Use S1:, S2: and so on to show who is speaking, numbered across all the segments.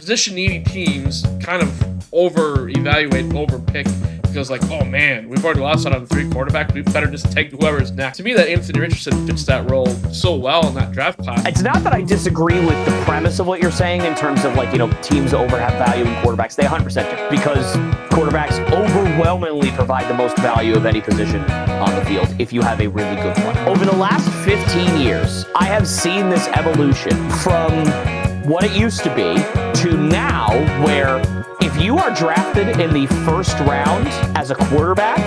S1: position-needy teams kind of over-pick because, like, oh man, we've already lost out on 3 quarterbacks. We better just take whoever's next. To me, that Anthony Richardson fits that role so well in that draft class.
S2: It's not that I disagree with the premise of what you're saying in terms of, like, teams over have value in quarterbacks. They 100% do, because quarterbacks overwhelmingly provide the most value of any position on the field if you have a really good one. Over the last 15 years, I have seen this evolution from what it used to be to now, where if you are drafted in the first round as a quarterback,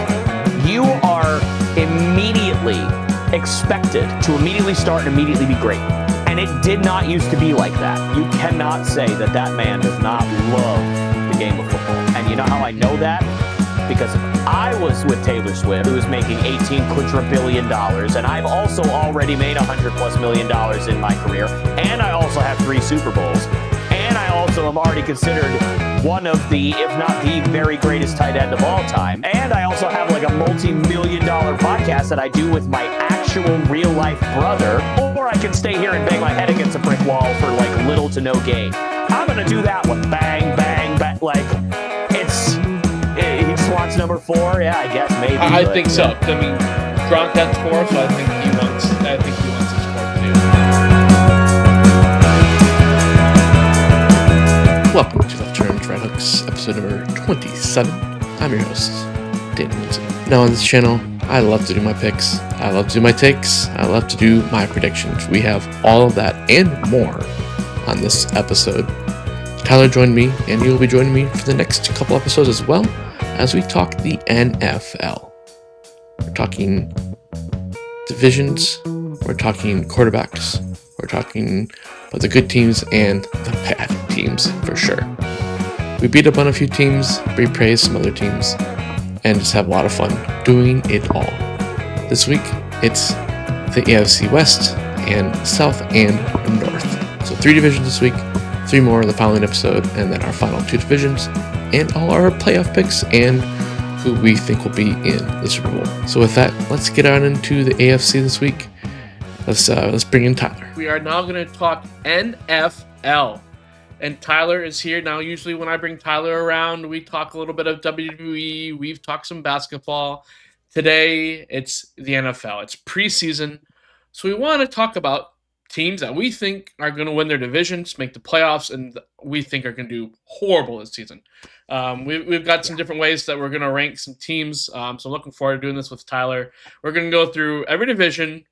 S2: you are immedially expected to immediately start and immediately be great. And it did not used to be like that. You cannot say that that man does not love the game of football. And you know how I know that? Because if I was with Taylor Swift, who is making $18 quadrillion, and I've also already made $100+ million in my career, and I also have 3 Super Bowls, and I also am already considered one of the, if not the very greatest tight end of all time, and I also have like a multi-million-dollar podcast that I do with my actual real-life brother, or I can stay here and bang my head against a brick wall for like little to no gain. I'm gonna do that one. Bang, bang, bang. Like, he just wants number 4. Yeah, I guess maybe.
S1: I think so. I mean, Gronk has 4, so I think he wants his 4 too. Welcome to Left Turns Right Hooks, episode number 27. I'm your host, Dan Lindsay. Now on this channel, I love to do my picks, I love to do my takes, I love to do my predictions. We have all of that and more on this episode. Tyler joined me, and you will be joining me for the next couple episodes as well, as we talk the NFL. We're talking divisions, we're talking quarterbacks, we're talking about the good teams and the bad teams for sure. We beat up on a few teams, we praise some other teams, and just have a lot of fun doing it all. This week, it's the AFC West and South and North. So 3 divisions this week, 3 more in the following episode, and then our final 2 divisions, and all our playoff picks, and who we think will be in the Super Bowl. So with that, let's get on into the AFC this week. Let's bring in Tyler. We are now going to talk NFL. And Tyler is here. Now, usually when I bring Tyler around, we talk a little bit of WWE. We've talked some basketball. Today, it's the NFL. It's preseason. So we want to talk about teams that we think are going to win their divisions, make the playoffs, and we think are going to do horrible this season. We've got some different ways that we're going to rank some teams. So I'm looking forward to doing this with Tyler. We're going to go through every division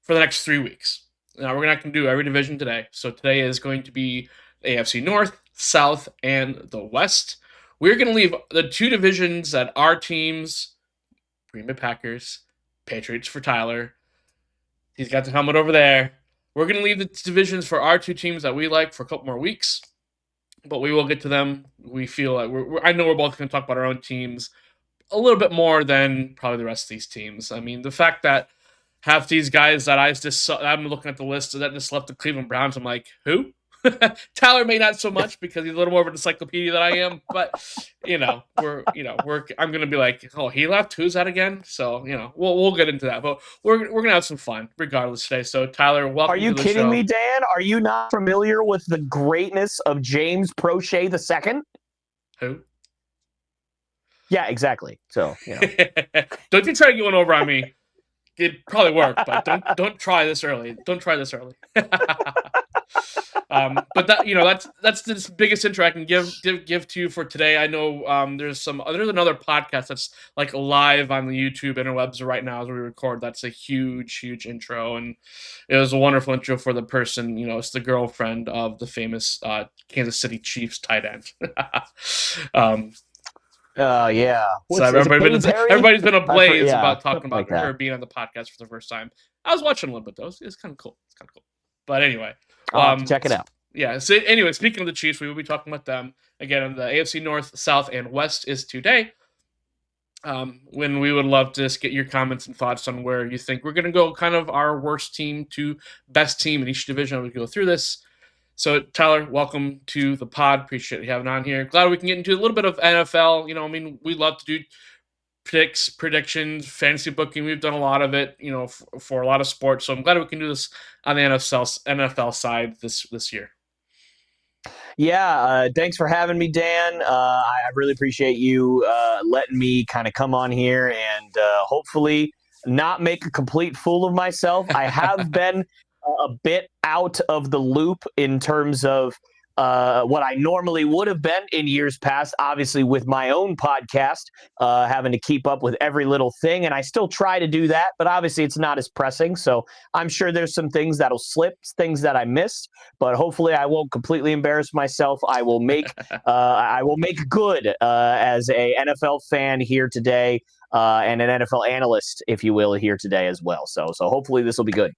S1: for the next 3 weeks. Now, we're not going to do every division today. So today is going to be AFC North, South, and the West. We're going to leave the 2 divisions that our teams, Green Bay Packers, Patriots for Tyler. He's got the helmet over there. We're going to leave the divisions for our 2 teams that we like for a couple more weeks, but we will get to them. We feel like I know we're both going to talk about our own teams a little bit more than probably the rest of these teams. I mean, the fact that half these guys that I'm looking at the list that just left the Cleveland Browns, I'm like, who? Tyler may not so much because he's a little more of an encyclopedia than I am, but I'm gonna be like, oh, he left. Who's that again? So we'll get into that, but we're gonna have some fun regardless today. So Tyler, welcome.
S2: Are you
S1: to the
S2: kidding
S1: show.
S2: me, Dan? Are you not familiar with the greatness of James Prochet II?
S1: Who?
S2: Yeah, exactly. So
S1: don't you try to get one over on me. It'd probably work, but don't try this early. Don't try this early. But that's the biggest intro I can give to you for today. I know there's another podcast that's like live on the YouTube interwebs right now as we record. That's a huge intro, and it was a wonderful intro for the person. It's the girlfriend of the famous Kansas City Chiefs tight end.
S2: Yeah.
S1: So everybody's been ablaze about talking about
S2: like
S1: her being on the podcast for the first time. I was watching a little bit though. It's kind of cool. But anyway,
S2: check it out.
S1: Yeah. So anyway, speaking of the Chiefs, we will be talking about them again. The AFC North, South, and West is today. When we would love to just get your comments and thoughts on where you think we're going to go, kind of our worst team to best team in each division. We go through this. So, Tyler, welcome to the pod. Appreciate you having on here. Glad we can get into a little bit of NFL. We love to do predictions, fantasy booking. We've done a lot of it, for a lot of sports. So I'm glad we can do this on the NFL side this year.
S2: Yeah, thanks for having me, Dan. I really appreciate you letting me kind of come on here and hopefully not make a complete fool of myself. I have been a bit out of the loop in terms of what I normally would have been in years past, obviously with my own podcast, having to keep up with every little thing. And I still try to do that, but obviously it's not as pressing. So I'm sure there's some things that'll slip, things that I missed, but hopefully I won't completely embarrass myself. I will make good as a NFL fan here today and an NFL analyst, if you will, here today as well. So hopefully this will be good.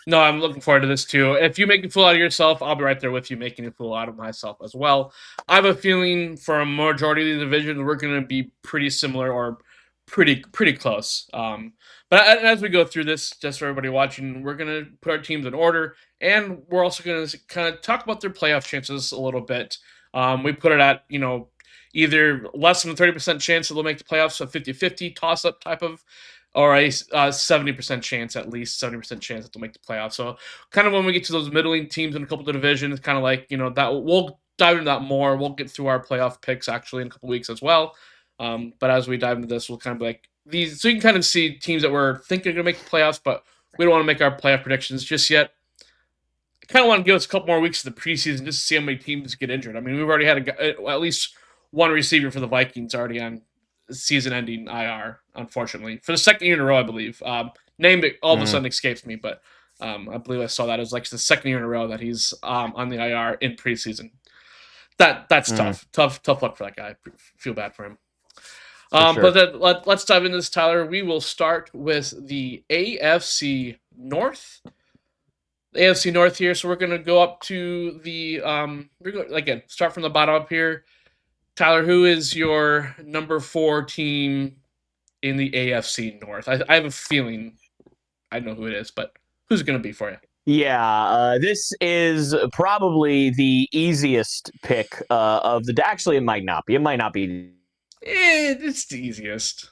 S1: No, I'm looking forward to this too. If you make a fool out of yourself, I'll be right there with you making a fool out of myself as well. I have a feeling for a majority of the divisions, we're going to be pretty similar or pretty close. But as we go through this, just for everybody watching, we're going to put our teams in order, and we're also going to kind of talk about their playoff chances a little bit. We put it at, either less than a 30% chance that they'll make the playoffs, a 50-50 toss-up type of, or a 70% chance, at least 70% chance that they'll make the playoffs. So kind of when we get to those middling teams in a couple of divisions, kind of like, that we'll dive into that more. We'll get through our playoff picks actually in a couple weeks as well. But as we dive into this, we'll kind of be like these, so you can kind of see teams that we're thinking are going to make the playoffs, but we don't want to make our playoff predictions just yet. I kind of want to give us a couple more weeks of the preseason just to see how many teams get injured. I mean, we've already had at least one receiver for the Vikings already on season-ending IR, unfortunately, for the second year in a row, I believe. Name it all of a sudden escapes me, but I believe I saw that as like the second year in a row that he's on the IR in preseason. That's tough luck for that guy. I feel bad for him. Sure. But then let's dive into this, Tyler. We will start with the AFC North. The AFC North here, so we're going to go up to the again, start from the bottom up here. Tyler, who is your number 4 team in the AFC North? I have a feeling I know who it is, but who's it going to be for you?
S2: Yeah, this is probably the easiest pick of the. Actually, it might not be. It might not be.
S1: It's the easiest.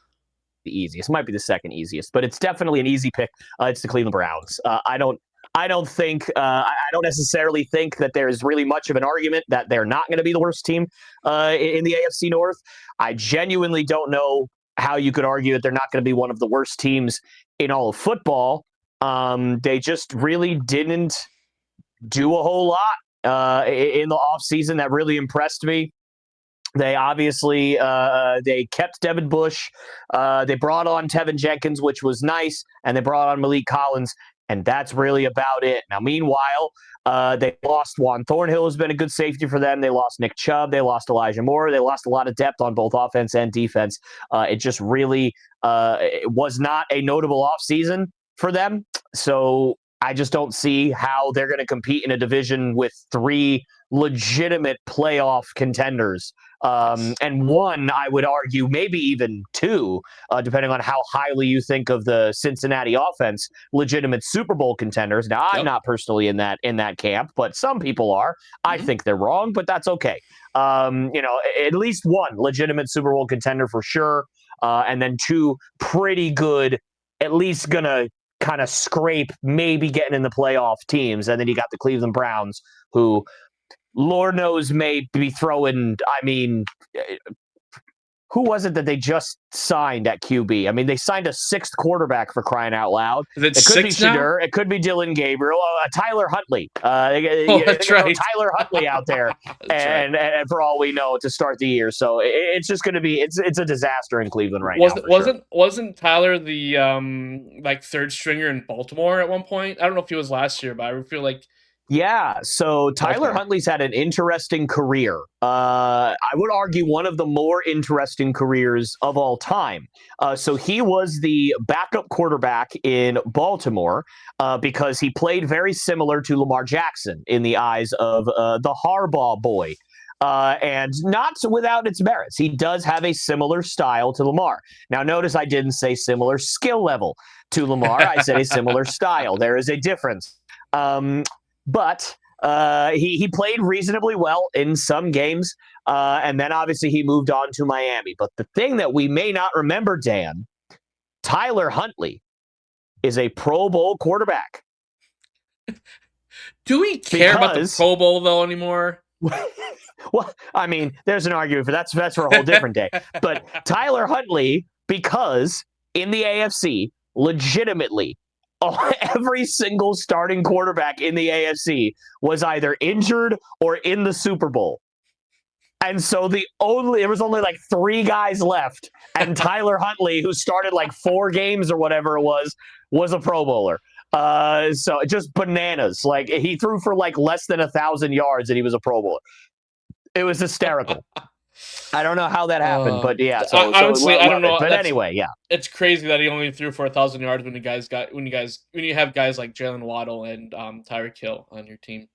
S2: The easiest. It might be the second easiest, but it's definitely an easy pick. It's the Cleveland Browns. I don't necessarily think that there's really much of an argument that they're not going to be the worst team in the AFC North. I genuinely don't know how you could argue that they're not going to be one of the worst teams in all of football. They just really didn't do a whole lot in the offseason that really impressed me. They obviously they kept Devin Bush. They brought on Tevin Jenkins, which was nice, and they brought on Malik Collins. And that's really about it. Now, meanwhile, they lost Juan Thornhill, has been a good safety for them. They lost Nick Chubb. They lost Elijah Moore. They lost a lot of depth on both offense and defense. It just really it was not a notable offseason for them. So I just don't see how they're going to compete in a division with 3 legitimate playoff contenders. And one, I would argue, maybe even 2, depending on how highly you think of the Cincinnati offense, legitimate Super Bowl contenders. Now, I'm not personally in that camp, but some people are. I think they're wrong, but that's okay. At least 1 legitimate Super Bowl contender for sure, and then 2 pretty good, at least gonna kind of scrape, maybe getting in the playoff teams. And then you got the Cleveland Browns, who Lord knows may be throwing, I mean, who was it that they just signed at QB? I mean, they signed a 6th quarterback, for crying out loud.
S1: It
S2: could be Shadur. It could be Dylan Gabriel. Tyler Huntley.
S1: That's right.
S2: Tyler Huntley out there, and for all we know, to start the year. So it's just going to be it's a disaster in Cleveland right now.
S1: Wasn't Tyler the 3rd stringer in Baltimore at one point? I don't know if he was last year, but I feel like.
S2: Yeah, so Tyler Huntley's had an interesting career. I would argue one of the more interesting careers of all time. So he was the backup quarterback in Baltimore because he played very similar to Lamar Jackson in the eyes of the Harbaugh boy. And not without its merits. He does have a similar style to Lamar. Now, notice I didn't say similar skill level to Lamar. I said a similar style. There is a difference. But he played reasonably well in some games, and then obviously he moved on to Miami. But the thing that we may not remember, Dan, Tyler Huntley is a Pro Bowl quarterback.
S1: Do we care about the Pro Bowl, though, anymore?
S2: Well, I mean, there's an argument for that's for a whole different day. But Tyler Huntley, because in the AFC, legitimately, every single starting quarterback in the AFC was either injured or in the Super Bowl. And so there was only like 3 guys left, and Tyler Huntley, who started like 4 games or whatever it was a Pro Bowler. So just bananas. Like, he threw for like less than 1,000 yards, and he was a Pro Bowler. It was hysterical. I don't know how that happened, but yeah. So
S1: honestly, I don't know.
S2: But anyway, yeah,
S1: it's crazy that he only threw for 1,000 yards when you have guys like Jalen Waddle and Tyreek Hill on your team.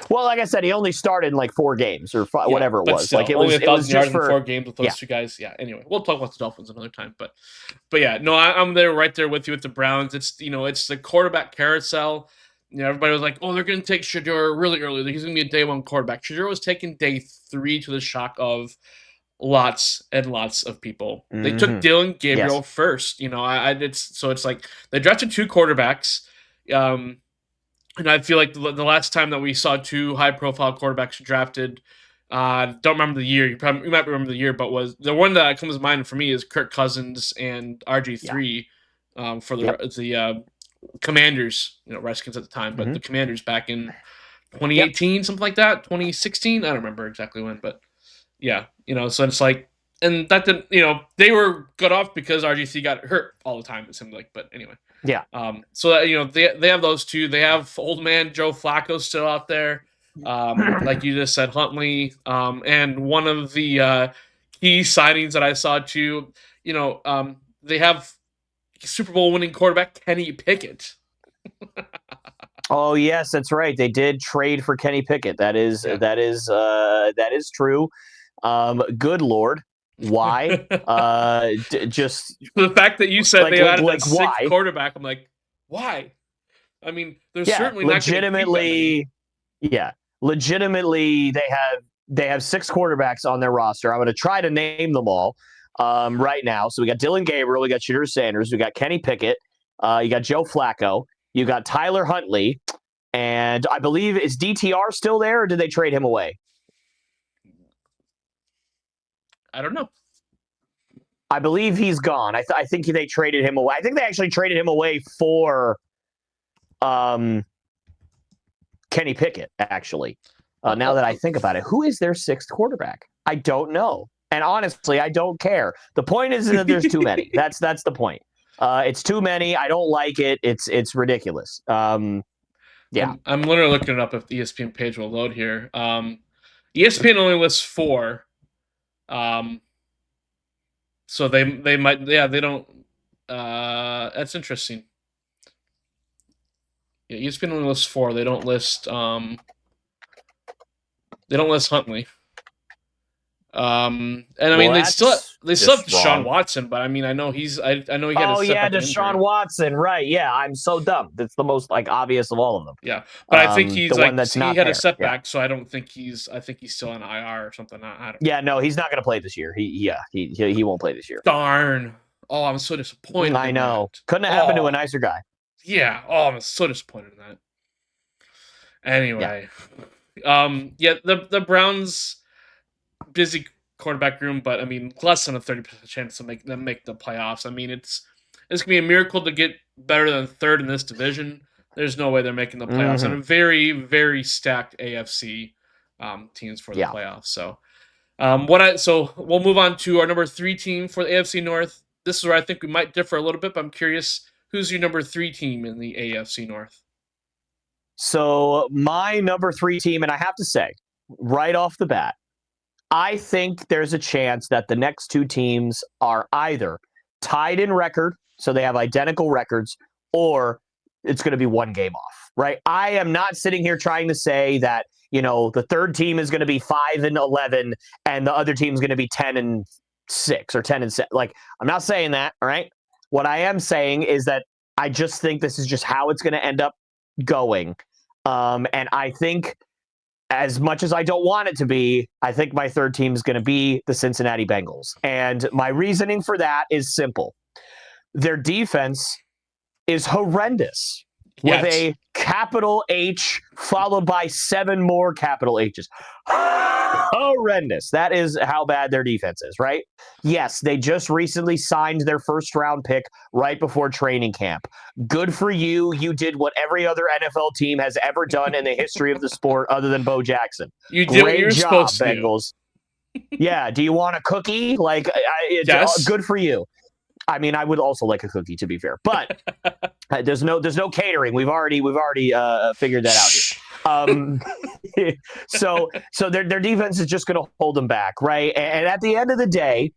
S2: Well, like I said, he only started in like 4 games or whatever it was.
S1: Still,
S2: like, it
S1: only
S2: was
S1: 1,000 yards in
S2: for
S1: 4 games with those 2 guys. Yeah. Anyway, we'll talk about the Dolphins another time. But yeah, no, I'm right there with you with the Browns. It's it's the quarterback carousel. Everybody was like, "Oh, they're going to take Shedeur really early. He's going to be a day 1 quarterback." Shedeur was taken day 3 to the shock of lots and lots of people. Mm-hmm. They took Dylan Gabriel first. It's like they drafted 2 quarterbacks. And I feel like the last time that we saw 2 high-profile quarterbacks drafted, don't remember the year. You might remember the year, but was the one that comes to mind for me is Kirk Cousins and RG3 for the Commanders. Redskins at the time, but the Commanders back in 2018, something like that, 2016. I don't remember exactly when, but yeah, so it's like, and that didn't, they were good off because RG3 got hurt all the time. It seemed like, but anyway.
S2: Yeah.
S1: So that, they have those 2. They have old man Joe Flacco still out there. Like you just said, Huntley. And one of the key signings that I saw too, they have Super Bowl winning quarterback Kenny Pickett.
S2: Oh yes, that's right. They did trade for Kenny Pickett. That is true. Good Lord. Why? Just
S1: the fact that you said they added that 6th quarterback, I'm like, why? I mean, there's certainly
S2: legitimately, legitimately, they have 6 quarterbacks on their roster. I'm going to try to name them all right now. So we got Dylan Gabriel, we got Shedeur Sanders, we got Kenny Pickett, you got Joe Flacco, you got Tyler Huntley, and I believe, is DTR still there, or did they trade him away?
S1: I don't know.
S2: I believe he's gone. I think they traded him away. I think they actually traded him away for Kenny Pickett, actually. Now that I think about it, who is their 6th quarterback? I don't know. And honestly, I don't care. The point is that there's too many. That's the point. It's too many. I don't like it. It's ridiculous. Yeah.
S1: I'm literally looking it up if the ESPN page will load here. ESPN only lists 4. So they might, they don't, that's interesting. Yeah, ESPN only lists 4. They don't list Huntley. And I mean, they still have Deshaun Watson, but I mean, I know he had a
S2: Deshaun
S1: injury.
S2: Watson, right? Yeah, I'm so dumb. That's the most obvious of all of them.
S1: Yeah, but I think he's
S2: one that's not
S1: had a setback, so I don't think I think he's still on IR or something. I don't.
S2: Yeah, no, he's not going to play this year. He won't play this year.
S1: Darn! Oh, I'm so disappointed.
S2: I know. Couldn't have happened to a nicer guy.
S1: Yeah. Oh, I'm so disappointed in that. Anyway, the Browns. Busy quarterback room, but I mean, less than a 30% chance to make the playoffs. I mean, it's gonna be a miracle to get better than 3rd in this division. There's no way they're making the playoffs, and a very, very stacked AFC teams for the playoffs. So, so we'll move on to our number 3 team for the AFC North. This is where I think we might differ a little bit, but I'm curious, who's your number 3 team in the AFC North?
S2: So my number 3 team, and I have to say, right off the bat, I think there's a chance that the next 2 teams are either tied in record, so they have identical records, or it's going to be 1 game off, right? I am not sitting here trying to say that, the 3rd team is going to be 5-11 and the other team is going to be 10-6 or 10-7. Like, I'm not saying that, all right? What I am saying is that I just think this is just how it's going to end up going. And I think, as much as I don't want it to be, I think my 3rd team is going to be the Cincinnati Bengals. And my reasoning for that is simple. Their defense is horrendous. with a capital H followed by 7 more capital H's. Horrendous. That is how bad their defense is, right? Yes, they just recently signed their first-round pick right before training camp. Good for you. You did what every other NFL team has ever done in the history of the sport other than Bo Jackson.
S1: You did what you were supposed to
S2: Bengals. Yeah, do you want a cookie? Like,
S1: yes.
S2: Good for you. I mean, I would also like a cookie, to be fair, but there's no catering. We've already figured that out. So their defense is just going to hold them back, right? And at the end of the day,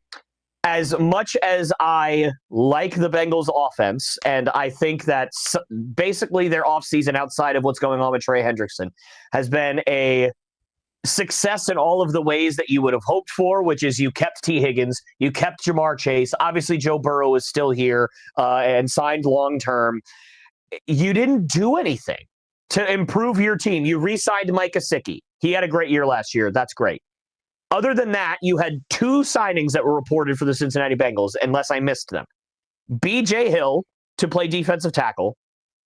S2: as much as I like the Bengals offense, and I think that basically their offseason outside of what's going on with Trey Hendrickson has been a success in all of the ways that you would have hoped for, which is you kept T. Higgins, you kept Jamar Chase. Obviously, Joe Burrow is still here and signed long-term. You didn't do anything to improve your team. You re-signed Mike Gesicki. He had a great year last year. That's great. Other than that, you had 2 signings that were reported for the Cincinnati Bengals, unless I missed them. B.J. Hill to play defensive tackle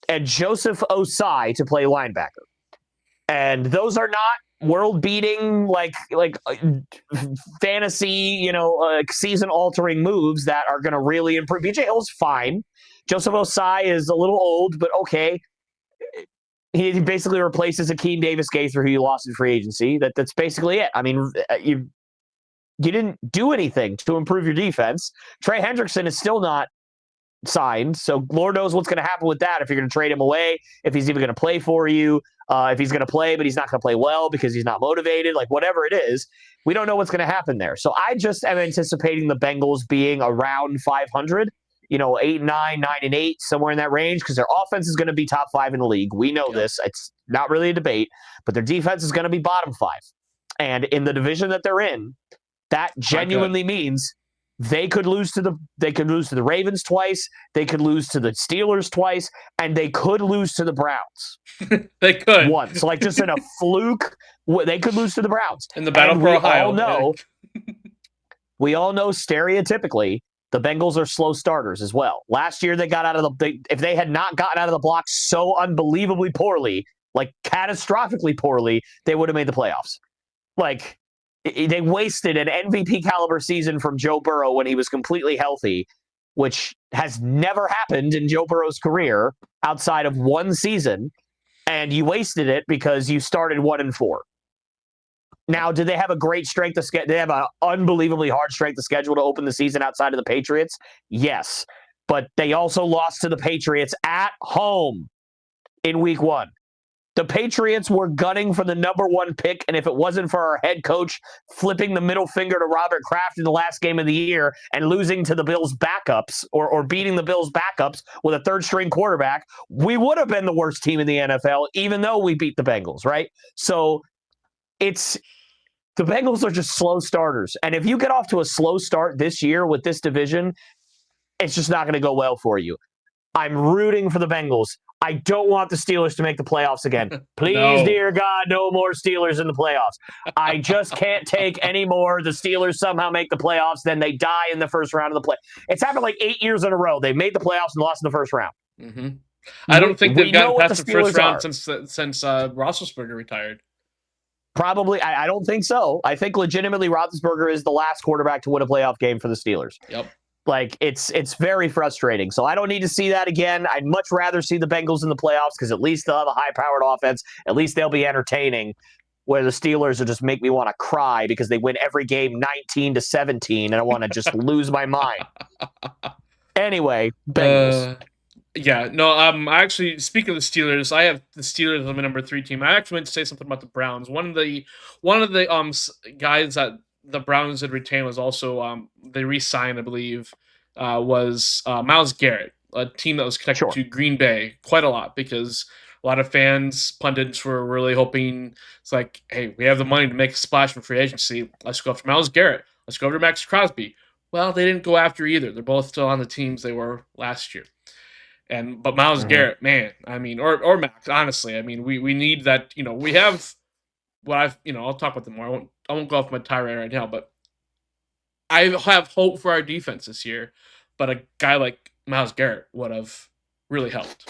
S2: and Joseph Osai to play linebacker. And those are not world-beating, like fantasy, season-altering moves that are going to really improve. B.J. Hill's fine. Joseph Osai is a little old, but okay. He basically replaces Akeem Davis-Gaither, who you lost in free agency. That's basically it. I mean, you didn't do anything to improve your defense. Trey Hendrickson is still not signed, so Lord knows what's going to happen with that, if you're going to trade him away, if he's even going to play for you, if he's going to play, but he's not going to play well because he's not motivated, like whatever it is, we don't know what's going to happen there. So I just am anticipating the Bengals being around 500, 8-9, 9-8, somewhere in that range, because their offense is going to be top 5 in the league. We know this. It's not really a debate, but their defense is going to be bottom 5. And in the division that they're in, that genuinely means they could lose to the Ravens twice, they could lose to the Steelers twice, and they could lose to the Browns.
S1: They could
S2: once, like just in a fluke, they could lose to the Browns
S1: in the battle for Ohio.
S2: We all know stereotypically the Bengals are slow starters as well. Last year they got out of if they had not gotten out of the blocks so unbelievably poorly, like catastrophically poorly, they would have made the playoffs. Like, they wasted an MVP caliber season from Joe Burrow when he was completely healthy, which has never happened in Joe Burrow's career outside of one season. And you wasted it because you started 1-4. Now, do they have a great strength of schedule? They have an unbelievably hard strength of schedule to open the season outside of the Patriots? Yes. But they also lost to the Patriots at home in week 1. The Patriots were gunning for the number 1 pick, and if it wasn't for our head coach flipping the middle finger to Robert Kraft in the last game of the year and losing to the Bills' backups or beating the Bills' backups with a third-string quarterback, we would have been the worst team in the NFL, even though we beat the Bengals, right? So the Bengals are just slow starters. And if you get off to a slow start this year with this division, it's just not going to go well for you. I'm rooting for the Bengals. I don't want the Steelers to make the playoffs again. Please, dear God, no more Steelers in the playoffs. I just can't take any more. The Steelers somehow make the playoffs, then they die in the first round of the play. It's happened like 8 years in a row. They made the playoffs and lost in the first round.
S1: Mm-hmm. I don't think they've gotten past the first round since Roethlisberger retired.
S2: Probably. I don't think so. I think legitimately Roethlisberger is the last quarterback to win a playoff game for the Steelers.
S1: Yep.
S2: Like, it's very frustrating. So I don't need to see that again. I'd much rather see the Bengals in the playoffs because at least they'll have a high-powered offense. At least they'll be entertaining, where the Steelers will just make me want to cry because they win every game 19-17, and I want to just lose my mind. Anyway, Bengals.
S1: I actually, speaking of the Steelers, I have the Steelers as my number 3 team. I actually meant to say something about the Browns. One of the guys that the Browns had retained was also they re-signed, I believe, was Myles Garrett, a team that was connected to Green Bay quite a lot because a lot of fans, pundits were really hoping it's like, hey, we have the money to make a splash from free agency. Let's go after Myles Garrett. Let's go after Max Crosby. Well, they didn't go after either. They're both still on the teams they were last year. But Myles Garrett, man, I mean, or Max, honestly, I mean, we need that. We have I'll talk about them more. I won't go off my tirade right now, but I have hope for our defense this year. But a guy like Myles Garrett would have really helped.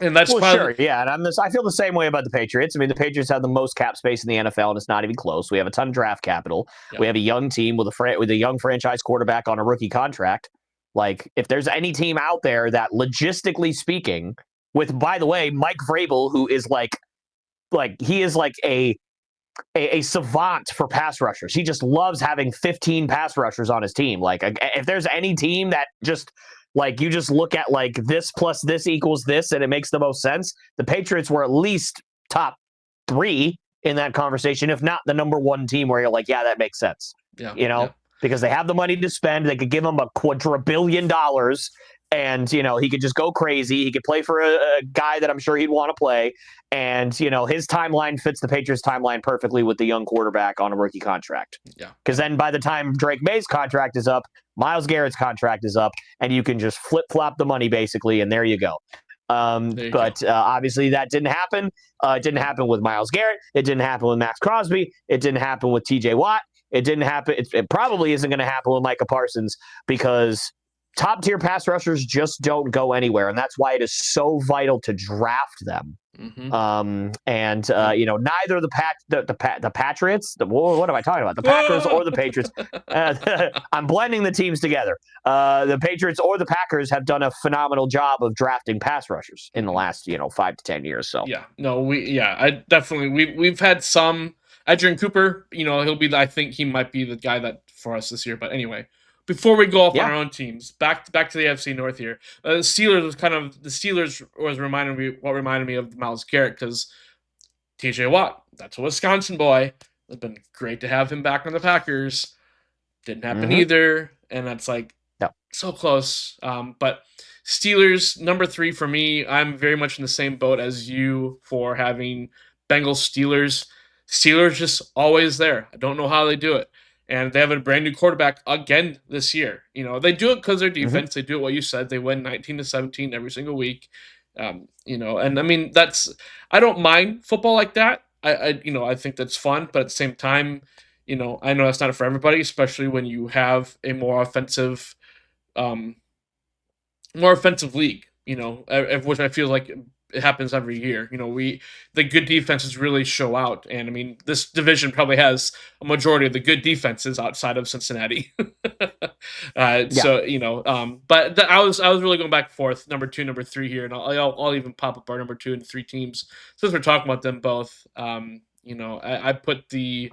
S1: And that's
S2: Well,
S1: probably
S2: sure, yeah, and I feel the same way about the Patriots. I mean, the Patriots have the most cap space in the NFL, and it's not even close. We have a ton of draft capital.
S1: yeah.
S2: We have a young team with a young franchise quarterback on a rookie contract. Like, if there's any team out there that, logistically speaking, with, by the way, Mike Vrabel, who is like he is like a savant for pass rushers. He just loves having 15 pass rushers on his team. Like, if there's any team that just, like, you just look at, like, this plus this equals this and it makes the most sense, the Patriots were at least top 3 in that conversation, if not the number 1 team where you're like, yeah, that makes sense.
S1: Yeah.
S2: Because they have the money to spend. They could give him a quadrillion dollars, and he could just go crazy. He could play for a guy that I'm sure he'd want to play, and his timeline fits the Patriots' timeline perfectly with the young quarterback on a rookie contract.
S1: Yeah.
S2: Because then by the time Drake May's contract is up, Myles Garrett's contract is up, and you can just flip flop the money basically, and there you go. Obviously that didn't happen. It didn't happen with Myles Garrett. It didn't happen with Max Crosby. It didn't happen with T.J. Watt. It didn't happen. It probably isn't going to happen with Micah Parsons, because top tier pass rushers just don't go anywhere, and that's why it is so vital to draft them.
S1: Mm-hmm.
S2: Neither the Patriots. What am I talking about? The Packers or the Patriots? I'm blending the teams together. The Patriots or the Packers have done a phenomenal job of drafting pass rushers in the last 5 to 10 years. So
S1: I definitely we've had some. Adrian Cooper, I think he might be the guy that for us this year. But anyway, before we go off on our own teams, back to the AFC North here. The Steelers reminded me of Myles Garrett, because T.J. Watt, that's a Wisconsin boy. It's been great to have him back on the Packers. Didn't happen either, and that's so close. But Steelers number 3 for me. I'm very much in the same boat as you for having Bengals Steelers. Steelers just always there. I don't know how they do it. And they have a brand new quarterback again this year. They do it because their defense. They do it what you said. They win 19-17 every single week. And I mean, I don't mind football like that. I think that's fun, but at the same time, I know that's not for everybody, especially when you have a more offensive league. Which I feel like it happens every year. The good defenses really show out, and I mean, this division probably has a majority of the good defenses outside of Cincinnati. So but I was really going back and forth, number 2, number 3 here, and I'll even pop up our number 2 and 3 teams since we're talking about them both. I put the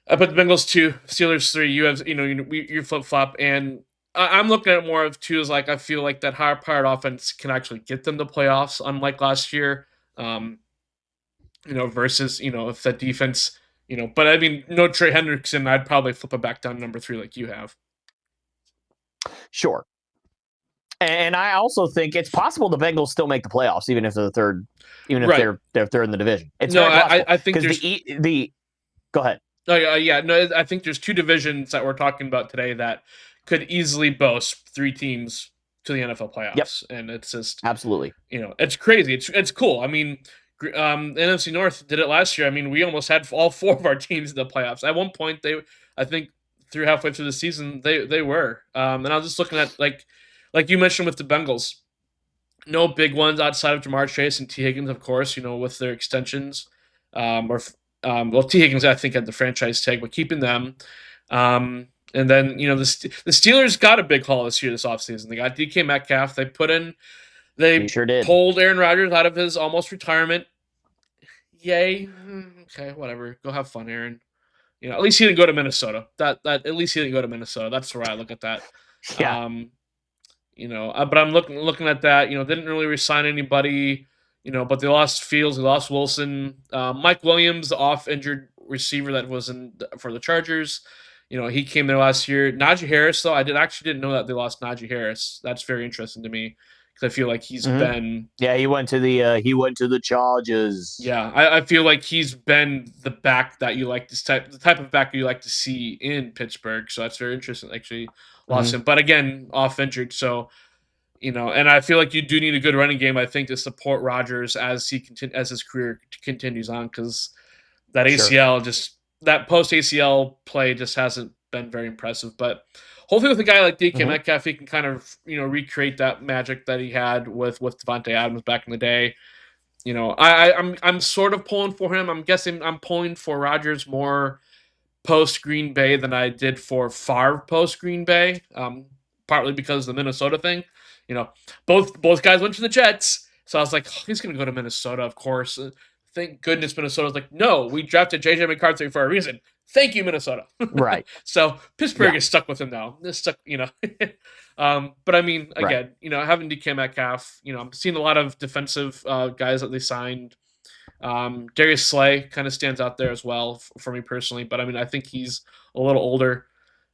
S1: Bengals 2, Steelers 3. You have you flip flop, and I'm looking at it more of 2 as I feel like that higher powered offense can actually get them to playoffs, unlike last year. Versus if that defense, but I mean, no Trey Hendrickson, I'd probably flip it back down to number 3 like you have.
S2: Sure. And I also think it's possible the Bengals still make the playoffs, even if they're third, even if they're third in the division. It's
S1: I think
S2: there's go ahead.
S1: I think there's 2 divisions that we're talking about today that could easily boast 3 teams to the NFL playoffs. And it's just
S2: absolutely,
S1: it's crazy. It's cool. I mean, the NFC North did it last year. I mean, we almost had all 4 of our teams in the playoffs. At one point, I think through halfway through the season, they were. And I was just looking at like you mentioned with the Bengals, no big ones outside of Jamar Chase and T. Higgins, of course, with their extensions. T. Higgins, I think, had the franchise tag, but keeping them. And then, the Steelers got a big haul this offseason. They got DK Metcalf. They
S2: sure did.
S1: Pulled Aaron Rodgers out of his almost retirement. Yay. Okay, whatever. Go have fun, Aaron. At least he didn't go to Minnesota. At least he didn't go to Minnesota. That's the way I look at that.
S2: Yeah.
S1: But I'm looking at that. Didn't really resign anybody. But they lost Fields. They lost Wilson. Mike Williams, the off-injured receiver that was for the Chargers. He came there last year. Najee Harris, though, I didn't know that they lost Najee Harris. That's very interesting to me, because I feel like he's been.
S2: Yeah, he went to the Chargers.
S1: Yeah, I feel like he's been the back that you like the type of back you like to see in Pittsburgh. So that's very interesting. Actually, lost him, but again, off injured. So and I feel like you do need a good running game, I think, to support Rodgers as his career continues on, because that ACL that post ACL play just hasn't been very impressive. But hopefully with a guy like DK
S2: Mhm.
S1: Metcalf, he can kind of, recreate that magic that he had with Devontae Adams back in the day. I'm sort of pulling for him. I'm guessing I'm pulling for Rodgers more post Green Bay than I did for Favre post Green Bay. Partly because of the Minnesota thing. You know, both guys went to the Jets, so I was like, oh, he's going to go to Minnesota, of course. Thank goodness Minnesota's like, no, we drafted JJ McCarthy for a reason. Thank you, Minnesota.
S2: Right.
S1: So Pittsburgh
S2: Yeah.
S1: is stuck with him now. They're stuck, but I mean,
S2: Right.
S1: again, having DK Metcalf, I'm seeing a lot of defensive guys that they signed. Darius Slay kind of stands out there as well for me personally, but I mean, I think he's a little older.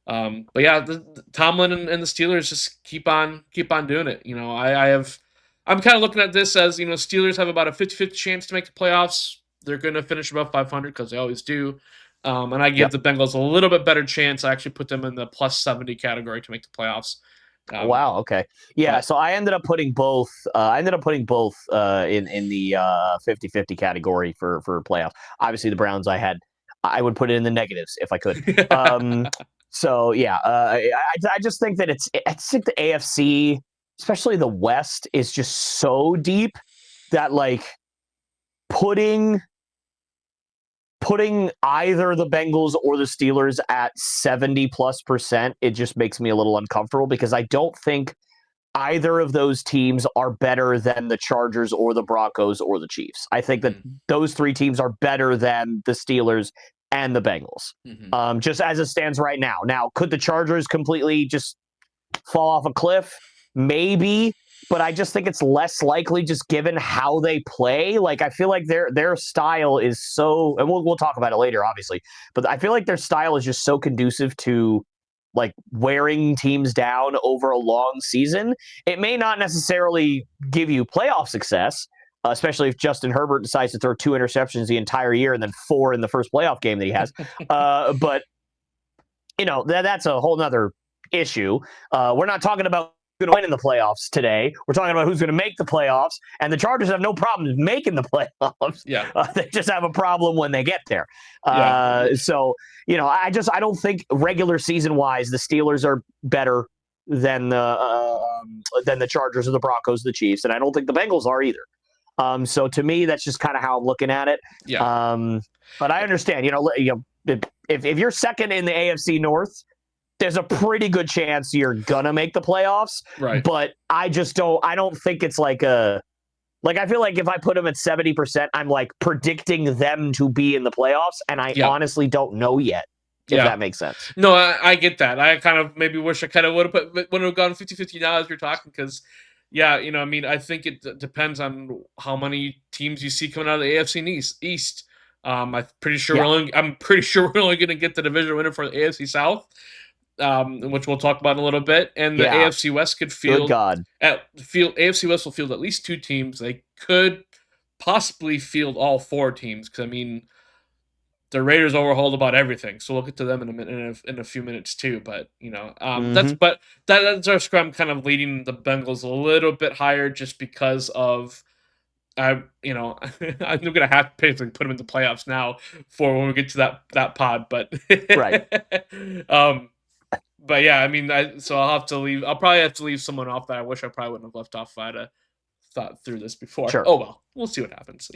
S1: But yeah, Tomlin and the Steelers just keep on doing it. I'm kind of looking at this as, Steelers have about a 50-50 chance to make the playoffs. They're going to finish above 500 because they always do. And I give the Bengals a little bit better chance. I actually put them in the plus 70 category to make the playoffs.
S2: Wow. Okay. Yeah.
S1: But,
S2: so I ended up putting both. In the 50-50 category for playoffs. Obviously, the Browns. I would put it in the negatives if I could. So yeah. I just think that I think the AFC, especially the West, is just so deep that like putting either the Bengals or the Steelers at 70+%, it just makes me a little uncomfortable because I don't think either of those teams are better than the Chargers or the Broncos or the Chiefs. I think that those three teams are better than the Steelers and the Bengals, just as it stands right now. Now, could the Chargers completely just fall off a cliff? Maybe. But I just think it's less likely just given how they play. Like, I feel like their style is so, and we'll talk about it later, obviously, but I feel like their style is just so conducive to like wearing teams down over a long season. It may not necessarily give you playoff success, especially if Justin Herbert decides to throw 2 interceptions the entire year and then 4 in the first playoff game that he has. But that's a whole nother issue. We're not talking about going to win in the playoffs today. We're talking about who's going to make the playoffs, and the Chargers have no problem making the playoffs.
S1: Yeah.
S2: They just have a problem when they get there. So, I don't think regular season wise, the Steelers are better than the Chargers or the Broncos, the Chiefs, and I don't think the Bengals are either. So to me, that's just kind of how I'm looking at it.
S1: Yeah.
S2: But I understand, if you're second in the AFC North, there's a pretty good chance you're gonna make the playoffs.
S1: Right.
S2: But I don't think it's I feel like if I put them at 70%, I'm like predicting them to be in the playoffs, and I honestly don't know yet if that makes sense.
S1: No, I get that. I kind of maybe wish I kind of would have gone 50-50 now as you're talking, because I think it depends on how many teams you see coming out of the AFC East. I'm pretty sure we're only going to get the division winner for the AFC South. Which we'll talk about in a little bit, and the AFC West could field.
S2: Good God.
S1: AFC West will field at least 2 teams. They could possibly field all 4 teams because the Raiders overhauled about everything. So we'll get to them in a few minutes too. But that's our scrum kind of leading the Bengals a little bit higher just because of. I'm gonna have to basically put them in the playoffs now for when we get to that pod, but
S2: right.
S1: But yeah, I'll probably have to leave someone off that I wish I probably wouldn't have left off if I'd have thought through this before.
S2: Sure.
S1: Oh well, we'll see what happens.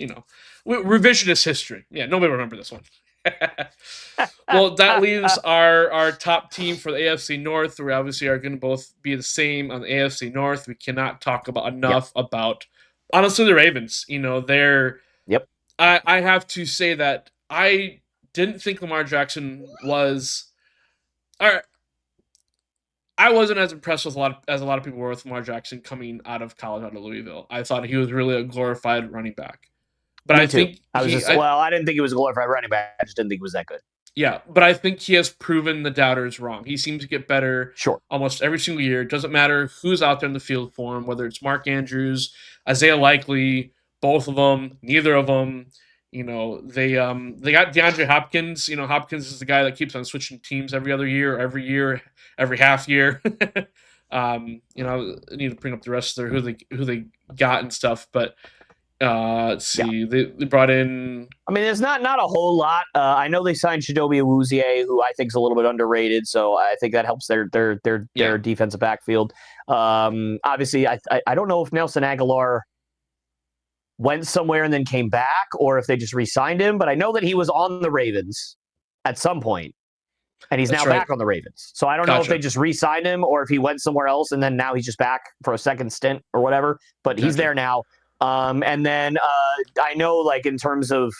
S1: Revisionist history. Yeah, nobody remember this one. Well, that leaves our top team for the AFC North. We obviously are going to both be the same on the AFC North. We cannot talk enough about, honestly, the Ravens. They're.
S2: Yep.
S1: I have to say that I didn't think Lamar Jackson was. I wasn't as impressed with as a lot of people were with Lamar Jackson coming out of college out of Louisville. I thought he was really a glorified running back. But I think
S2: I didn't think he was a glorified running back. I just didn't think he was that good.
S1: Yeah, but I think he has proven the doubters wrong. He seems to get better almost every single year. It doesn't matter who's out there in the field for him, whether it's Mark Andrews, Isaiah Likely, both of them, neither of them. They got DeAndre Hopkins. Hopkins is the guy that keeps on switching teams every other year, every half year. I need to bring up the rest of who they got and stuff. But Let's see. They brought in.
S2: I mean, there's not a whole lot. I know they signed Chidobe Awuzie, who I think is a little bit underrated, so I think that helps their defensive backfield. Obviously, I don't know if Nelson Aguilar went somewhere and then came back, or if they just re-signed him, but I know that he was on the Ravens at some point, and he's now back on the Ravens. So I don't know if they just re-signed him or if he went somewhere else and then now he's just back for a second stint or whatever. But he's there now. And then I know, like, in terms of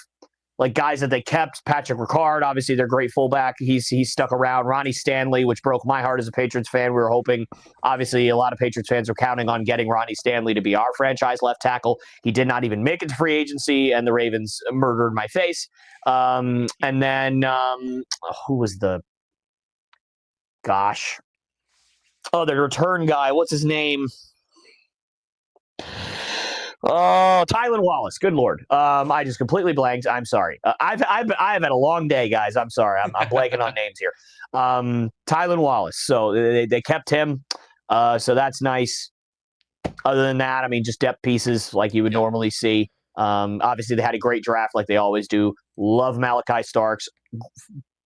S2: like guys that they kept, Patrick Ricard, obviously their great fullback. He's stuck around. Ronnie Stanley, which broke my heart as a Patriots fan. We were hoping, obviously, a lot of Patriots fans were counting on getting Ronnie Stanley to be our franchise left tackle. He did not even make it to free agency, and the Ravens murdered my face. And then who was the the return guy? What's his name? Oh, Tylan Wallace. Good Lord. I just completely blanked. I'm sorry. I've had a long day, guys. I'm sorry. I'm blanking on names here. Tylan Wallace. So they kept him. So that's nice. Other than that, I mean, just depth pieces like you would normally see. Obviously, they had a great draft like they always do. Love Malachi Starks.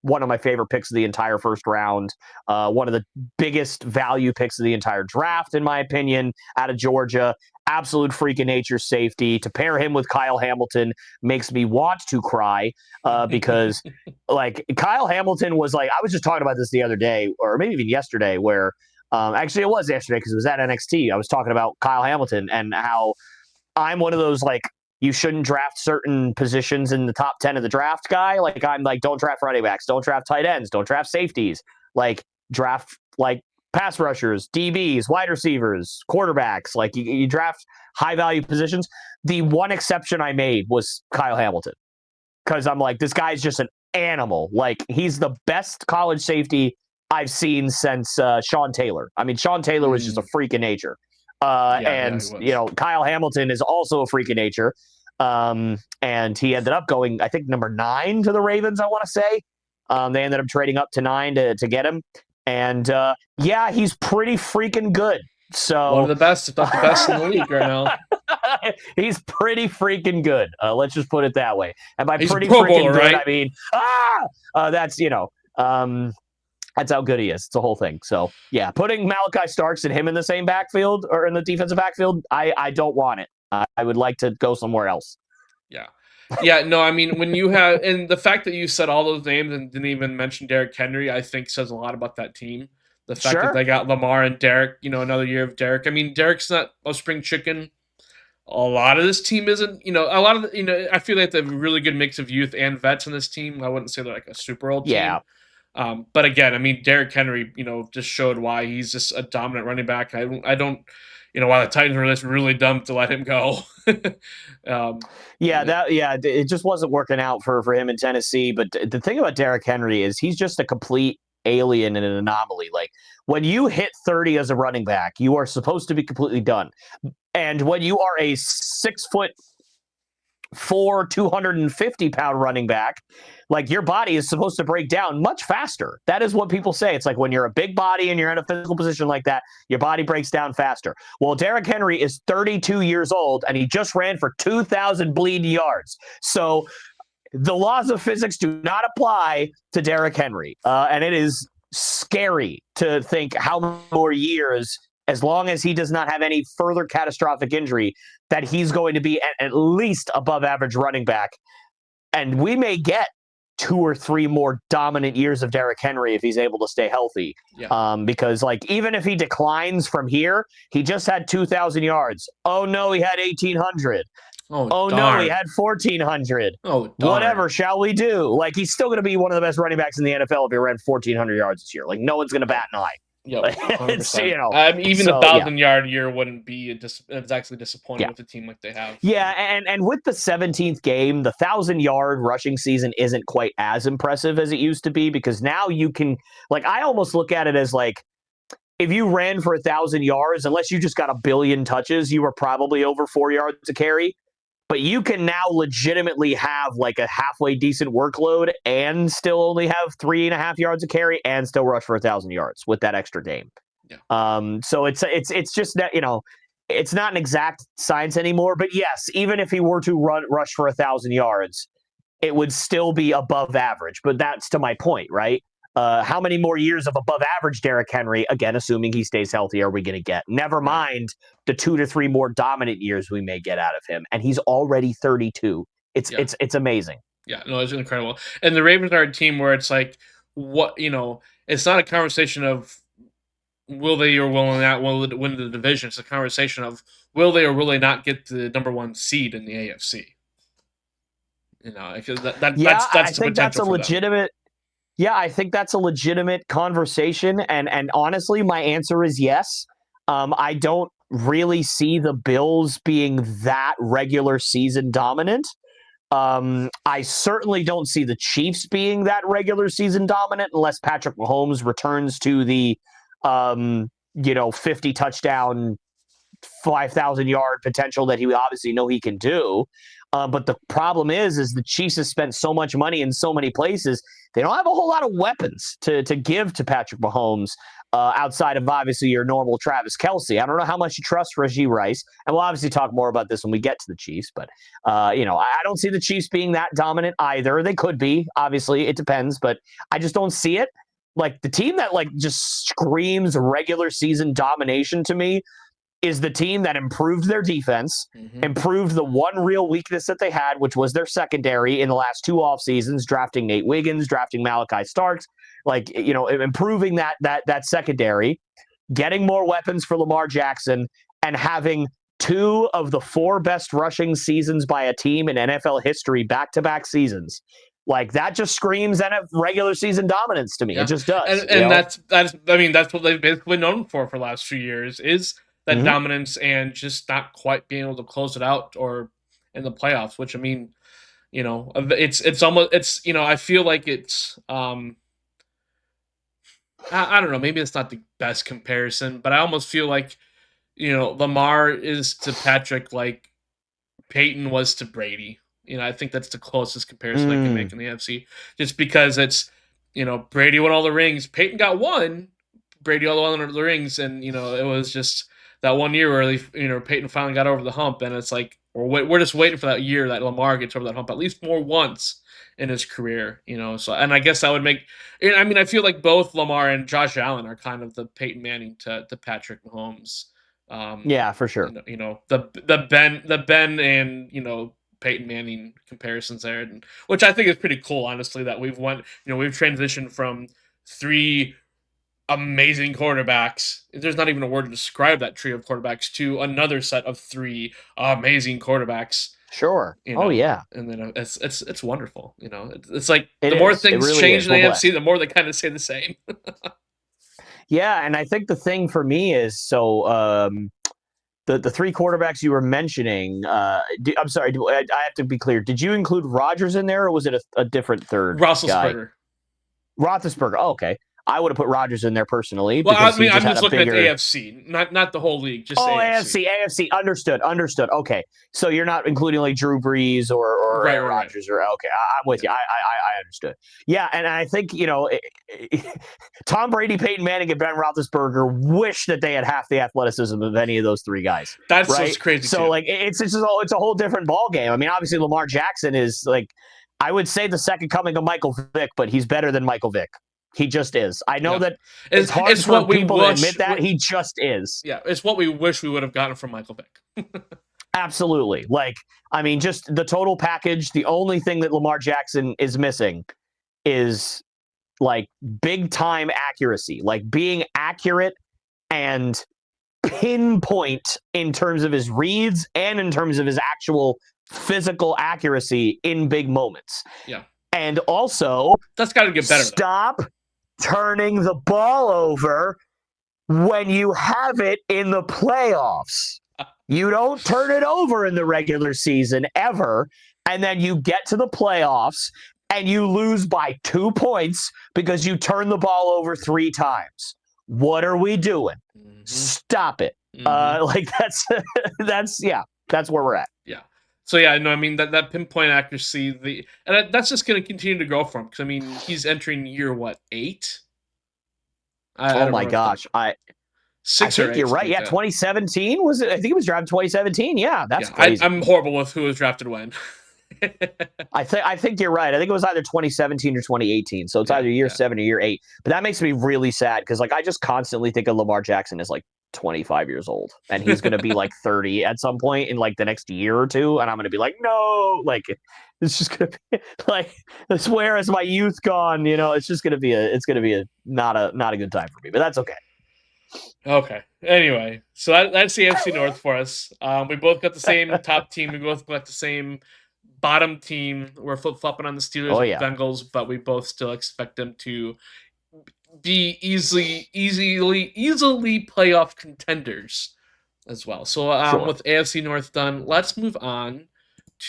S2: One of my favorite picks of the entire first round. One of the biggest value picks of the entire draft, in my opinion, out of Georgia. Absolute freak of nature safety. To pair him with Kyle Hamilton makes me want to cry because, like, Kyle Hamilton was like, I was just talking about this the other day, or maybe even yesterday, where actually it was yesterday because it was at NXT. I was talking about Kyle Hamilton and how I'm one of those, like, you shouldn't draft certain positions in the top 10 of the draft guy. Like, I'm like, don't draft running backs, don't draft tight ends, don't draft safeties. Like, draft, like, pass rushers, DBs, wide receivers, quarterbacks. Like, you draft high-value positions. The one exception I made was Kyle Hamilton because I'm like, this guy's just an animal. Like, he's the best college safety I've seen since Sean Taylor. I mean, Sean Taylor was just a freak of nature. You know, Kyle Hamilton is also a freak of nature. And he ended up going, I think, number 9 to the Ravens, I want to say. They ended up trading up to 9 to get him. And he's pretty freaking good. So
S1: one of the best, if not the best in the league right now.
S2: He's pretty freaking good. Let's just put it that way. And by
S1: he's
S2: pretty
S1: Pro
S2: freaking
S1: Bowler,
S2: good,
S1: right?
S2: I mean, that's, you know, that's how good he is. It's a whole thing. So, yeah, putting Malachi Starks and him in the same backfield or in the defensive backfield, I don't want it. I would like to go somewhere else.
S1: Yeah. Yeah, no, I mean, when you have, and the fact that you said all those names and didn't even mention Derrick Henry, I think says a lot about that team. The fact that they got Lamar and Derrick, you know, another year of Derrick. I mean, Derrick's not a spring chicken. A lot of this team isn't, you know, a lot of, you know, I feel like they have a really good mix of youth and vets in this team. I wouldn't say they're like a super old team. But again, I mean, Derrick Henry, you know, just showed why he's just a dominant running back. I don't, you know, why the Titans were just really dumb to let him go.
S2: It just wasn't working out for him in Tennessee. But the thing about Derrick Henry is he's just a complete alien and an anomaly. Like, when you hit 30 as a running back, you are supposed to be completely done. And when you are a 6'4", 250-pound running back, like, your body is supposed to break down much faster. That is what people say. It's like when you're a big body and you're in a physical position like that, your body breaks down faster. Well, Derrick Henry is 32 years old, and he just ran for 2,000 bleeding yards. So the laws of physics do not apply to Derrick Henry. And it is scary to think how many more years, as long as he does not have any further catastrophic injury, that he's going to be at least above average running back. And we may get 2 or 3 more dominant years of Derrick Henry if he's able to stay healthy. Because, like, even if he declines from here, he just had 2,000 yards. Oh, no, he had 1,800. Oh no, he had 1,400.
S1: Oh, darn.
S2: Whatever shall we do? Like, he's still going to be one of the best running backs in the NFL if he ran 1,400 yards this year. Like, no one's going to bat an eye.
S1: Yep,
S2: You know,
S1: even a 1,000-yard year wouldn't be exactly disappointing with a team like they have.
S2: Yeah, and with the 17th game, the 1,000-yard rushing season isn't quite as impressive as it used to be, because now you can, like, I almost look at it as, like, if you ran for 1,000 yards, unless you just got a billion touches, you were probably over 4 yards a carry. But you can now legitimately have, like, a halfway decent workload and still only have 3.5 yards a carry and still rush for 1,000 yards with that extra game. So it's just that, you know, it's not an exact science anymore, but yes, even if he were to rush for 1,000 yards, it would still be above average. But that's to my point, right? How many more years of above average Derrick Henry, again, assuming he stays healthy, are we going to get? Never mind the 2 to 3 more dominant years we may get out of him. And he's already 32. It's amazing.
S1: Yeah, no, it's incredible. And the Ravens are a team where it's like, it's not a conversation of will they or will they not win the division. It's a conversation of will they or will they not get the number 1 seed in the AFC. Because that's
S2: I
S1: the
S2: think that's a legitimate. Yeah, I think that's a legitimate conversation, and honestly, my answer is yes. I don't really see the Bills being that regular season dominant. I certainly don't see the Chiefs being that regular season dominant unless Patrick Mahomes returns to the 50 touchdown, 5,000 yard potential that he obviously know he can do. But the problem is the Chiefs have spent so much money in so many places. They don't have a whole lot of weapons to give to Patrick Mahomes outside of obviously your normal Travis Kelce. I don't know how much you trust Rashee Rice, and we'll obviously talk more about this when we get to the Chiefs. But I don't see the Chiefs being that dominant either. They could be, obviously, it depends, but I just don't see it. Like the team that just screams regular season domination to me is the team that improved their defense, improved the one real weakness that they had, which was their secondary in the last 2 off seasons, drafting Nate Wiggins, drafting Malachi Starks, improving that secondary, getting more weapons for Lamar Jackson, and having 2 of the 4 best rushing seasons by a team in NFL history, back-to-back seasons. Like that just screams regular season dominance to me. Yeah. It just does.
S1: And that's what they've basically known for the last few years is that dominance and just not quite being able to close it out or in the playoffs, which I feel like it's I don't know, maybe it's not the best comparison, but I almost feel like, Lamar is to Patrick like Peyton was to Brady. I think that's the closest comparison I can make in the AFC, just because it's, Brady won all the rings, Peyton got 1, Brady all the rings, and it was just that 1 year where Peyton finally got over the hump, and it's like we're just waiting for that year that Lamar gets over that hump at least more once in his career, So, and I guess that would make. I feel like both Lamar and Josh Allen are kind of the Peyton Manning to Patrick Mahomes.
S2: Yeah, for sure.
S1: The Ben and Peyton Manning comparisons there, which I think is pretty cool, honestly. That we've transitioned from 3 amazing quarterbacks. There's not even a word to describe that trio of quarterbacks to another set of 3 amazing quarterbacks.
S2: Sure. Oh yeah.
S1: And then it's wonderful. It's like the more things change in the AFC, the more they kind of stay the same.
S2: Yeah, and I think the thing for me is the 3 quarterbacks you were mentioning. I'm sorry. I have to be clear. Did you include Rodgers in there, or was it a different third?
S1: Roethlisberger.
S2: Oh, okay. I would have put Rodgers in there personally.
S1: Well, I'm just looking at the AFC, not the whole league. Just
S2: AFC. Understood. Okay, so you're not including like Drew Brees or Rodgers or okay. I'm with you. I understood. Yeah, and I think Tom Brady, Peyton Manning, and Ben Roethlisberger wish that they had half the athleticism of any of those 3 guys.
S1: That's right? Crazy.
S2: So
S1: too.
S2: Like it's a whole different ball game. I mean, obviously Lamar Jackson is like I would say the second coming of Michael Vick, but he's better than Michael Vick. He just is. I know that it's hard for people to admit that. He just is.
S1: Yeah, it's what we wish we would have gotten from Michael Vick.
S2: Absolutely. Just the total package. The only thing that Lamar Jackson is missing is big time accuracy, being accurate and pinpoint in terms of his reads and in terms of his actual physical accuracy in big moments.
S1: Yeah.
S2: And also,
S1: that's got to get better.
S2: Stop turning the ball over when you have it in the playoffs. You don't turn it over in the regular season ever, and then you get to the playoffs and you lose by 2 points because you turn the ball over 3 times. What are we doing? Stop it. That's where we're at.
S1: Yeah. So yeah, no, that pinpoint accuracy, that's just going to continue to grow for him because he's entering year 8?
S2: Oh my gosh,
S1: 6
S2: I
S1: or
S2: think
S1: 8.
S2: you're right. Yeah, 2017 was it? I think it was drafted 2017. Yeah, that's crazy.
S1: I'm horrible with who was drafted when.
S2: I think you're right. I think it was either 2017 or 2018. So it's either year 7 or year 8. But that makes me really sad because like I just constantly think of Lamar Jackson as like 25 years old, and he's going to be like 30 at some point in like the next year or two, and I'm going to be like, no, like it's just going to be like, where has my youth gone? You know, it's just going to be a not a good time for me, but that's okay.
S1: Okay. Anyway, so that's the AFC North for us. We both got the same top team. We both got the same bottom team. We're flip-flopping on the Steelers and Bengals, but we both still expect them to be easily playoff contenders as well. So with AFC North done, let's move on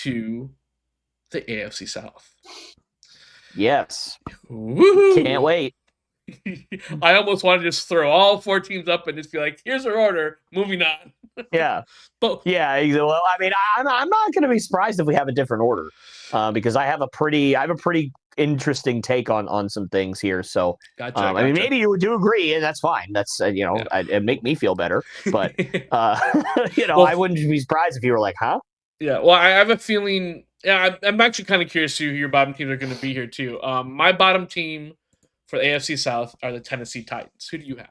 S1: to the AFC South.
S2: Yes.
S1: Woo-hoo.
S2: Can't wait.
S1: I almost want to just throw all 4 teams up and just be like, here's our order, moving on.
S2: Yeah.
S1: But
S2: yeah, well, I mean, I'm not going to be surprised if we have a different order because I have a pretty interesting take on some things here. So,
S1: gotcha.
S2: I mean, maybe you do agree, and that's fine. That's it make me feel better. But well, I wouldn't be surprised if you were like, huh?
S1: Yeah. Well, I have a feeling. Yeah, I'm actually kind of curious who your bottom teams are going to be here too. My bottom team for the AFC South are the Tennessee Titans. Who do you have?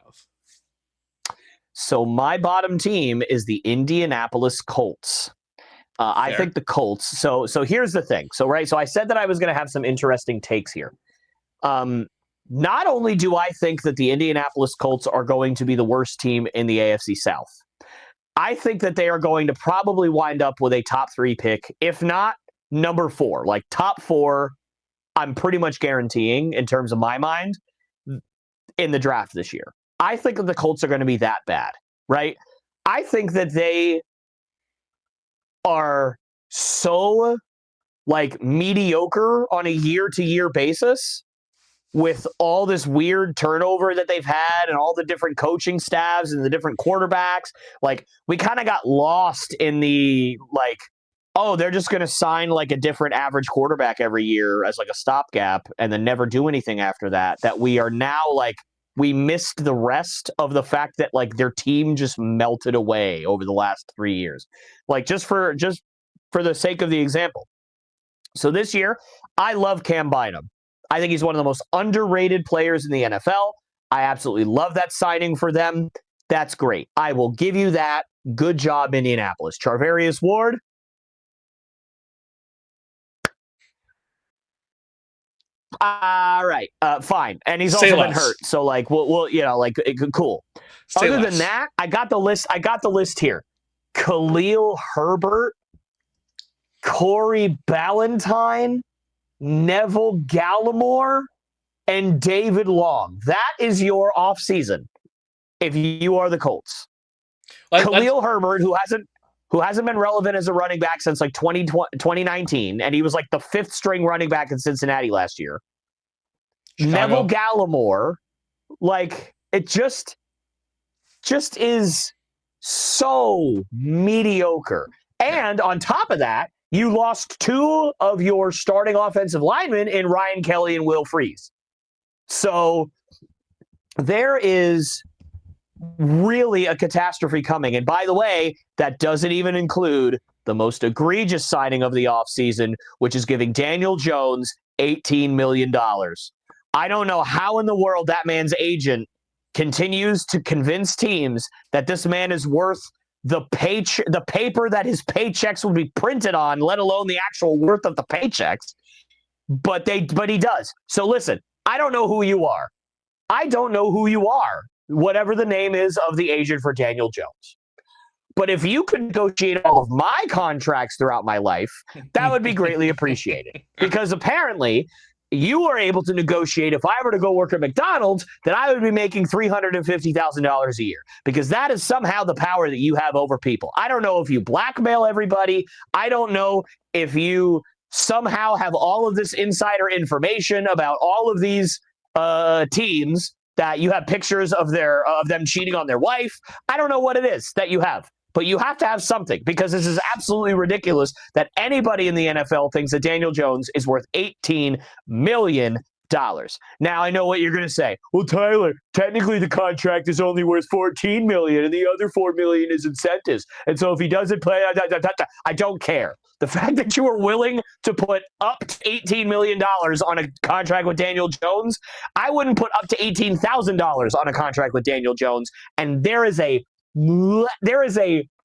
S2: So my bottom team is the Indianapolis Colts. I think the Colts. So here's the thing. So I said that I was going to have some interesting takes here. Not only do I think that the Indianapolis Colts are going to be the worst team in the AFC South, I think that they are going to probably wind up with a top 3 pick, if not number 4, like top 4. I'm pretty much guaranteeing in terms of my mind in the draft this year. I think that the Colts are going to be that bad, right? I think that they are so like mediocre on a year-to-year basis with all this weird turnover that they've had and all the different coaching staffs and the different quarterbacks. Like we kind of got lost in the like, oh, they're just going to sign like a different average quarterback every year as like a stopgap and then never do anything after that. That we are now like, we missed the rest of the fact that like their team just melted away over the last 3 years. Like just for the sake of the example. So this year, I love Cam Bynum. I think he's one of the most underrated players in the NFL. I absolutely love that signing for them. That's great. I will give you that. Good job, Indianapolis. Charvarius Ward. All right, fine, and he's also been hurt, so like, we'll cool. Other than that, I got the list here: Khalil Herbert, Corey Ballantyne, Neville Gallimore, and David Long. That is your offseason if you are the Colts. Khalil Herbert, who hasn't been relevant as a running back since like 2019, and he was like the 5th string running back in Cincinnati last year. Chicago. Neville Gallimore, like it just is so mediocre. And on top of that, you lost 2 of your starting offensive linemen in Ryan Kelly and Will Freeze. So there is really a catastrophe coming. And by the way, that doesn't even include the most egregious signing of the offseason, which is giving Daniel Jones $18 million. I don't know how in the world that man's agent continues to convince teams that this man is worth the paper that his paychecks would be printed on, let alone the actual worth of the paychecks. But he does. So listen, I don't know who you are. Whatever the name is of the agent for Daniel Jones. But if you could negotiate all of my contracts throughout my life, that would be greatly appreciated. Because apparently you are able to negotiate if I were to go work at McDonald's, that I would be making $350,000 a year. Because that is somehow the power that you have over people. I don't know if you blackmail everybody. I don't know if you somehow have all of this insider information about all of these teams, that you have pictures of them cheating on their wife. I don't know what it is that you have, but you have to have something, because this is absolutely ridiculous that anybody in the NFL thinks that Daniel Jones is worth $18 million. Now I know what you're going to say. Well, Tyler, technically the contract is only worth $14 million, and the other $4 million is incentives. And so if he doesn't play, I don't care. The fact that you are willing to put up to $18 million on a contract with Daniel Jones, I wouldn't put up to $18,000 on a contract with Daniel Jones. And there is a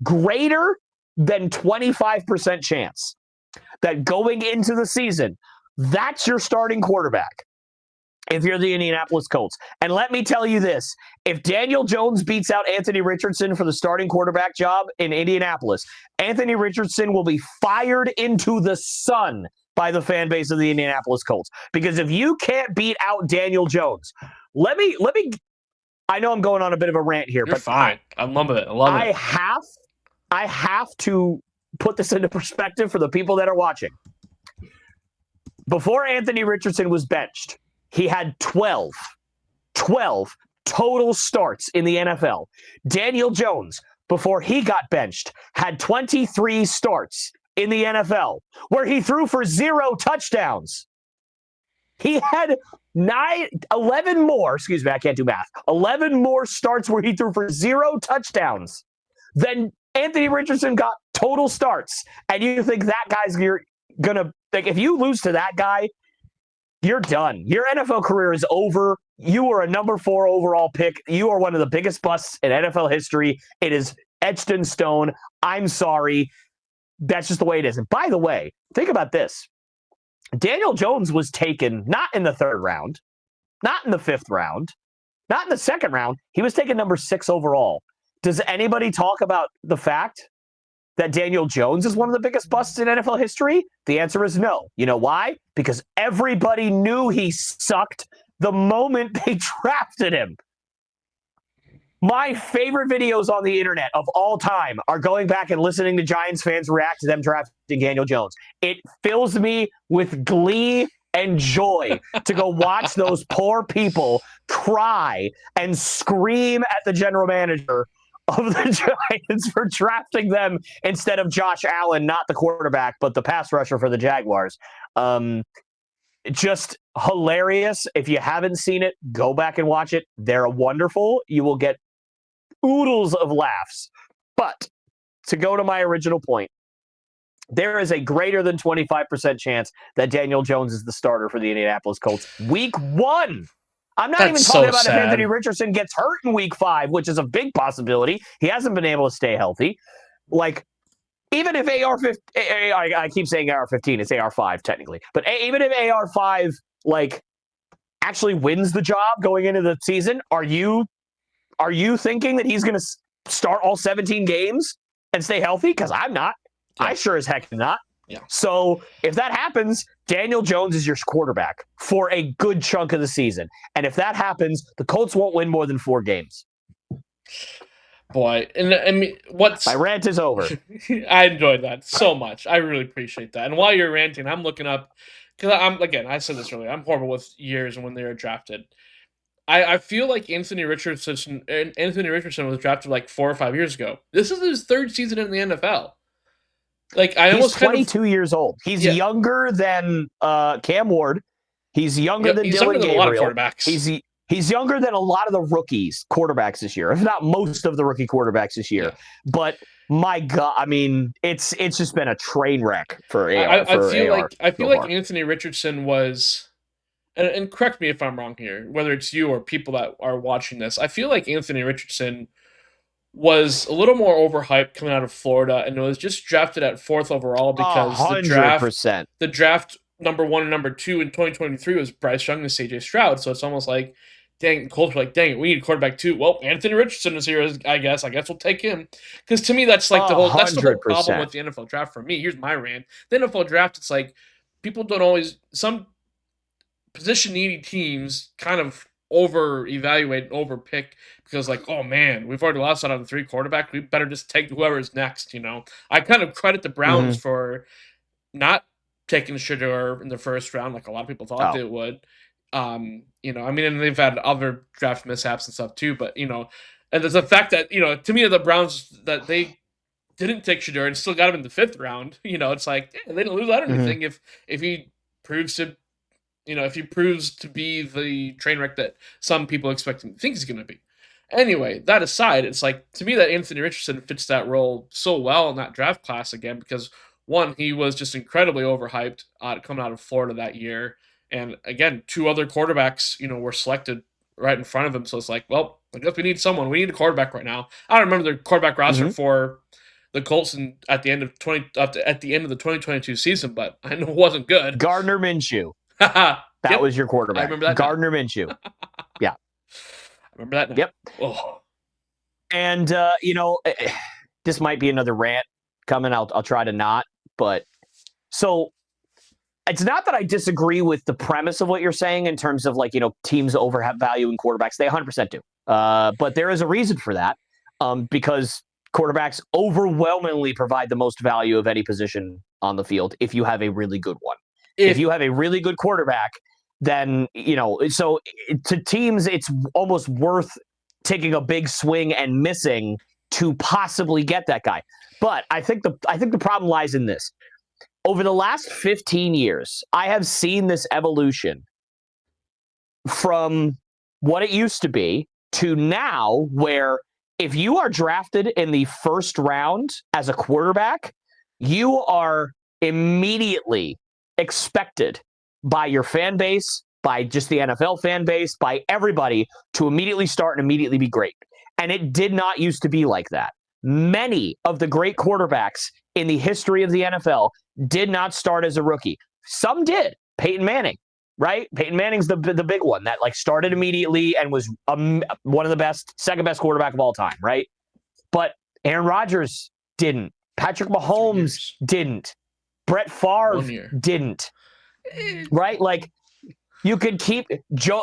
S2: greater than 25% chance that going into the season, that's your starting quarterback if you're the Indianapolis Colts. And let me tell you this, if Daniel Jones beats out Anthony Richardson for the starting quarterback job in Indianapolis, Anthony Richardson will be fired into the sun by the fan base of the Indianapolis Colts. Because if you can't beat out Daniel Jones, let me I know I'm going on a bit of a rant here,
S1: You're
S2: but
S1: fine. I love it. I
S2: have to put this into perspective for the people that are watching. Before Anthony Richardson was benched, he had 12 total starts in the NFL. Daniel Jones, before he got benched, had 23 starts in the NFL, where he threw for 0 touchdowns. He had 11 more starts where he threw for 0 touchdowns than Anthony Richardson got total starts. And you think that guy's, you're going to, like, if you lose to that guy, you're done. Your NFL career is over. You were a number 4 overall pick. You are one of the biggest busts in NFL history. It is etched in stone. I'm sorry. That's just the way it is. And by the way, think about this. Daniel Jones was taken not in the 3rd round, not in the 5th round, not in the 2nd round. He was taken number 6 overall. Does anybody talk about the fact that Daniel Jones is one of the biggest busts in NFL history? The answer is no. You know why? Because everybody knew he sucked the moment they drafted him. My favorite videos on the internet of all time are going back and listening to Giants fans react to them drafting Daniel Jones. It fills me with glee and joy to go watch those poor people cry and scream at the general manager of the Giants for drafting them instead of Josh Allen, not the quarterback, but the pass rusher for the Jaguars. Just hilarious. If you haven't seen it, go back and watch it. They're wonderful. You will get oodles of laughs. But to go to my original point, there is a greater than 25% chance that Daniel Jones is the starter for the Indianapolis Colts Week 1. I'm not even talking about if Anthony Richardson gets hurt in Week 5, which is a big possibility. He hasn't been able to stay healthy. Like, even if AR-15, I keep saying AR-15, it's AR-5 technically. But even if AR-5, like, actually wins the job going into the season, are you thinking that he's going to start all 17 games and stay healthy? Because I'm not. Yeah. I sure as heck am not. Yeah. So if that happens, Daniel Jones is your quarterback for a good chunk of the season. And if that happens, the Colts won't win more than 4 games.
S1: Boy, and I mean,
S2: my rant is over.
S1: I enjoyed that so much. I really appreciate that. And while you're ranting, I'm looking up, because I said this earlier, I'm horrible with years and when they were drafted. I feel like Anthony Richardson was drafted like 4 or 5 years ago. This is his 3rd season in the NFL. Like,
S2: he's 22 years old. He's younger than Cam Ward. He's younger than Dylan Gabriel. A lot of quarterbacks. He's younger than a lot of the rookies quarterbacks this year, if not most of the rookie quarterbacks this year. Yeah. But my God, I mean, it's just been a train wreck for AR.
S1: I feel like Anthony Richardson was, and correct me if I'm wrong here, whether it's you or people that are watching this. I feel like Anthony Richardson was a little more overhyped coming out of Florida, and it was just drafted at 4th overall because
S2: 100%.
S1: the draft number 1 and number 2 in 2023 was Bryce Young and CJ Stroud. So it's almost like, dang, Colts were like, dang it, we need a quarterback too. Well, Anthony Richardson is here, I guess we'll take him. Because to me, that's like the whole problem with the NFL draft for me. Here's my rant. The NFL draft, it's like people don't always, some position-needy teams kind of over-evaluate and over-pick because, like, oh, man, we've already lost out on 3 quarterbacks. We better just take whoever's next, you know. I kind of credit the Browns for not taking Shedeur in the 1st round like a lot of people thought they would. You know, I mean, and they've had other draft mishaps and stuff too, but, you know, and there's the fact that, you know, to me, the Browns, that they didn't take Shedeur and still got him in the 5th round, you know, it's like, they didn't lose out on anything if he proves to if he proves to be the train wreck that some people expect him to think he's going to be. Anyway, that aside, it's like, to me, that Anthony Richardson fits that role so well in that draft class again, because one, he was just incredibly overhyped coming out of Florida that year. And again, two other quarterbacks, were selected right in front of him. So it's like, well, I guess we need someone. We need a quarterback right now. I don't remember the quarterback roster for the Colts at the end of the 2022 season, but I know it wasn't good.
S2: Gardner Minshew. That was your quarterback.
S1: I remember that.
S2: Gardner Minshew. Yeah.
S1: I remember that now.
S2: Yep.
S1: Oh.
S2: And this might be another rant coming. I'll try to not, but so it's not that I disagree with the premise of what you're saying in terms of teams overvalue in quarterbacks. They 100% do. But there is a reason for that. Because quarterbacks overwhelmingly provide the most value of any position on the field if you have a really good one. If you have a really good quarterback, then, so to teams, it's almost worth taking a big swing and missing to possibly get that guy. But I think the problem lies in this. Over the last 15 years, I have seen this evolution from what it used to be to now, where if you are drafted in the first round as a quarterback, you are immediately expected by your fan base, by just the NFL fan base, by everybody to immediately start and immediately be great. And it did not used to be like that. Many of the great quarterbacks in the history of the NFL did not start as a rookie. Some did. Peyton Manning, right? Peyton Manning's the big one that started immediately and was one of the best, second best quarterback of all time, right? But Aaron Rodgers didn't. Patrick Mahomes didn't. Brett Favre didn't. Right? You could keep Joe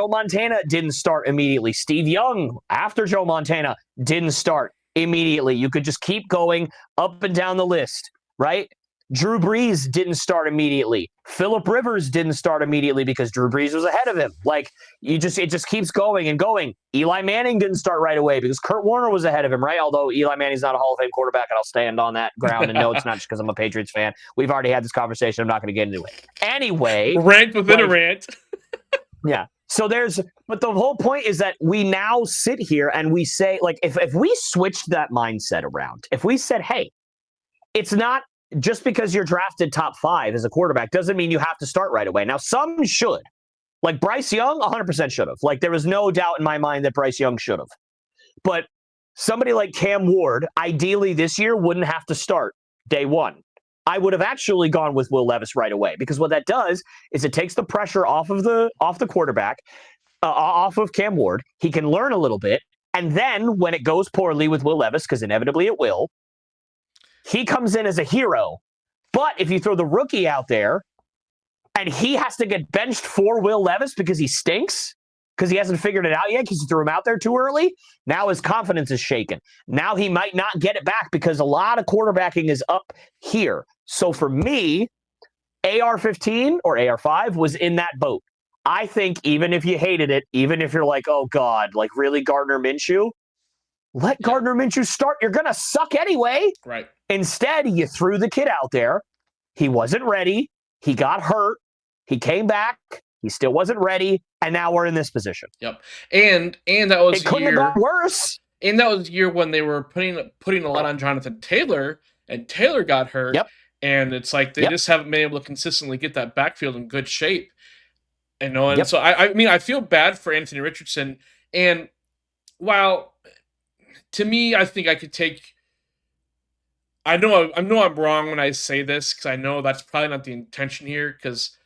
S2: Montana didn't start immediately. Steve Young, after Joe Montana, didn't start immediately. You could just keep going up and down the list, right? Drew Brees didn't start immediately. Phillip Rivers didn't start immediately because Drew Brees was ahead of him. It just keeps going and going. Eli Manning didn't start right away because Kurt Warner was ahead of him, right? Although Eli Manning's not a Hall of Fame quarterback, and I'll stand on that ground. And no, it's not just because I'm a Patriots fan. We've already had this conversation. I'm not going to get into it. Anyway.
S1: Rant within a rant.
S2: Yeah. So but the whole point is that we now sit here and we say, if we switched that mindset around, if we said, hey, it's not just because you're drafted top 5 as a quarterback doesn't mean you have to start right away. Now, some should. Bryce Young, 100% should have. There was no doubt in my mind that Bryce Young should have. But somebody like Cam Ward, ideally this year, wouldn't have to start day one. I would have actually gone with Will Levis right away, because what that does is it takes the pressure off the quarterback, off of Cam Ward. He can learn a little bit. And then when it goes poorly with Will Levis, because inevitably it will, he comes in as a hero. But if you throw the rookie out there and he has to get benched for Will Levis because he stinks, because he hasn't figured it out yet, because you threw him out there too early, now his confidence is shaken. Now he might not get it back because a lot of quarterbacking is up here. So for me, AR-15 or AR-5 was in that boat. I think even if you hated it, even if you're like, oh God, really Gardner Minshew, let Gardner Minshew start. You're going to suck anyway.
S1: Right.
S2: Instead, you threw the kid out there. He wasn't ready. He got hurt. He came back. He still wasn't ready. And now we're in this position.
S1: Yep. And that was
S2: it couldn't have gone worse.
S1: And that was the year when they were putting a lot on Jonathan Taylor, and Taylor got hurt.
S2: Yep.
S1: And it's they just haven't been able to consistently get that backfield in good shape. And so I feel bad for Anthony Richardson. And while to me, I think I could take. I know I'm wrong when I say this, because I know that's probably not the intention here, because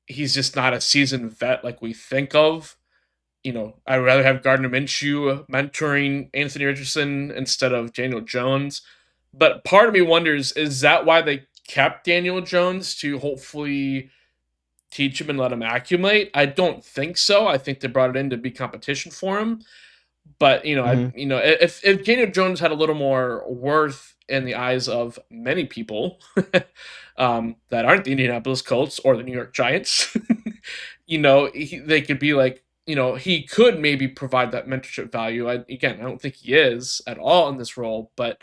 S1: he's just not a seasoned vet like we think of. I'd rather have Gardner Minshew mentoring Anthony Richardson instead of Daniel Jones. But part of me wonders, is that why they kept Daniel Jones, to hopefully teach him and let him accumulate? I don't think so. I think they brought it in to be competition for him. But if Daniel Jones had a little more worth in the eyes of many people that aren't the Indianapolis Colts or the New York Giants, they could be like, he could maybe provide that mentorship value. I don't think he is at all in this role, but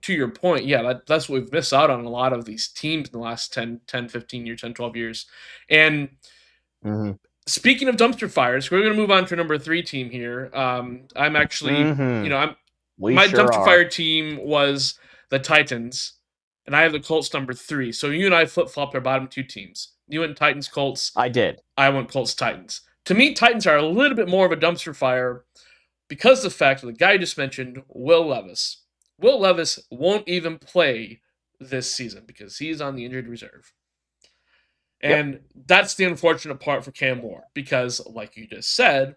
S1: to your point, yeah, that's what we've missed out on a lot of these teams in the last 15 years, 10, 12 years. And speaking of dumpster fires, we're going to move on to number 3 team here. I'm actually, my dumpster fire team was the Titans, and I have the Colts number 3. So you and I flip-flopped our bottom 2 teams. You went Titans, Colts.
S2: I did.
S1: I went Colts, Titans. To me, Titans are a little bit more of a dumpster fire because of the fact that the guy I just mentioned, Will Levis. Will Levis won't even play this season because he's on the injured reserve. And that's the unfortunate part for Cam Ward because, like you just said,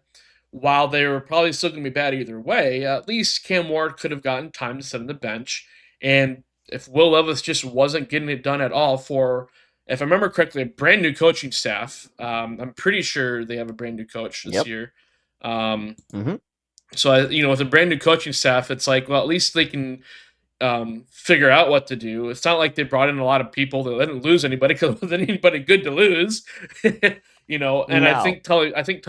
S1: while they were probably still going to be bad either way, at least Cam Ward could have gotten time to sit on the bench. And if Will Levis just wasn't getting it done at all for, if I remember correctly, a brand new coaching staff. I'm pretty sure they have a brand new coach this year. So, with a brand new coaching staff, it's like, well, at least they can figure out what to do. It's not like they brought in a lot of people that didn't lose anybody because there wasn't anybody good to lose. And no. I think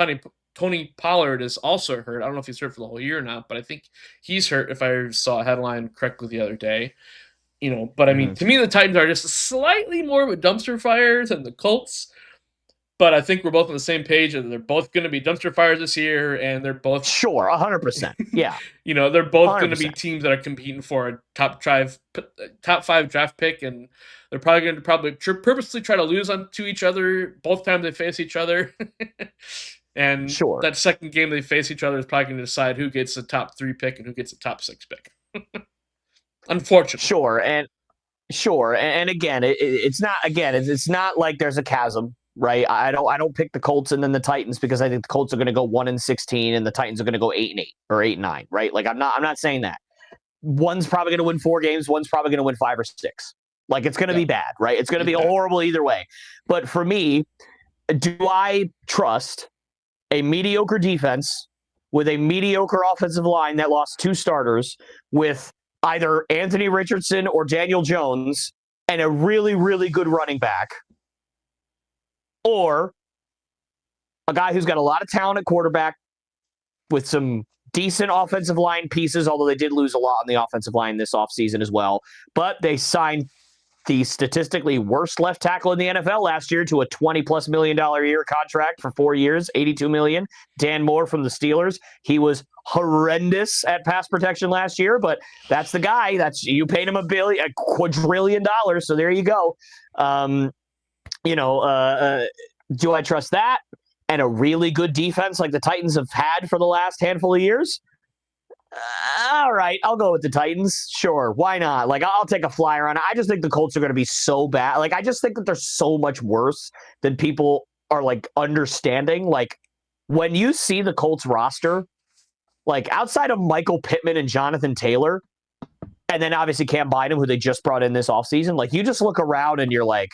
S1: Tony Pollard is also hurt. I don't know if he's hurt for the whole year or not, but I think he's hurt if I saw a headline correctly the other day. But I mean, to me, the Titans are just slightly more of a dumpster fire than the Colts. But I think we're both on the same page, and they're both going to be dumpster fires this year, and they're both
S2: 100%. Yeah,
S1: they're both going to be teams that are competing for a top 5 draft pick, and they're probably going to purposely try to lose to each other both times they face each other. And that second game they face each other is probably going to decide who gets the top 3 pick and who gets the top 6 pick. Unfortunately,
S2: and again, it's not like there's a chasm. Right, I don't pick the Colts and then the Titans because I think the Colts are going to go 1-16 and the Titans are going to go 8-8 or 8-9. Right, like I'm not saying that. One's probably going to win 4 games. One's probably going to win 5 or 6. Like it's going to be bad. Right, it's going to be horrible either way. But for me, do I trust a mediocre defense with a mediocre offensive line that lost 2 starters with either Anthony Richardson or Daniel Jones and a really, really good running back? Or a guy who's got a lot of talent at quarterback with some decent offensive line pieces, although they did lose a lot on the offensive line this offseason as well. But they signed the statistically worst left tackle in the NFL last year to a $20+ million a year contract for 4 years, $82 million. Dan Moore from the Steelers. He was horrendous at pass protection last year, but that's the guy. You paid him $1 quadrillion. So there you go. Do I trust that and a really good defense like the Titans have had for the last handful of years? All right, I'll go with the Titans. Sure, why not? Like, I'll take a flyer on it. I just think the Colts are going to be so bad. Like, I just think that they're so much worse than people are, like, understanding. Like, when you see the Colts roster, like, outside of Michael Pittman and Jonathan Taylor, and then obviously Cam Bynum, who they just brought in this offseason, like, you just look around and you're like,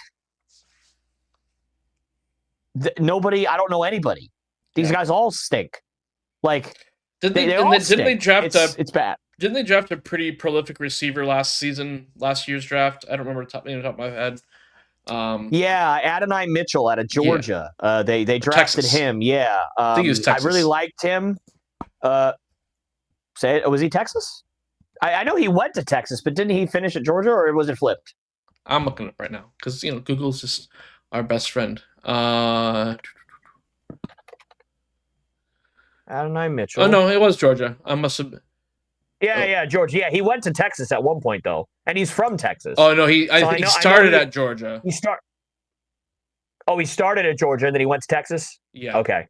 S2: nobody, I don't know anybody. These guys all stink. Like, didn't they draft
S1: it's bad. Didn't they draft a pretty prolific receiver last year's draft? I don't remember the top of my head.
S2: Adonai Mitchell out of Georgia. Yeah. They drafted
S1: Texas.
S2: Him. Yeah.
S1: I think he was Texas.
S2: I really liked him. Was he Texas? I know he went to Texas, but didn't he finish at Georgia, or was it flipped?
S1: I'm looking up right now because Google's just our best friend.
S2: Adonai Mitchell.
S1: Oh no, it was Georgia. I must have.
S2: Yeah, Georgia. Yeah, he went to Texas at one point though, and he's from Texas.
S1: Oh no, he started at Georgia.
S2: He started at Georgia, and then he went to Texas.
S1: Yeah.
S2: Okay,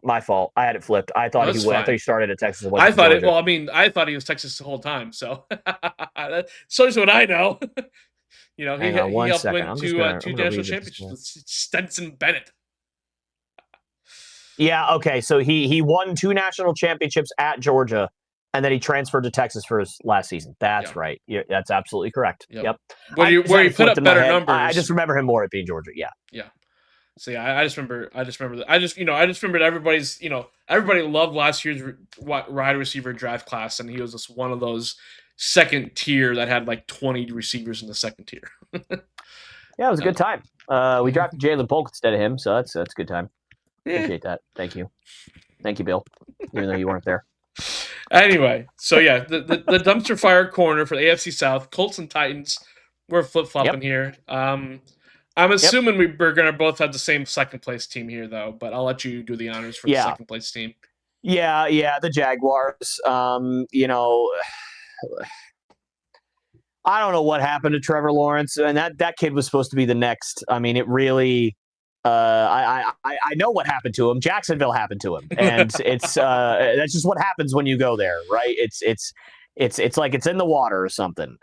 S2: my fault. I had it flipped. I thought I thought he started at Texas. And went
S1: I
S2: to
S1: thought
S2: Georgia.
S1: Well, I mean, I thought he was Texas the whole time. So, so is what I know. He helped win two national championships with Stetson Bennett.
S2: Yeah, okay. So he won 2 national championships at Georgia, and then he transferred to Texas for his last season. That's right. Yeah, that's absolutely correct. Yep.
S1: Where he put up better numbers.
S2: I just remember him more at being Georgia. Yeah.
S1: Yeah. So yeah, I just remember that. I just remembered everybody loved last year's wide receiver draft class, and he was just one of those second tier that had like 20 receivers in the second tier.
S2: Yeah, it was a good time. We drafted Jalen Polk instead of him, so that's a good time. Appreciate that. Thank you, Bill. Even though you weren't there.
S1: Anyway, so yeah, the dumpster fire corner for the AFC South, Colts and Titans. We're flip flopping
S2: Yep.
S1: here. I'm assuming we're gonna both have the same second place team here, though. But I'll let you do the honors for the
S2: Yeah.
S1: second place team.
S2: Yeah. The Jaguars. I don't know what happened to Trevor Lawrence, and that kid was supposed to be the next. I mean, it really. I know what happened to him. Jacksonville happened to him, and it's that's just what happens when you go there, right? It's like it's in the water or something.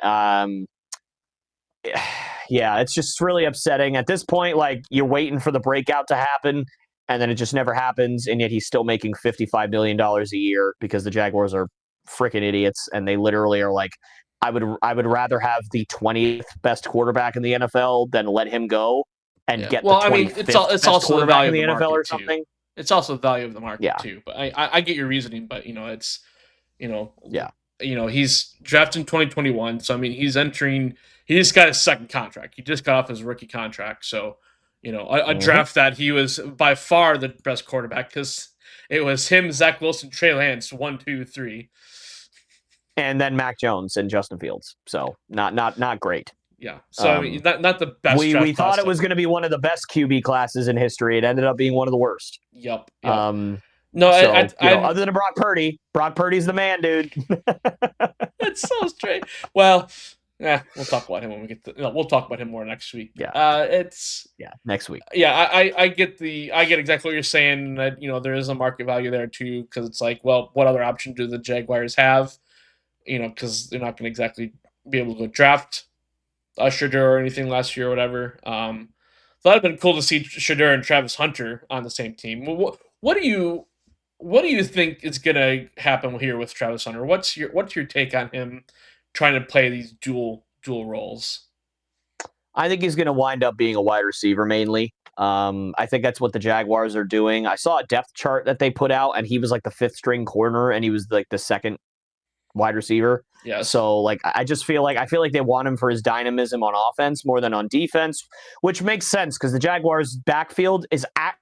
S2: Yeah, it's just really upsetting at this point. Like you're waiting for the breakout to happen, and then it just never happens, and yet he's still making $55 million a year because the Jaguars are freaking idiots, and they literally are like, I would rather have the 20th best quarterback in the NFL than let him go and get the 25th
S1: it's
S2: best
S1: also the
S2: quarterback
S1: value
S2: in the
S1: of the
S2: NFL or
S1: market
S2: something.
S1: too. It's also the value of the market
S2: Yeah.
S1: too. But I get your reasoning, but it's
S2: Yeah.
S1: He's drafted in 2021, so I mean he just got his second contract. He just got off his rookie contract, so a draft that he was by far the best quarterback because it was him, Zach Wilson, Trey Lance, 1, 2, 3.
S2: And then Mac Jones and Justin Fields. So not great.
S1: Yeah. So I mean, not the best.
S2: We thought it was going to be one of the best QB classes in history. It ended up being one of the worst.
S1: Yep.
S2: No, other than Brock Purdy's the man, dude.
S1: It's so strange. Well, we'll talk about him when we get we'll talk about him more next week.
S2: Yeah. Next week.
S1: Yeah, I get exactly what you're saying. That there is a market value there too, because it's like, well, what other option do the Jaguars have? Because they're not going to exactly be able to go draft Shedeur or anything last year or whatever. So that'd have been cool to see Shedeur and Travis Hunter on the same team. What do you think is going to happen here with Travis Hunter? What's your take on him trying to play these dual roles?
S2: I think he's going to wind up being a wide receiver mainly. I think that's what the Jaguars are doing. I saw a depth chart that they put out, and he was like the 5th string corner, and he was like the second wide receiver.
S1: Yeah.
S2: So like I feel like they want him for his dynamism on offense more than on defense, which makes sense because the Jaguars backfield is I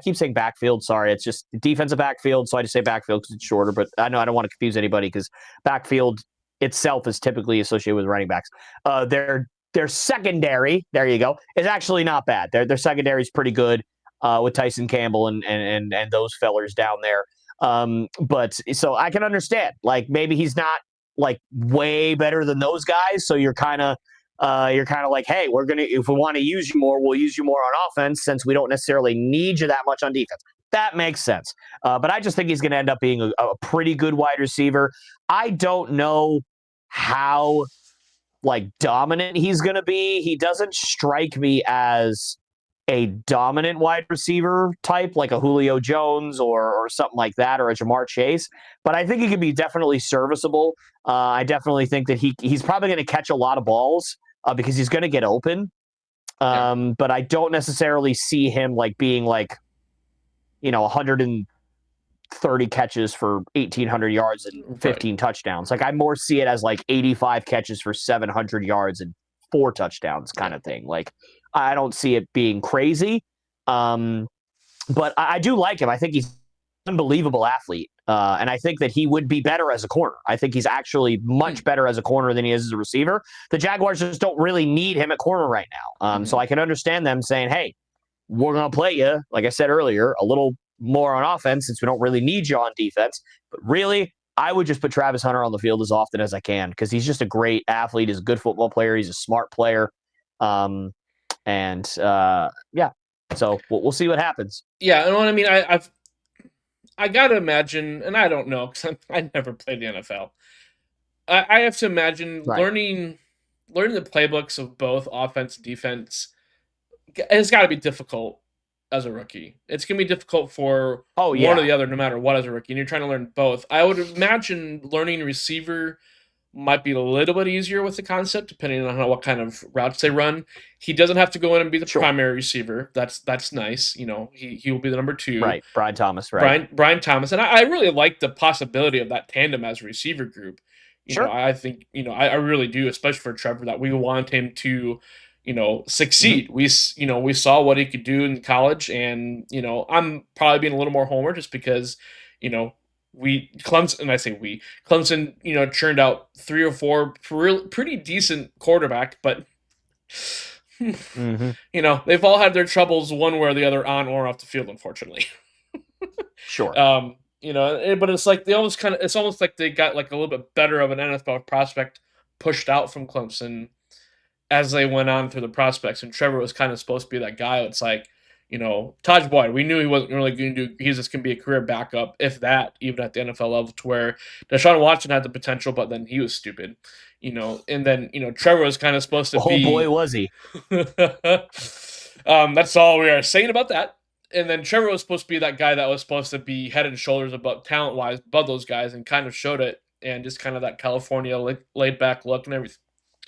S2: keep saying backfield. Sorry, it's just defensive backfield. So I just say backfield because it's shorter. But I know I don't want to confuse anybody because backfield itself is typically associated with running backs. Their secondary, there you go, is actually not bad. Their secondary is pretty good with Tyson Campbell and those fellers down there. But so I can understand, like maybe he's not like way better than those guys. So you're kind of like, hey, if we want to use you more, we'll use you more on offense since we don't necessarily need you that much on defense. That makes sense. But I just think he's going to end up being a pretty good wide receiver. I don't know how like dominant he's going to be. He doesn't strike me as a dominant wide receiver type, like a Julio Jones or something like that, or a Jamar Chase. But I think he could be definitely serviceable. I definitely think that he's probably going to catch a lot of balls because he's going to get open. But I don't necessarily see him like being like, 130 catches for 1,800 yards and 15 touchdowns. Like I more see it as like 85 catches for 700 yards and 4 touchdowns kind of thing. Like I don't see it being crazy. But I do like him. I think he's an unbelievable athlete. And I think that he would be better as a corner. I think he's actually much better as a corner than he is as a receiver. The Jaguars just don't really need him at corner right now. So I can understand them saying, hey, we're going to play you, like I said earlier, a little more on offense since we don't really need you on defense. But really, I would just put Travis Hunter on the field as often as I can because he's just a great athlete. He's a good football player. He's a smart player. So we'll see what happens.
S1: Yeah, and I mean, I gotta imagine, and I don't know because I never played the NFL. I have to imagine learning the playbooks of both offense and defense. It's got to be difficult as a rookie. It's gonna be difficult for one or the other, no matter what, as a rookie. And you're trying to learn both. I would imagine learning receiver might be a little bit easier with the concept, depending on what kind of routes they run. He doesn't have to go in and be the primary receiver. That's nice. He will be the number 2.
S2: Right, Brian Thomas. Right,
S1: Brian Thomas, and I really like the possibility of that tandem as a receiver group. I think I really do, especially for Trevor, that we want him to succeed. Mm-hmm. We saw what he could do in college, and I'm probably being a little more homer just because Clemson, churned out 3 or 4 pretty decent quarterback, but
S2: Mm-hmm.
S1: they've all had their troubles one way or the other on or off the field, unfortunately.
S2: Sure.
S1: But it's almost like they got like a little bit better of an NFL prospect pushed out from Clemson as they went on through the prospects, and Trevor was kind of supposed to be that guy. It's like, Taj Boyd, we knew he wasn't really going to do. He's just going to be a career backup, if that, even at the NFL level. To where Deshaun Watson had the potential, but then he was stupid, And then Trevor was kind of supposed to be.
S2: Oh boy, was he!
S1: That's all we are saying about that. And then Trevor was supposed to be that guy that was supposed to be head and shoulders above talent-wise above those guys, and kind of showed it, and just kind of that California laid-back look and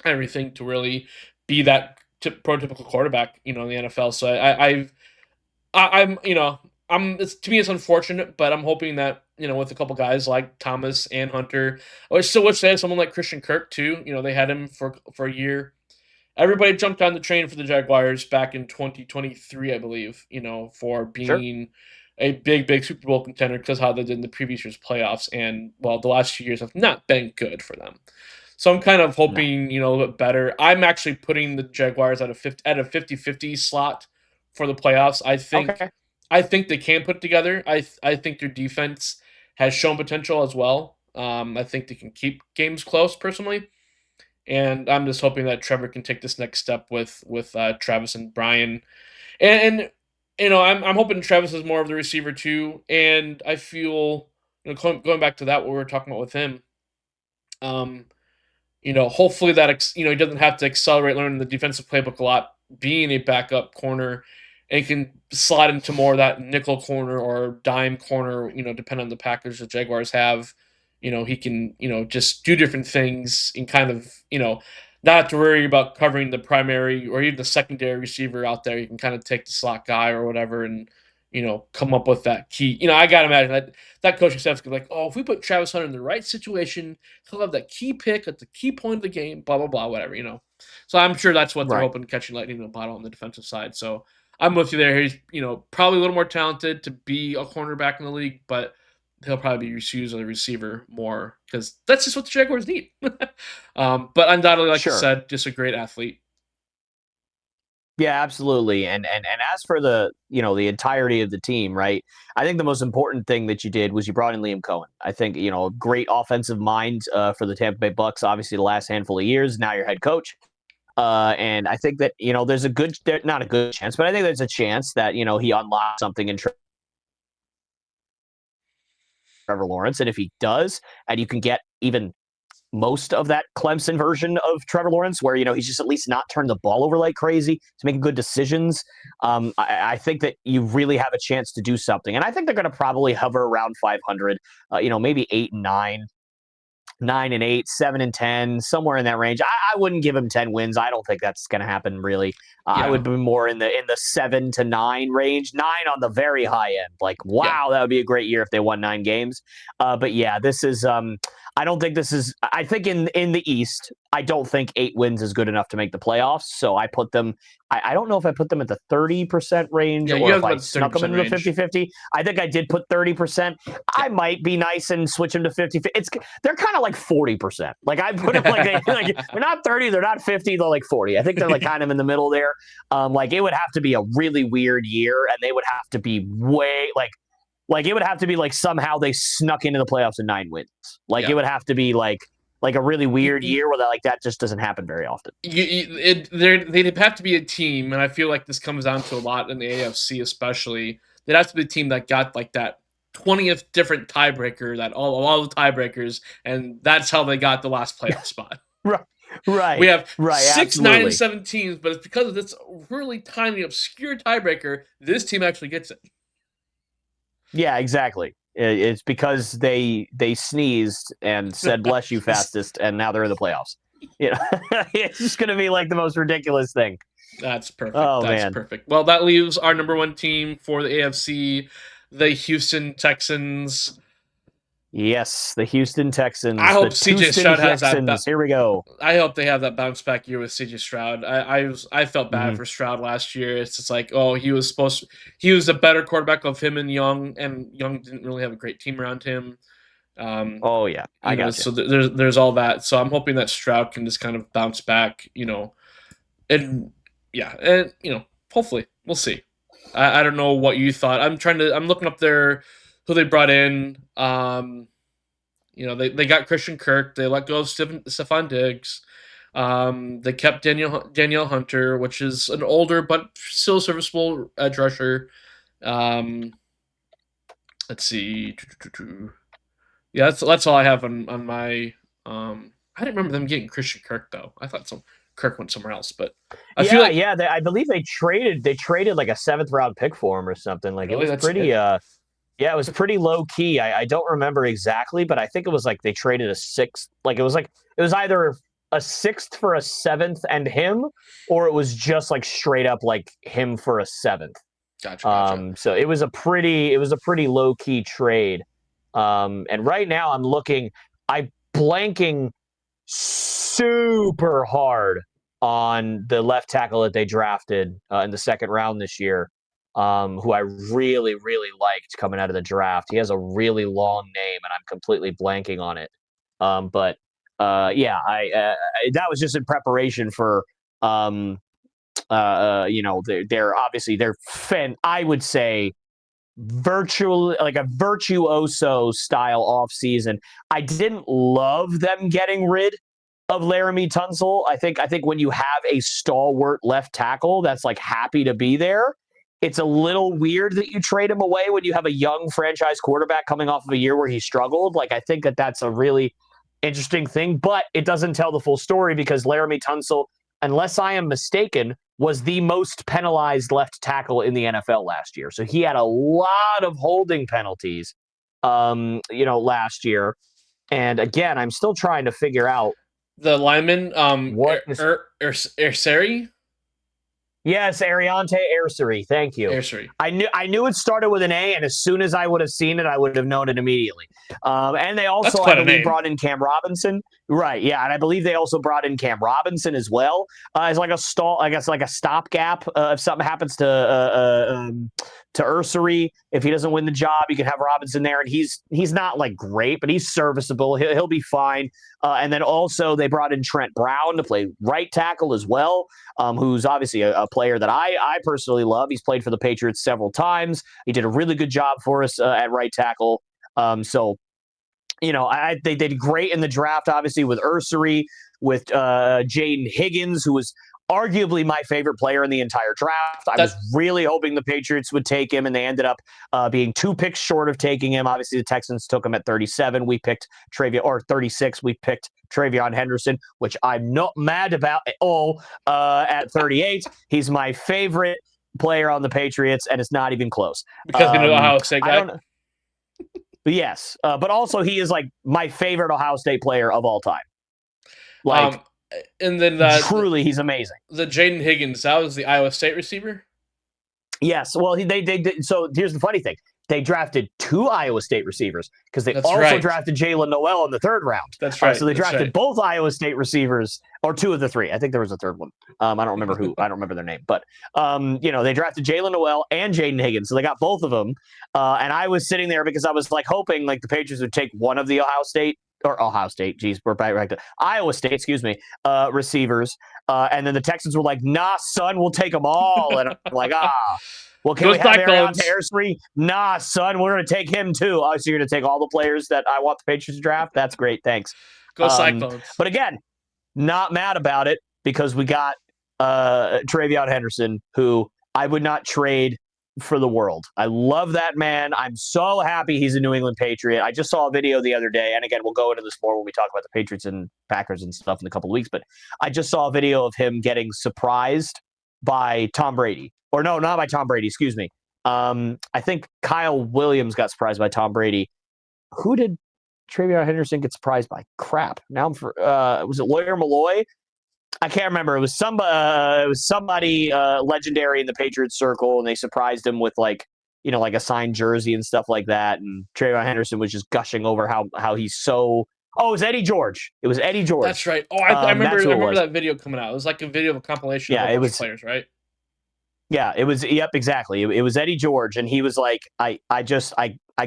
S1: everything to really be that prototypical quarterback, in the NFL. So to me it's unfortunate, but I'm hoping that with a couple guys like Thomas and Hunter, I still wish they had someone like Christian Kirk too. They had him for a year. Everybody jumped on the train for the Jaguars back in 2023, I believe, for being a big Super Bowl contender because how they did in the previous year's playoffs. And, well, the last few years have not been good for them. So I'm kind of hoping, a little bit better. I'm actually putting the Jaguars at a 50-50 slot for the playoffs. I think they can put it together. I think their defense has shown potential as well. I think they can keep games close, personally. And I'm just hoping that Trevor can take this next step with Travis and Brian. And I'm hoping Travis is more of the receiver too. And I feel, going back to that, what we were talking about with him, hopefully that, he doesn't have to accelerate learning the defensive playbook a lot, being a backup corner, and can slide into more of that nickel corner or dime corner, depending on the package the Jaguars have. He can, just do different things and kind of, not have to worry about covering the primary or even the secondary receiver out there. You can kind of take the slot guy or whatever and, come up with that key. I got to imagine that coaching staff's going to be like, oh, if we put Travis Hunter in the right situation, he'll have that key pick at the key point of the game, blah, blah, blah, whatever, So I'm sure that's what they're hoping, catching lightning in the bottle on the defensive side. So I'm with you there. He's, probably a little more talented to be a cornerback in the league, but he'll probably be used as a receiver more because that's just what the Jaguars need. But undoubtedly, like you said, just a great athlete.
S2: Yeah, absolutely. And as for the the entirety of the team, right? I think the most important thing that you did was you brought in Liam Cohen. I think a great offensive mind for the Tampa Bay Bucks. Obviously, the last handful of years. Now you're head coach. And I think that there's not a good chance, but I think there's a chance that he unlocks something in Trevor Lawrence, and if he does, and you can get even most of that Clemson version of Trevor Lawrence, where he's just at least not turning the ball over like crazy, he's making good decisions. I think that you really have a chance to do something, and I think they're going to probably hover around 500, maybe 8-9. 9-8, 7-10, somewhere in that range. I wouldn't give him 10 wins. I don't think that's going to happen, really. I would be more in the 7 to 9 range, 9 on the very high end. Like, wow, that would be a great year if they won 9 games. But yeah, this is. I don't think this is. I think in the East, I don't think 8 wins is good enough to make the playoffs. So I put them. I don't know if I put them at the 30% range or if I snuck them into the 50-50. I think I did put 30%. I might be nice and switch them to 50. They're kind of like 40%. Like I put them like they're not 30, they're not 50, they're like 40. I think they're like kind of in the middle there. Like it would have to be a really weird year, and they would have to be way like it would have to be like somehow they snuck into the playoffs in 9 wins. Like it would have to be like a really weird year where that just doesn't happen very often.
S1: They'd have to be a team, and I feel like this comes down to a lot in the AFC especially. They'd have to be a team that got like that 20th different tiebreaker, that all the tiebreakers, and that's how they got the last playoff spot.
S2: Right.
S1: We have 6,
S2: absolutely.
S1: 9, and 7 teams, but it's because of this really tiny, obscure tiebreaker, this team actually gets it.
S2: Yeah, exactly. It's because they sneezed and said "bless you" fastest, and now they're in the playoffs. It's just going to be like the most ridiculous thing.
S1: That's perfect.
S2: Man.
S1: Perfect. Well, that leaves our number 1 team for the AFC, the Houston Texans.
S2: Yes, the Houston Texans.
S1: I hope
S2: the
S1: CJ Stroud has that.
S2: Texans. Here we go.
S1: I hope they have that bounce back year with CJ Stroud. I felt bad
S2: Mhm.
S1: for Stroud last year. It's just like, oh, he was a better quarterback of him and Young didn't really have a great team around him.
S2: Oh yeah, I got you.
S1: So there's all that. So I'm hoping that Stroud can just kind of bounce back, and yeah, and hopefully we'll see. I don't know what you thought. I'm looking up who they brought in. They got Christian Kirk. They let go of Stephon Diggs. They kept Danielle Hunter, which is an older but still serviceable edge rusher. Let's see. Yeah, that's all I have on my. I didn't remember them getting Christian Kirk though. I thought Kirk went somewhere else, but I feel like
S2: I believe they traded like a 7th round pick for him or something. Like
S1: really,
S2: it was pretty. Yeah, it was pretty low key. I don't remember exactly, but I think it was like they traded a 6th. Like it was either a 6th for a 7th and him, or it was just like straight up like him for a 7th.
S1: Gotcha.
S2: So it was a pretty low key trade. And right now I'm blanking super hard on the left tackle that they drafted in the 2nd round this year, who I really, really liked coming out of the draft. He has a really long name, and I'm completely blanking on it. But that was just in preparation for, they're obviously I would say virtually like a virtuoso style off season. I didn't love them getting rid of Laramie Tunsil. I think when you have a stalwart left tackle that's like happy to be there, it's a little weird that you trade him away when you have a young franchise quarterback coming off of a year where he struggled. Like, I think that's a really interesting thing, but it doesn't tell the full story because Laramie Tunsil, unless I am mistaken, was the most penalized left tackle in the NFL last year. So he had a lot of holding penalties, last year. And again, I'm still trying to figure out
S1: the lineman, Erseri.
S2: Yes, Ariante Erseri. Thank you.
S1: Erseri.
S2: I knew it started with an A, and as soon as I would have seen it, I would have known it immediately. And they also, I believe, brought in Cam Robinson. Right, yeah, and I believe they also brought in Cam Robinson as well as like a stopgap. If something happens to Erseri, if he doesn't win the job, you can have Robinson there, and he's not like great, but he's serviceable. He'll be fine. And then also they brought in Trent Brown to play right tackle as well, who's obviously a player that I personally love. He's played for the Patriots several times. He did a really good job for us at right tackle. They did great in the draft, obviously, with Erseri, with Jaden Higgins, who was arguably my favorite player in the entire draft. I was really hoping the Patriots would take him, and they ended up being 2 picks short of taking him. Obviously, the Texans took him at 37. We picked 36. We picked Travion Henderson, which I'm not mad about at all. At 38, he's my favorite player on the Patriots, and it's not even close.
S1: Because you know Ohio State guy.
S2: Yes, but also he is like my favorite Ohio State player of all time. Like,
S1: and then
S2: truly, he's amazing.
S1: The Jaden Higgins, that was the Iowa State receiver.
S2: Yes, well, they did. So here's the funny thing: they drafted 2 Iowa State receivers because they also drafted Jalen Noel in the 3rd round.
S1: That's right.
S2: So they drafted both Iowa State receivers, or 2 of the 3. I think there was a 3rd one. I don't remember who. I don't remember their name. But they drafted Jalen Noel and Jaden Higgins, so they got both of them. And I was sitting there because I was like hoping like the Patriots would take one of the Iowa State, we're back to Iowa State, excuse me, receivers. And then the Texans were like, nah, son, we'll take them all. And I'm like, well, can we have Ariante Erseri? Nah, son, we're going to take him too. Oh, so you're going to take all the players that I want the Patriots to draft? That's great, thanks.
S1: Go Cyclones.
S2: But again, not mad about it because we got Travion Henderson, who I would not trade for the world. I love that man. I'm so happy he's a New England Patriot. I just saw a video the other day, and again, we'll go into this more when we talk about the Patriots and Packers and stuff in a couple of weeks, but I just saw a video of him getting surprised by Tom Brady. Or no, not by Tom Brady, excuse me. I think Kyle Williams got surprised by Tom Brady. Who did Travion Henderson get surprised by? Crap. Now was it Lawyer Malloy? I can't remember. It was somebody legendary in the Patriots circle, and they surprised him with like like a signed jersey and stuff like that. And Trayvon Henderson was just gushing over how he's so. Oh, it was Eddie George. It was Eddie George.
S1: That's right. Oh, I remember.
S2: That's
S1: I remember that video coming out. It was like a video of a compilation of a bunch of players, right?
S2: Yeah, it was. Yep, exactly. It was Eddie George, and he was like, I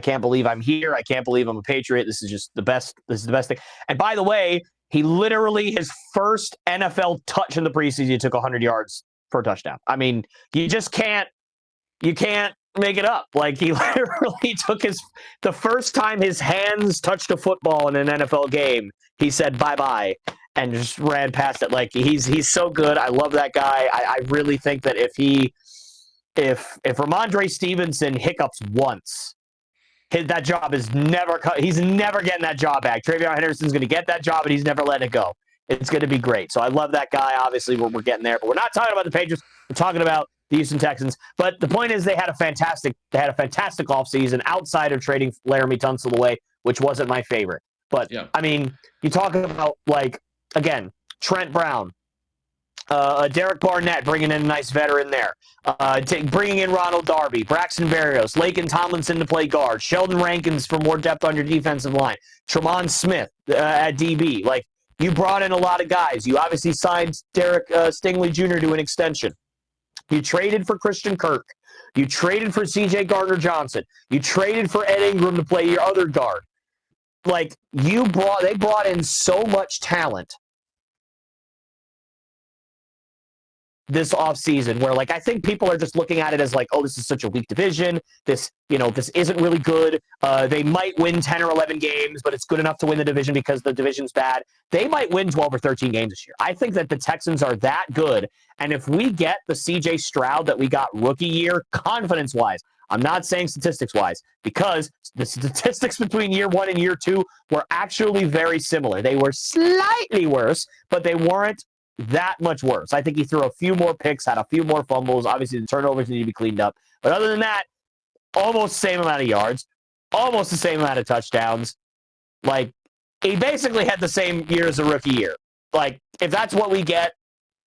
S2: can't believe I'm here. I can't believe I'm a Patriot. This is just the best. This is the best thing. And by the way, he literally, his first NFL touch in the preseason, he took 100 yards for a touchdown. I mean, you can't make it up. Like, he literally took the first time his hands touched a football in an NFL game, he said bye-bye and just ran past it. Like, he's so good. I love that guy. I really think that if Ramondre Stevenson hiccups once, that job is never he's never getting that job back. Trayvon Henderson's going to get that job, and he's never letting it go. It's going to be great. So I love that guy. Obviously, we're getting there, but we're not talking about the Patriots. We're talking about the Houston Texans. But the point is, they had a fantastic offseason outside of trading Laramie Tunsil away, which wasn't my favorite. But yeah. I mean, you talk about, like, again, Trent Brown, Derek Barnett, bringing in a nice veteran there, bringing in Ronald Darby, Braxton Berrios, Laken Tomlinson to play guard, Sheldon Rankins for more depth on your defensive line, Tremont Smith at DB. Like, you brought in a lot of guys. You obviously signed Derek Stingley Jr. to an extension. You traded for Christian Kirk. You traded for C.J. Gardner-Johnson. You traded for Ed Ingram to play your other guard. Like, they brought in so much talent this offseason, where, like, I think people are just looking at it as like, oh, this is such a weak division. This isn't really good. They might win 10 or 11 games, but it's good enough to win the division because the division's bad. They might win 12 or 13 games this year. I think that the Texans are that good. And if we get the CJ Stroud that we got rookie year, confidence-wise, I'm not saying statistics-wise, because the statistics between year one and year two were actually very similar. They were slightly worse, but they weren't that much worse. I think he threw a few more picks, had a few more fumbles. Obviously, the turnovers need to be cleaned up. But other than that, almost the same amount of yards, almost the same amount of touchdowns. Like, he basically had the same year as a rookie year. Like, if that's what we get,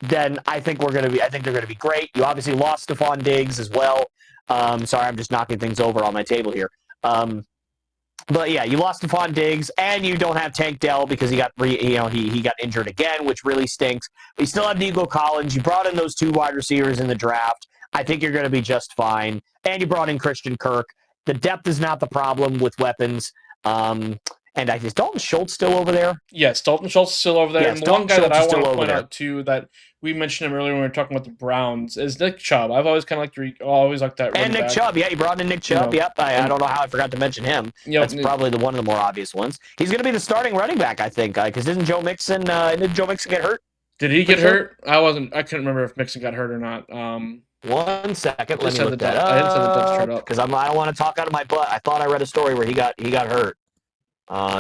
S2: then I think they're going to be great. You obviously lost Stephon Diggs as well. Sorry, I'm just knocking things over on my table here. But yeah, you lost Stephon Diggs, and you don't have Tank Dell because he got injured again, which really stinks. But you still have Nico Collins. You brought in those two wide receivers in the draft. I think you're going to be just fine. And you brought in Christian Kirk. The depth is not the problem with weapons. And is Dalton Schultz still over there?
S1: Yes, Dalton Schultz is still over there. Yes, and one guy that I want to point out too, that we mentioned him earlier when we were talking about the Browns, is Nick Chubb. I've always kind of liked that. And
S2: Nick Chubb, yeah, you brought in Nick Chubb. Yep, I don't know how I forgot to mention him. That's probably one of the more obvious ones. He's going to be the starting running back, I think, because didn't Joe Mixon get hurt?
S1: Did he get hurt? I couldn't remember if Mixon got hurt or not.
S2: 1 second, let me look that up. I didn't set the depth chart up because I don't want to talk out of my butt. I thought I read a story where he got hurt.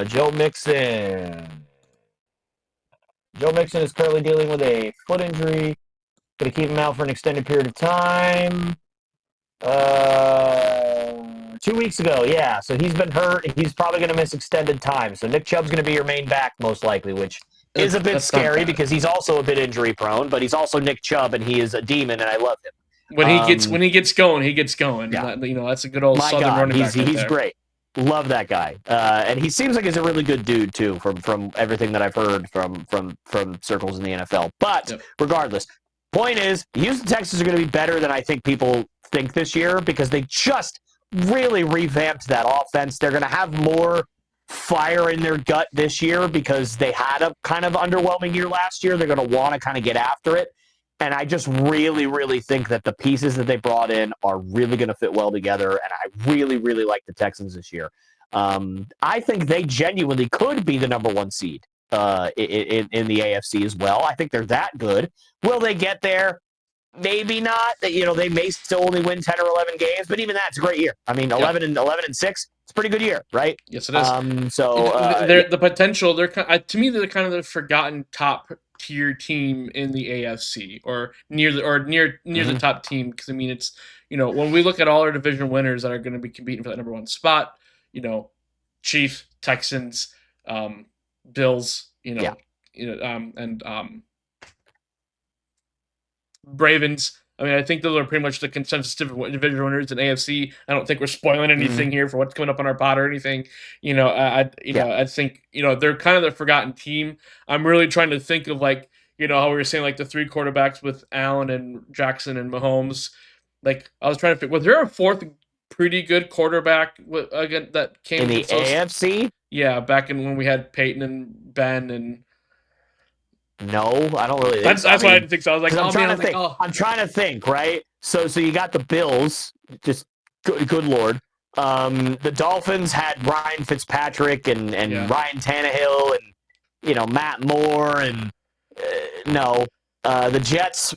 S2: Joe Mixon. Joe Mixon is currently dealing with a foot injury. Going to keep him out for an extended period of time. 2 weeks ago, yeah. So he's been hurt. He's probably going to miss extended time. So Nick Chubb's going to be your main back most likely, which is a bit scary because he's also a bit injury prone, but he's also Nick Chubb, and he is a demon, and I love him.
S1: When he gets going, he gets going. Yeah. That's a good old Southern running back.
S2: He's great. Love that guy, and he seems like he's a really good dude too. From everything that I've heard from circles in the NFL. But regardless, point is, the Houston Texans are going to be better than I think people think this year because they just really revamped that offense. They're going to have more fire in their gut this year because they had a kind of underwhelming year last year. They're going to want to kind of get after it. And I just really, really think that the pieces that they brought in are really going to fit well together. And I really, really like the Texans this year. I think they genuinely could be the number one seed in the AFC as well. I think they're that good. Will they get there? Maybe not. They may still only win 10 or 11 games, but even that's a great year. I mean, 11 and 6, it's a pretty good year, right?
S1: Yes, it is. The potential. To me, they're kind of the forgotten top tier team in the AFC, or near the top team. Because I mean, it's when we look at all our division winners that are going to be competing for that number one spot, Chiefs, Texans, Bills, and Ravens. I mean, I think those are pretty much the consensus division winners in AFC. I don't think we're spoiling anything here for what's coming up on our pod or anything. I think they're kind of the forgotten team. I'm really trying to think of how we were saying the three quarterbacks with Allen and Jackson and Mahomes. I was trying to think, was there a fourth pretty good quarterback again that came
S2: in the AFC?
S1: Yeah, back in when we had Peyton and Ben and.
S2: No, I don't really think
S1: that's
S2: so.
S1: That's why I didn't think so. I was like,
S2: I'm trying to think, right? So you got the Bills, just good Lord. The Dolphins had Ryan Fitzpatrick and Ryan Tannehill and Matt Moore and the Jets.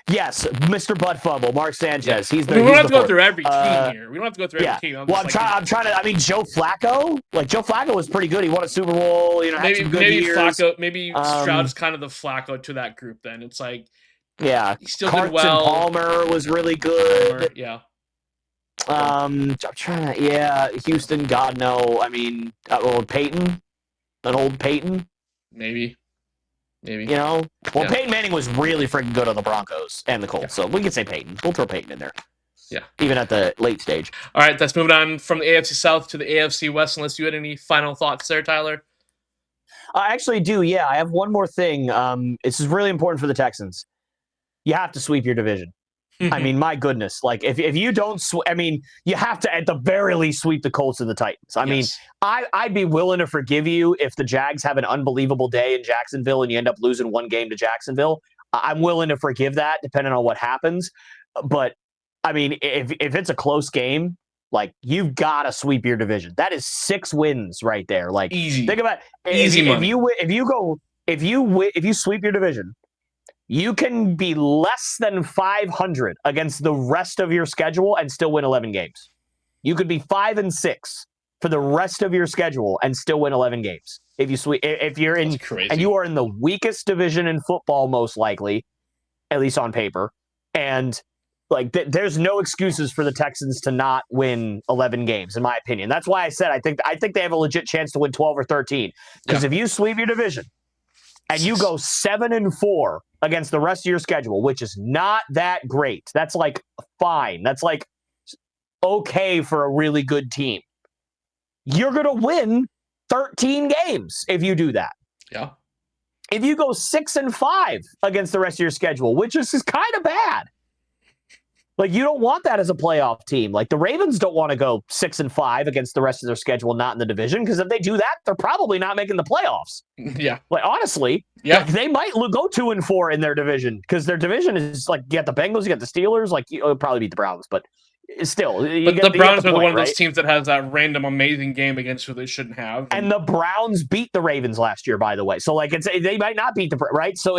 S2: Yes, Mr. Butt Fumble, Mark Sanchez.
S1: We don't have to go through every team here. We don't have to go through every team.
S2: I'm trying to. I mean, Joe Flacco. Joe Flacco was pretty good. He won a Super Bowl. Had some good years.
S1: Flacco. Maybe Stroud's kind of the Flacco to that group. Then it's he still
S2: Carson
S1: did well.
S2: Palmer was really good.
S1: Yeah.
S2: I'm trying to. Yeah, Houston. God no. I mean, Peyton, an old Peyton.
S1: Maybe.
S2: Peyton Manning was really freaking good on the Broncos and the Colts, so we can say Peyton. We'll throw Peyton in there.
S1: Yeah.
S2: Even at the late stage.
S1: All right, let's move on from the AFC South to the AFC West, unless you had any final thoughts there, Tyler.
S2: I actually do, yeah. I have one more thing. This is really important for the Texans. You have to sweep your division. I mean, my goodness. If you don't you have to, at the very least, sweep the Colts and the Titans. I mean, I'd be willing to forgive you if the Jags have an unbelievable day in Jacksonville and you end up losing one game to Jacksonville. I'm willing to forgive that, depending on what happens. But, I mean, if it's a close game, you've got to sweep your division. That is 6 wins right there.
S1: Easy.
S2: Think about
S1: easy money.
S2: If you sweep your division, you can be less than 500 against the rest of your schedule and still win 11 games. You could be 5-6 for the rest of your schedule and still win 11 games. If you're in, and you are in the weakest division in football, most likely, at least on paper, and there's no excuses for the Texans to not win 11 games, in my opinion. That's why I said I think they have a legit chance to win 12 or 13. Because if you sweep your division and you go 7-4 against the rest of your schedule, which is not that great. That's fine. That's okay for a really good team. You're going to win 13 games if you do that.
S1: Yeah.
S2: If you go 6-5 against the rest of your schedule, which is kind of bad. You don't want that as a playoff team. The Ravens don't want to go 6-5 against the rest of their schedule, not in the division, because if they do that, they're probably not making the playoffs.
S1: Yeah.
S2: Honestly, they might go 2-4 in their division, because their division is you got the Bengals, you got the Steelers, you'll probably beat the Browns, but still.
S1: The Browns are one of those teams that has that random amazing game against who they shouldn't have.
S2: And the Browns beat the Ravens last year, by the way. So they might not beat right? So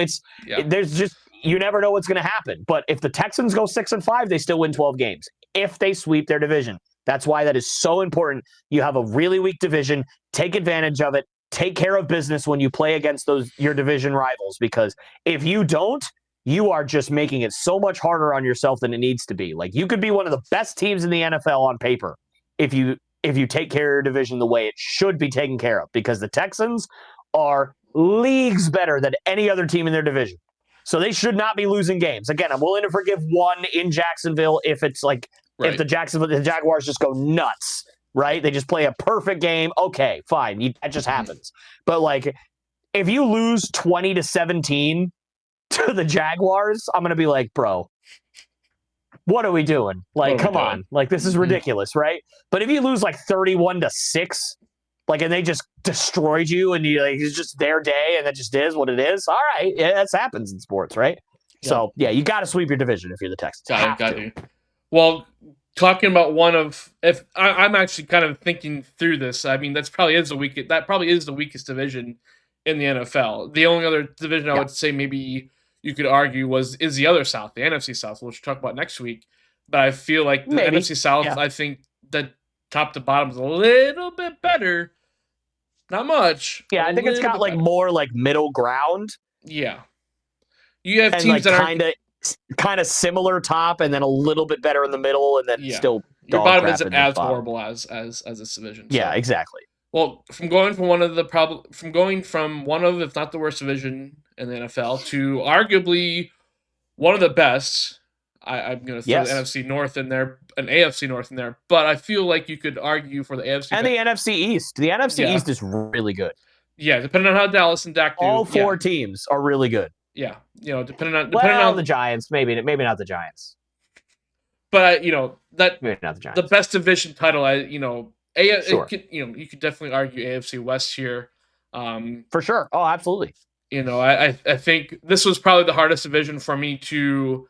S2: there's just. You never know what's going to happen. But if the Texans go 6-5, they still win 12 games if they sweep their division. That's why that is so important. You have a really weak division. Take advantage of it. Take care of business when you play against your division rivals, because if you don't, you are just making it so much harder on yourself than it needs to be. You could be one of the best teams in the NFL on paper if you take care of your division the way it should be taken care of, because the Texans are leagues better than any other team in their division. So they should not be losing games. Again, I'm willing to forgive one in Jacksonville if it's if the Jaguars just go nuts, right? They just play a perfect game. Okay, fine. That just happens. But if you lose 20-17 to the Jaguars, I'm going to be bro, what are we doing? Come on. This is ridiculous, right? But if you lose 31-6, and they just destroyed you, and it's just their day, and that just is what it is. All right, yeah, that happens in sports, right? Yeah. So you got to sweep your division if you're the Texans.
S1: Got you. Well, talking about I'm actually kind of thinking through this. I mean, that probably is the weakest division in the NFL. The only other division I would say maybe you could argue is the other South, the NFC South, which we'll talk about next week. But I feel the NFC South, I think that top to bottom is a little bit better. Not much.
S2: Yeah, I think it's got more middle ground.
S1: Yeah. You have teams that
S2: are kind of similar top, and then a little bit better in the middle, and then still
S1: your bottom isn't as horrible as this division.
S2: Yeah, exactly.
S1: Well, from going from one of, if not the worst division in the NFL, to arguably one of the best. I'm going to throw the
S2: Yes.
S1: NFC North in there, an AFC North in there, but I feel like you could argue for the AFC
S2: And the NFC East. The NFC
S1: Yeah.
S2: East is really good.
S1: Yeah, depending on how Dallas and Dak do.
S2: All four teams are really good.
S1: Yeah, depending on
S2: the Giants, maybe not the Giants.
S1: But that
S2: maybe not the Giants.
S1: The best division title,
S2: Sure.
S1: You could definitely argue AFC West here.
S2: For sure. Oh, absolutely.
S1: I think this was probably the hardest division for me to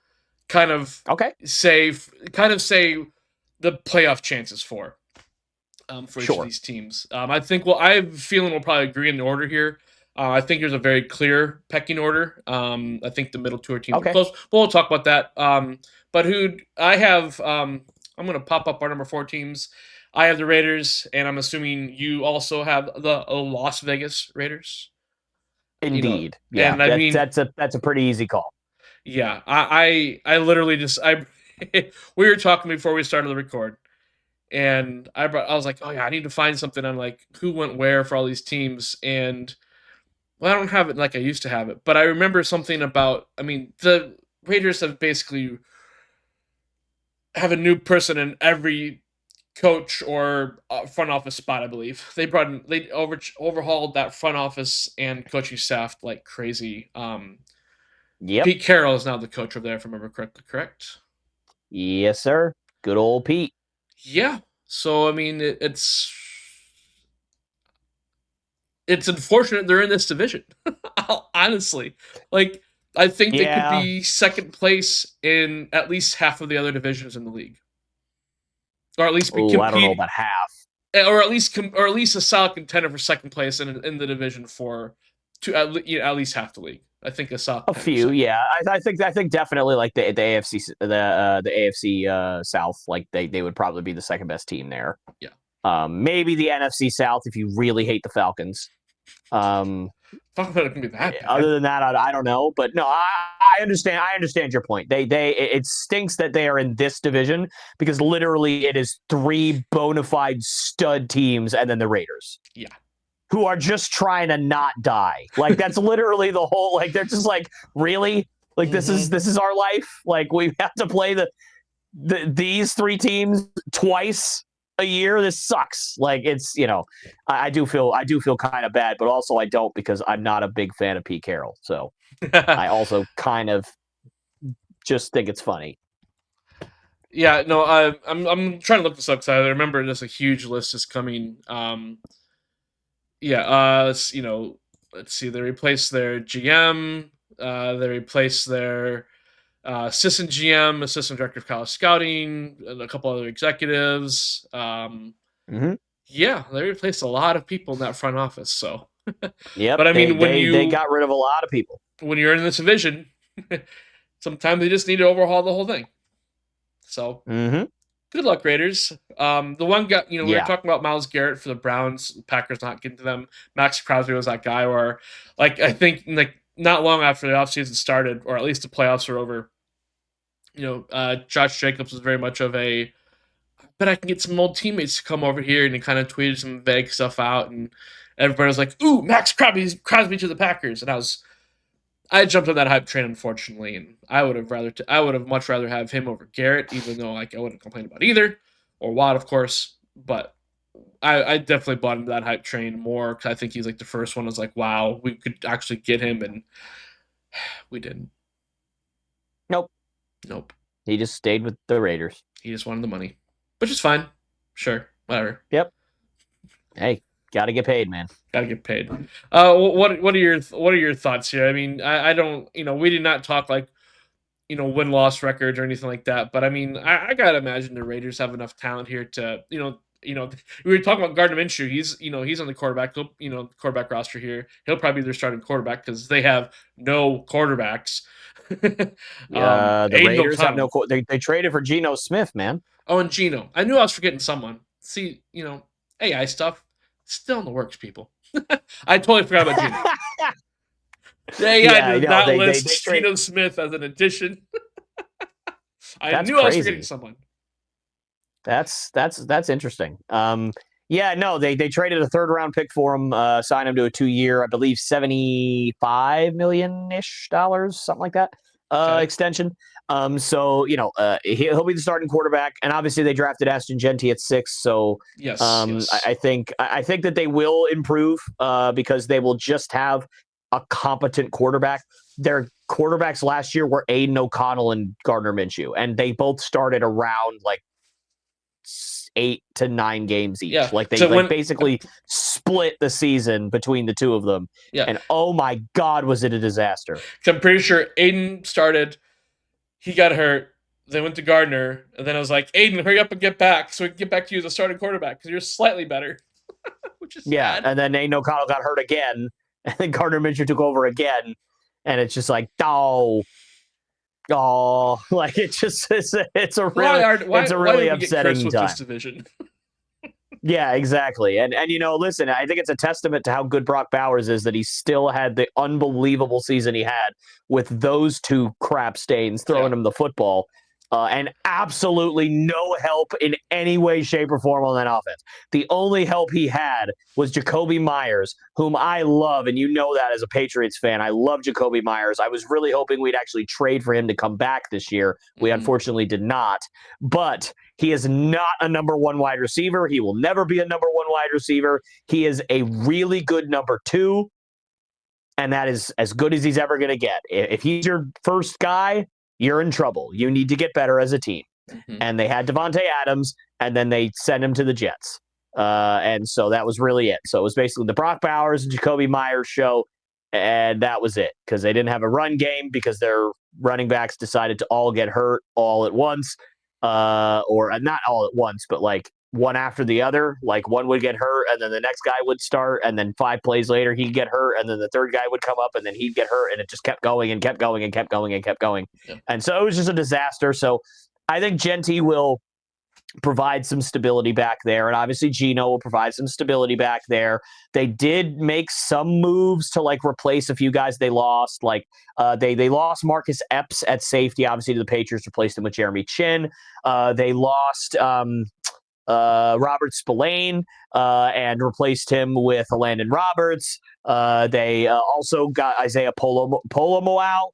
S1: kind of say the playoff chances for each of these teams. I think I have a feeling we'll probably agree in the order here. I think there's a very clear pecking order. I think the middle two are teams are close. But we'll talk about that. But who I have, I'm going to pop up our number 4 teams. I have the Raiders, and I'm assuming you also have the Las Vegas Raiders.
S2: Indeed, yeah. And I mean that's a pretty easy call.
S1: Yeah, I literally just we were talking before we started the record, and I was like, oh yeah, I need to find something on like who went where for all these teams, and I don't have it like I used to have it, but I remember something about. I mean, the Raiders have basically have a new person in every coach or front office spot. I believe they overhauled that front office and coaching staff like crazy. Pete Carroll is now the coach over there, if I remember correctly. Correct?
S2: Yes, sir. Good old Pete.
S1: Yeah. So I mean, it's unfortunate they're in this division. Honestly, like I think they could be second place in at least half of the other divisions in the league, or at least
S2: be I don't know about half,
S1: or at least a solid contender for second place in the division at least half the league. I think a
S2: few, yeah. I think definitely like the AFC the AFC South, like they would probably be the second best team there.
S1: Yeah.
S2: Maybe the NFC South if you really hate the Falcons.
S1: It can be that bad.
S2: Other than that, I don't know. But no, I understand. I understand your point. It stinks that they are in this division because literally it is 3 bona fide stud teams and then the Raiders.
S1: Yeah.
S2: Who are just trying to not die. Like that's literally the whole. Like they're just like, really, like this is our life. Like we have to play these 3 teams twice a year. This sucks. Like it's I do feel kind of bad, but also I don't because I'm not a big fan of Pete Carroll. So I also kind of just think it's funny.
S1: Yeah, no, I'm trying to look this up because I remember there's a huge list is coming. Let's see. They replaced their GM. They replaced their assistant GM, assistant director of college scouting, and a couple other executives. Yeah, they replaced a lot of people in that front office. So,
S2: yeah. But I mean, they got rid of a lot of people.
S1: When you're in this division, sometimes they just need to overhaul the whole thing. So. Good luck, Raiders. The one guy, we were talking about Myles Garrett for the Browns. Packers not getting to them. Max Crosby was that guy where, like, I think, like, not long after the offseason started, or at least the playoffs were over, Josh Jacobs was very much of a, I bet I can get some old teammates to come over here, and he kind of tweeted some vague stuff out, and everybody was like, ooh, Max Crosby to the Packers. And I jumped on that hype train, unfortunately, and I would have much rather have him over Garrett, even though like I wouldn't complain about either, or Watt, of course. But I definitely bought into that hype train more because I think he's like the first one. Was like, wow, we could actually get him, and we didn't.
S2: Nope. He just stayed with the Raiders.
S1: He just wanted the money, which is fine. Sure, whatever.
S2: Yep. Hey. Got to get paid, man.
S1: Got to get paid. What are your thoughts here? I mean, I don't. We did not talk like, win-loss records or anything like that. But I mean, I gotta imagine the Raiders have enough talent here to, we were talking about Gardner Minshew. He's on the quarterback roster here. He'll probably be their starting quarterback because they have no quarterbacks.
S2: The Raiders have no. They traded for Geno Smith, man.
S1: Oh, and Geno. I knew I was forgetting someone. See, AI stuff. Still in the works, people. I totally forgot about Geno. I did not list Geno Smith as an addition. I knew I was forgetting someone.
S2: That's interesting. They traded a 3rd round pick for him, signed him to a 2-year, I believe $75 million-ish, something like that. extension. So he'll be the starting quarterback, and obviously they drafted Ashton Genty at 6. So
S1: Yes.
S2: I think that they will improve because they will just have a competent quarterback. Their quarterbacks last year were Aiden O'Connell and Gardner Minshew, and they both started around like 8 to 9 games each.
S1: Yeah.
S2: Like they basically split the season between the two of them.
S1: Yeah.
S2: And oh my God, was it a disaster?
S1: I'm pretty sure Aiden started, he got hurt, then went to Gardner, and then I was like, Aiden, hurry up and get back so we can get back to you as a starting quarterback because you're slightly better. Which is sad.
S2: And then Aiden O'Connell got hurt again, and then Gardner Minshew took over again, and it's just like, like it's a really upsetting time. This division? Yeah, exactly. And listen, I think it's a testament to how good Brock Bowers is that he still had the unbelievable season he had with those two crap stains throwing him the football. And absolutely no help in any way, shape, or form on that offense. The only help he had was Jacoby Myers, whom I love, and you know that as a Patriots fan. I love Jacoby Myers. I was really hoping we'd actually trade for him to come back this year. We unfortunately did not. But he is not a number 1 wide receiver. He will never be a number 1 wide receiver. He is a really good number 2, and that is as good as he's ever going to get. If he's your first guy, you're in trouble. You need to get better as a team. And they had Devontae Adams, and then they sent him to the Jets. And so that was really it. So it was basically the Brock Bowers and Jacoby Myers show, and that was it. Because they didn't have a run game because their running backs decided to all get hurt all at once. Or not all at once, but like one after the other. Like one would get hurt, and then the next guy would start, and then 5 plays later he'd get hurt, and then the third guy would come up, and then he'd get hurt, and it just kept going and kept going and kept going and kept going. Yeah. And so it was just a disaster. So I think Genty will provide some stability back there, and obviously Geno will provide some stability back there. They did make some moves to like replace a few guys they lost. Like they lost Marcus Epps at safety, obviously to the Patriots, replaced him with Jeremy Chin. They lost Robert Spillane and replaced him with Landon Roberts. They also got Isaiah Polomoau.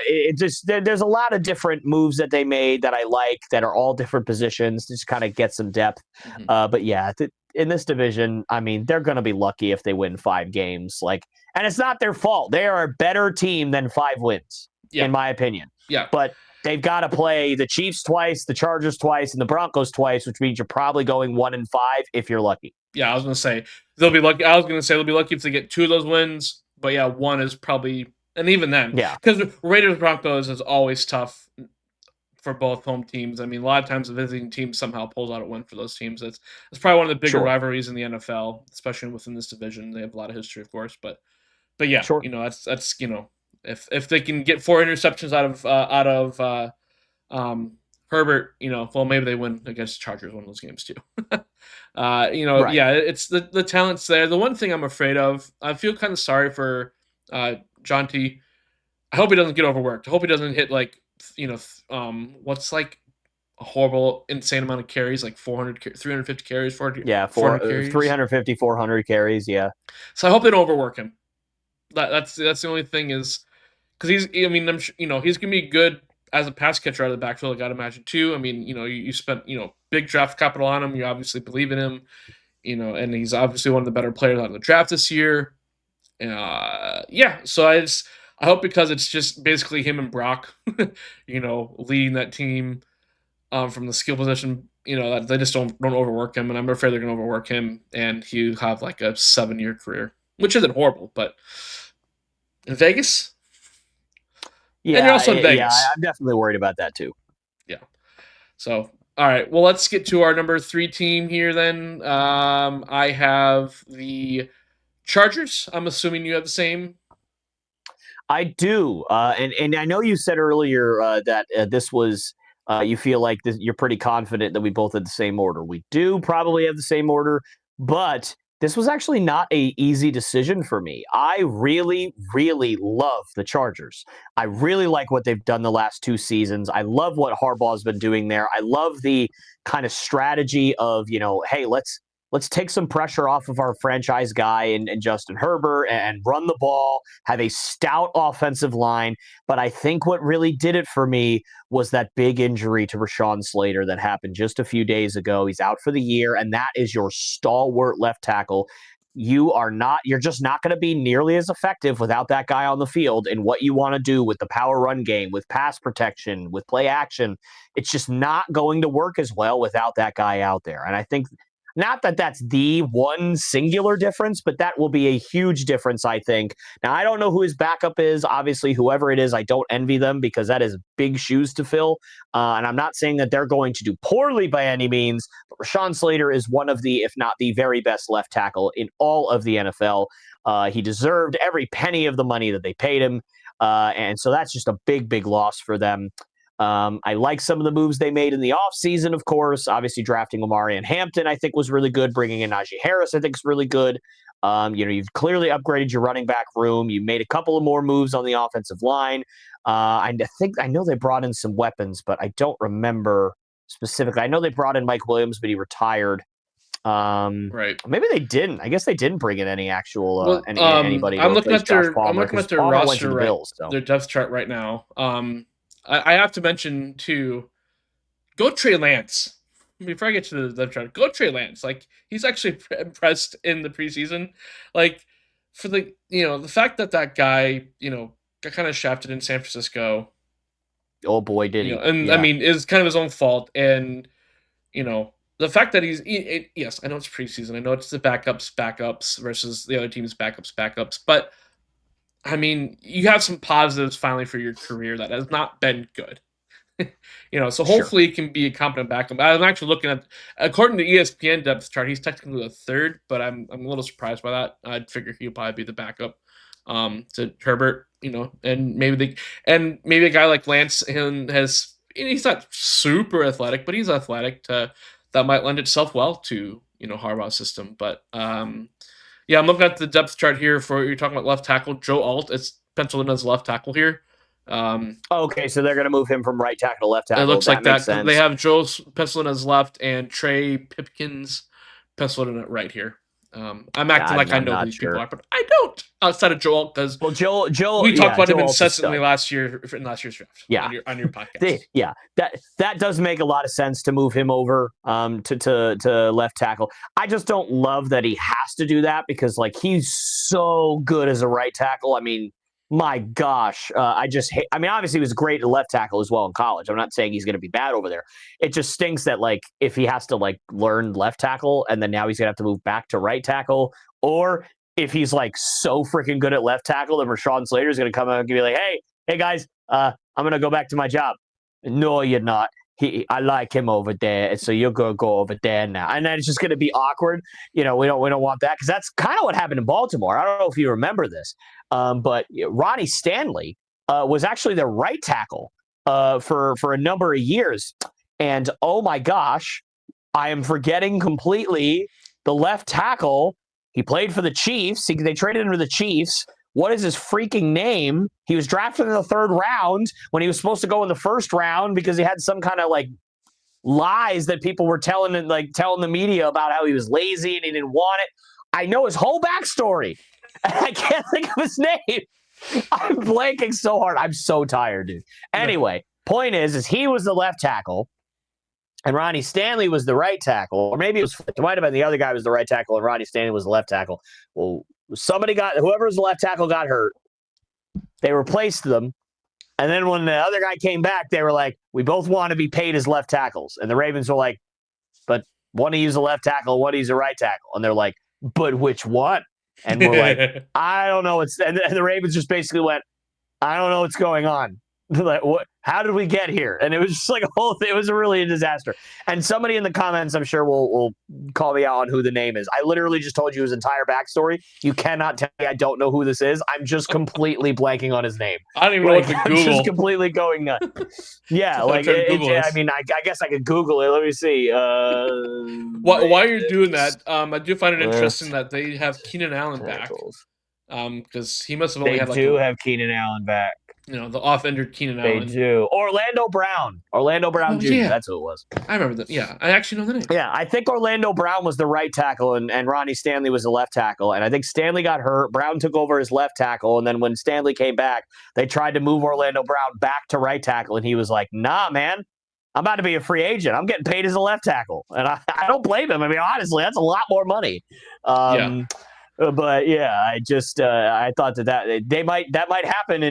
S2: It just there's a lot of different moves that they made that I like that are all different positions to just kind of get some depth. But yeah, in this division, I mean, they're going to be lucky if they win 5 games. And it's not their fault. They are a better team than 5 wins, in my opinion. Yeah, but they've got to play the Chiefs twice, the Chargers twice, and the Broncos twice, which means you're probably going 1-5 if you're lucky. Yeah, I was going to say they'll be lucky. I was going to say they'll be lucky if they get 2 of those wins, but yeah, 1 is probably, and even then, because Raiders Broncos is always tough for both home teams. I mean, a lot of times the visiting team somehow pulls out a win for those teams. It's probably one of the bigger rivalries in the NFL, especially within this division. They have a lot of history, of course, but yeah, that's if they can get 4 interceptions out of Herbert, well, maybe they win against the Chargers one of those games too. Yeah, it's the talent's there. The one thing I'm afraid of, I feel kind of sorry for John T. I hope he doesn't get overworked. I hope he doesn't hit what's like a horrible, insane amount of carries, like 350 carries, 400. Yeah, 350, 400 carries. Yeah. So I hope they don't overwork him. That's the only thing is because he's gonna be good as a pass catcher out of the backfield, I gotta imagine too. I mean, you spent big draft capital on him. You obviously believe in him, and he's obviously one of the better players out of the draft this year. So I hope because it's just basically him and Brock, leading that team from the skill position. That they just don't overwork him, and I'm afraid they're gonna overwork him, and he'll have like a 7-year career, which isn't horrible, but in Vegas. Yeah, and you're also in Vegas. Yeah, I'm definitely worried about that too.
S1: Yeah. So, all right. Well, let's get to our number 3 team here then. I have the Chargers. I'm assuming you have the same.
S2: I do. And I know you said earlier that this was, you feel like you're pretty confident that we both had the same order. We do probably have the same order, but this was actually not an easy decision for me. I really, really love the Chargers. I really like what they've done the last 2 seasons. I love what Harbaugh's been doing there. I love the kind of strategy of, hey, let's let's take some pressure off of our franchise guy and Justin Herbert and run the ball, have a stout offensive line. But I think what really did it for me was that big injury to Rashawn Slater that happened just a few days ago. He's out for the year, and that is your stalwart left tackle. You're just not going to be nearly as effective without that guy on the field. And what you want to do with the power run game, with pass protection, with play action, it's just not going to work as well without that guy out there. And I think not that that's the one singular difference, but that will be a huge difference, I think. Now, I don't know who his backup is. Obviously, whoever it is, I don't envy them because that is big shoes to fill. And I'm not saying that they're going to do poorly by any means, but Rashawn Slater is one of the, if not the very best left tackle in all of the NFL. He deserved every penny of the money that they paid him. And so that's just a big, big loss for them. I like some of the moves they made in the offseason, of course. Obviously, drafting Omari and Hampton, I think, was really good. Bringing in Najee Harris, I think, is really good. You've clearly upgraded your running back room. You made a couple of more moves on the offensive line. I know they brought in some weapons, but I don't remember specifically. I know they brought in Mike Williams, but he retired.
S3: Right.
S2: Maybe they didn't. I guess they didn't bring in any actual anybody.
S3: I'm looking at their roster,
S2: the Bills, so.
S3: Their depth chart right now. I have to mention too, go Trey Lance. Before I get to the depth chart, go Trey Lance. Like, he's actually impressed in the preseason. Like, for the fact that guy got kind of shafted in San Francisco.
S2: Oh boy, did he!
S3: I mean, is kind of his own fault. And the fact that yes, I know it's preseason. I know it's the backups versus the other team's backups. But I mean, you have some positives finally for your career that has not been good. So hopefully it can be a competent backup. I'm actually looking at, according to ESPN depth chart, he's technically the third, but I'm a little surprised by that. I'd figure he'll probably be the backup to Herbert, and maybe a guy like Lance he's not super athletic, but he's athletic that might lend itself well to Harbaugh's system. But yeah, I'm looking at the depth chart here for you're talking about left tackle. Joe Alt is penciled in as left tackle here.
S2: Okay, so they're going to move him from right tackle to left tackle.
S3: It looks like that.
S2: Sense.
S3: They have Joe penciled in as left and Trey Pipkins penciled in at right here. I'm acting like I know who these people are, but I don't. Outside of Joel, because
S2: Joel,
S3: we talked about him incessantly in last year's draft.
S2: Yeah,
S3: on your podcast.
S2: That does make a lot of sense to move him over to left tackle. I just don't love that he has to do that because he's so good as a right tackle. I mean, my gosh, I just hate. I mean, obviously he was great at left tackle as well in college. I'm not saying he's going to be bad over there. It just stinks that if he has to learn left tackle and then now he's going to have to move back to right tackle, or if he's so freaking good at left tackle, then Rashawn Slater is going to come out and be like, hey guys, I'm going to go back to my job. No, you're not. I like him over there, so you're going to go over there now. And then it's just going to be awkward. We don't want that because that's kind of what happened in Baltimore. I don't know if you remember this, but Ronnie Stanley was actually the right tackle for a number of years. And oh my gosh, I am forgetting completely the left tackle. He played for the Chiefs. They traded him to the Chiefs. What is his freaking name? He was drafted in the third round when he was supposed to go in the first round because he had some kind of lies that people were telling the media about how he was lazy and he didn't want it. I know his whole backstory. I can't think of his name. I'm blanking so hard. I'm so tired, dude. Anyway, point is he was the left tackle and Ronnie Stanley was the right tackle. Or maybe it might have been the other guy was the right tackle and Ronnie Stanley was the left tackle. Well, whoever was the left tackle got hurt. They replaced them. And then when the other guy came back, they were like, we both want to be paid as left tackles. And the Ravens were like, but one of you's a left tackle, one of you's a right tackle. And they're like, but which one? And we're like, I don't know. And the Ravens just basically went, I don't know what's going on. Like, what? How did we get here? And it was just a whole thing. It was really a disaster. And somebody in the comments, I'm sure, will call me out on who the name is. I literally just told you his entire backstory. You cannot tell me I don't know who this is. I'm just completely blanking on his name.
S3: I don't even know what to Google.
S2: I'm just completely going nuts. Yeah, I guess I could Google it. Let me see.
S3: While you're doing that, I do find it interesting that they have Keenan Allen back. Because he must have only had
S2: They do have Keenan Allen back.
S3: the off-ender Keenan
S2: They
S3: Allen.
S2: do. Orlando Brown Jr.
S3: Yeah.
S2: That's who it was.
S3: I remember that. Yeah, I actually know the name.
S2: Yeah, I think Orlando Brown was the right tackle, and Ronnie Stanley was the left tackle. And I think Stanley got hurt. Brown took over as left tackle, and then when Stanley came back, they tried to move Orlando Brown back to right tackle, and he was like, "Nah, man, I'm about to be a free agent. I'm getting paid as a left tackle," and I don't blame him. I mean, honestly, that's a lot more money.
S3: Yeah.
S2: But yeah, I thought that might happen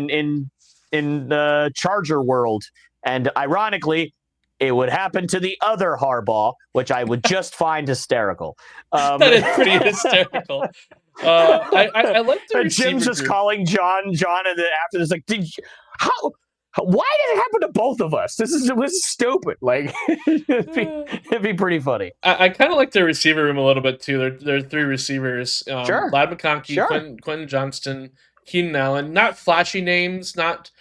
S2: in the Charger world, and ironically, it would happen to the other Harbaugh, which I would just find hysterical.
S3: That is pretty hysterical. I like the
S2: Jim's just calling John, and then after this, like, why did it happen to both of us? This is stupid. Like, it'd be pretty funny.
S3: I kind of like their receiver room a little bit too. There are three receivers:
S2: Sure.
S3: Ladd McConkey, Quentin Johnston, Keenan Allen. Not flashy names, not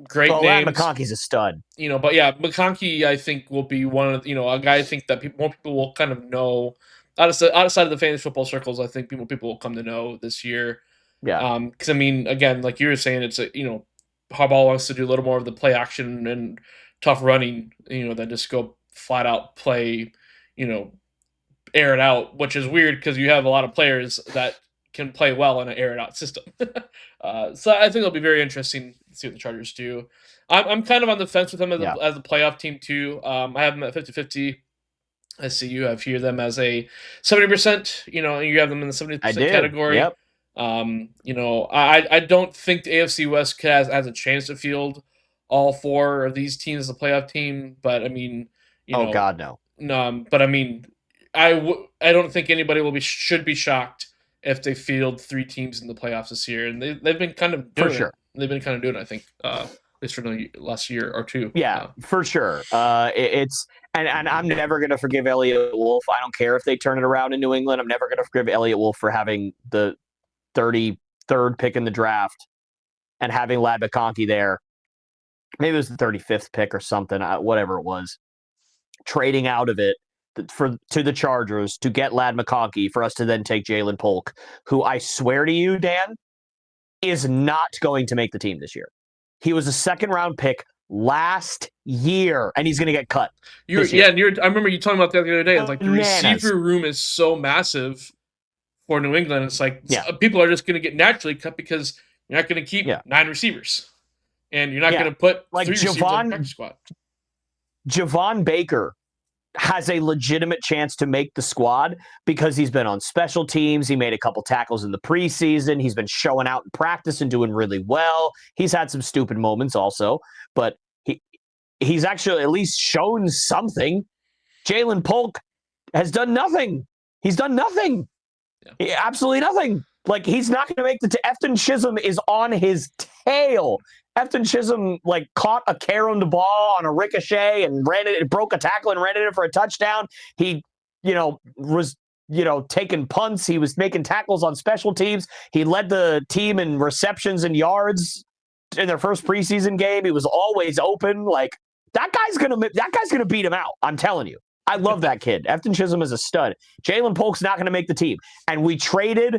S3: great names.
S2: Ladd McConkey's a stud.
S3: But yeah, McConkey I think will be one of a guy I think that more people will kind of know outside of the fantasy football circles. I think people will come to know this year.
S2: Yeah.
S3: Because I mean, again, like you were saying, it's Harbaugh wants to do a little more of the play action and tough running, than just go flat out play, air it out, which is weird because you have a lot of players that can play well in an air it out system. So I think it'll be very interesting to see what the Chargers do. I'm kind of on the fence with them as a playoff team too. I have them at 50-50. I see you have here them as a 70%, and you have them in the 70% category.
S2: Yep.
S3: I don't think the AFC West has a chance to field all four of these teams as a playoff team, but I mean,
S2: oh God, no.
S3: But I mean, I don't think anybody should be shocked if they field three teams in the playoffs this year, and they've been kind of doing it. They've been kind of doing it, I think, at least for the last year or two.
S2: Yeah, for sure. It's and I'm never going to forgive Elliott Wolf. I don't care if they turn it around in New England. I'm never going to forgive Elliott Wolf for having the 33rd pick in the draft and having Ladd McConkey there. Maybe it was the 35th pick or something, whatever it was. Trading out of it to the Chargers to get Ladd McConkey for us to then take Jalen Polk, who I swear to you, Dan, is not going to make the team this year. He was a second-round pick last year, and he's going to get cut.
S3: I remember you talking about that the other day. It's like the receiver room is so massive for New England. It's like people are just going to get naturally cut because you're not going to keep 9 receivers, and you're not going to put
S2: like
S3: 3 receivers on the practice squad.
S2: Javon Baker has a legitimate chance to make the squad because he's been on special teams. He made a couple tackles in the preseason. He's been showing out in practice and doing really well. He's had some stupid moments also, but he's actually at least shown something. Jalen Polk has done nothing. He's done nothing. Yeah. Absolutely nothing. Like, he's not going to make the Efton Chisholm is on his tail. Efton Chisholm caught a caromed ball on a ricochet and broke a tackle and ran it in for a touchdown. He, was taking punts. He was making tackles on special teams. He led the team in receptions and yards in their first preseason game. He was always open. That guy's gonna beat him out. I'm telling you. I love that kid. Efton Chisholm is a stud. Jalen Polk's not going to make the team. And we traded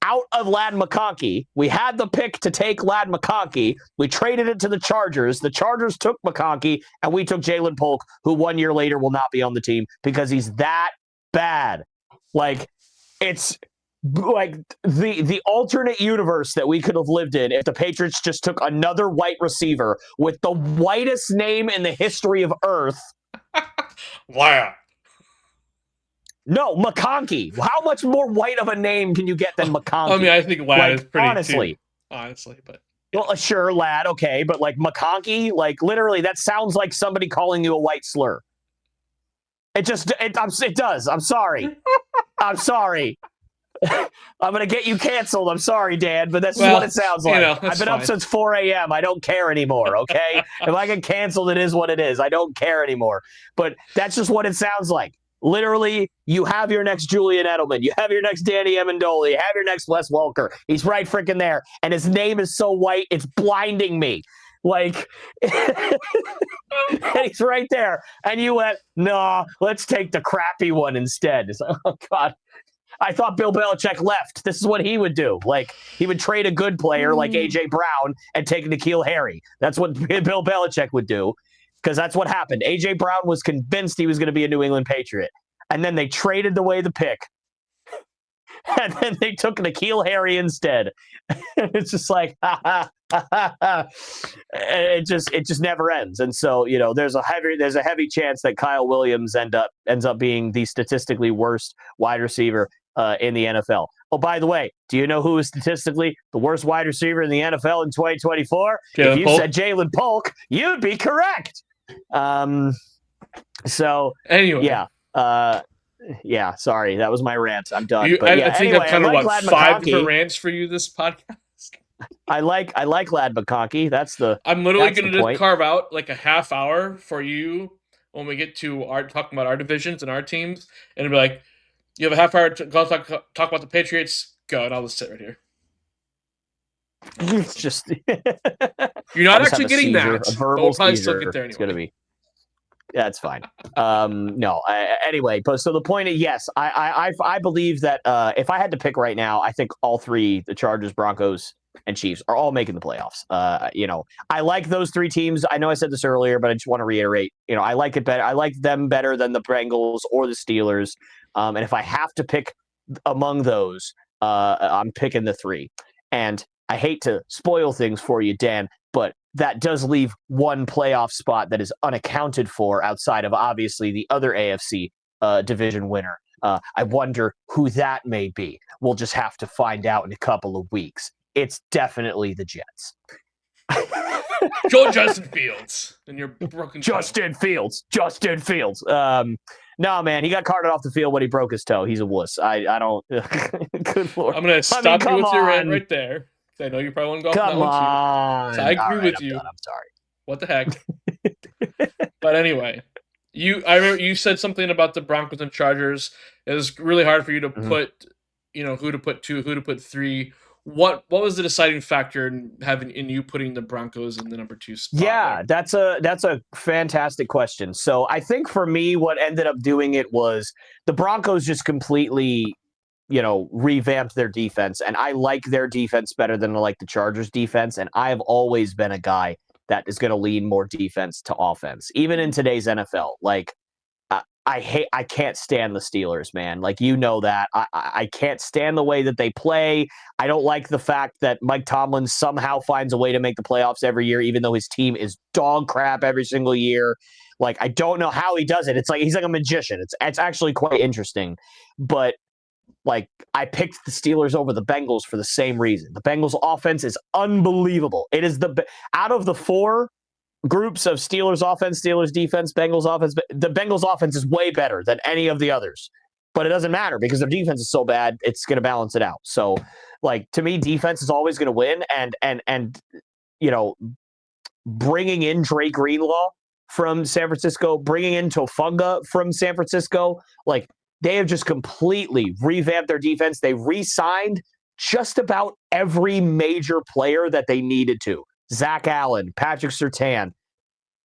S2: out of Ladd McConkey. We had the pick to take Ladd McConkey. We traded it to the Chargers. The Chargers took McConkey, and we took Jalen Polk, who 1 year later will not be on the team because he's that bad. It's like the alternate universe that we could have lived in if the Patriots just took another white receiver with the whitest name in the history of Earth.
S3: Wow.
S2: No, McConkey. How much more white of a name can you get than McConkey?
S3: I mean, I think Ladd is pretty
S2: honestly.
S3: But
S2: well, sure, Ladd, okay, but McConkey, literally, that sounds like somebody calling you a white slur. It does. I'm sorry. I'm sorry. I'm gonna get you canceled. I'm sorry, Dan, but that's what it sounds like. I've been up since 4 a.m. I don't care anymore. Okay, if I get canceled, it is what it is. I don't care anymore. But that's just what it sounds like. Literally, you have your next Julian Edelman. You have your next Danny Amendola. You have your next Wes Welker. He's right freaking there. And his name is so white, it's blinding me. And he's right there. And you went, no, let's take the crappy one instead. Oh, God. I thought Bill Belichick left. This is what he would do. Like, he would trade a good player like A.J. Brown and take N'Keal Harry. That's what Bill Belichick would do, because that's what happened. A.J. Brown was convinced he was going to be a New England Patriot, and then they traded away the pick, and then they took N'Keal Harry instead. It's just like, it just never ends. And so, there's a heavy chance that Kyle Williams ends up being the statistically worst wide receiver in the NFL. Oh, by the way, do you know who is statistically the worst wide receiver in the NFL in 2024? If you said Jalen Polk, you'd be correct. So
S3: anyway,
S2: yeah. Sorry, that was my rant. I'm done.
S3: I think I've kind of 5 different rants for you this podcast.
S2: I like Lad McConkey.
S3: I'm literally going to just carve out like a half hour for you when we get to talking about our divisions and our teams, and it'll be like, you have a half hour to go talk about the Patriots. Go, and I'll just sit right here.
S2: It's just
S3: you're not actually getting that.
S2: A verbal
S3: we'll probably still get there anyway.
S2: It's gonna be. Yeah, it's fine. Anyway, but so the point is, yes, I believe that if I had to pick right now, I think all three, the Chargers, Broncos, and Chiefs, are all making the playoffs. I like those three teams. I know I said this earlier, but I just want to reiterate. I like it better. I like them better than the Bengals or the Steelers. And if I have to pick among those, I'm picking the three. And I hate to spoil things for you, Dan, but that does leave one playoff spot that is unaccounted for outside of, obviously, the other AFC division winner. I wonder who that may be. We'll just have to find out in a couple of weeks. It's definitely the Jets.
S3: Justin Fields. And you're broken.
S2: Justin Fields. No, man, he got carted off the field when he broke his toe. He's a wuss. I don't. Good Lord.
S3: I'm going to stop you with your rant right there. I know you probably want to go on that one too. So I agree with you.
S2: I'm sorry.
S3: What the heck? But anyway, I remember you said something about the Broncos and Chargers. It was really hard for you to put, who to put 2, who to put 3. What was the deciding factor in you putting the Broncos in the number 2 spot?
S2: Yeah, that's a fantastic question. So I think for me, what ended up doing it was the Broncos just completely, revamped their defense, and I like their defense better than I like the Chargers defense. And I've always been a guy that is going to lean more defense to offense, even in today's NFL. Like, I can't stand the Steelers, man. Like, that. I can't stand the way that they play. I don't like the fact that Mike Tomlin somehow finds a way to make the playoffs every year, even though his team is dog crap every single year. Like, I don't know how he does it. It's like he's like a magician. It's actually quite interesting. But like, I picked the Steelers over the Bengals for the same reason. The Bengals offense is unbelievable. It is out of the 4 groups of Steelers offense, Steelers defense, Bengals offense, the Bengals offense is way better than any of the others. But it doesn't matter because their defense is so bad, it's going to balance it out. So, like, to me, defense is always going to win. And bringing in Drake Greenlaw from San Francisco, bringing in Tofunga from San Francisco, like, they have just completely revamped their defense. They re-signed just about every major player that they needed to. Zach Allen, Patrick Surtain,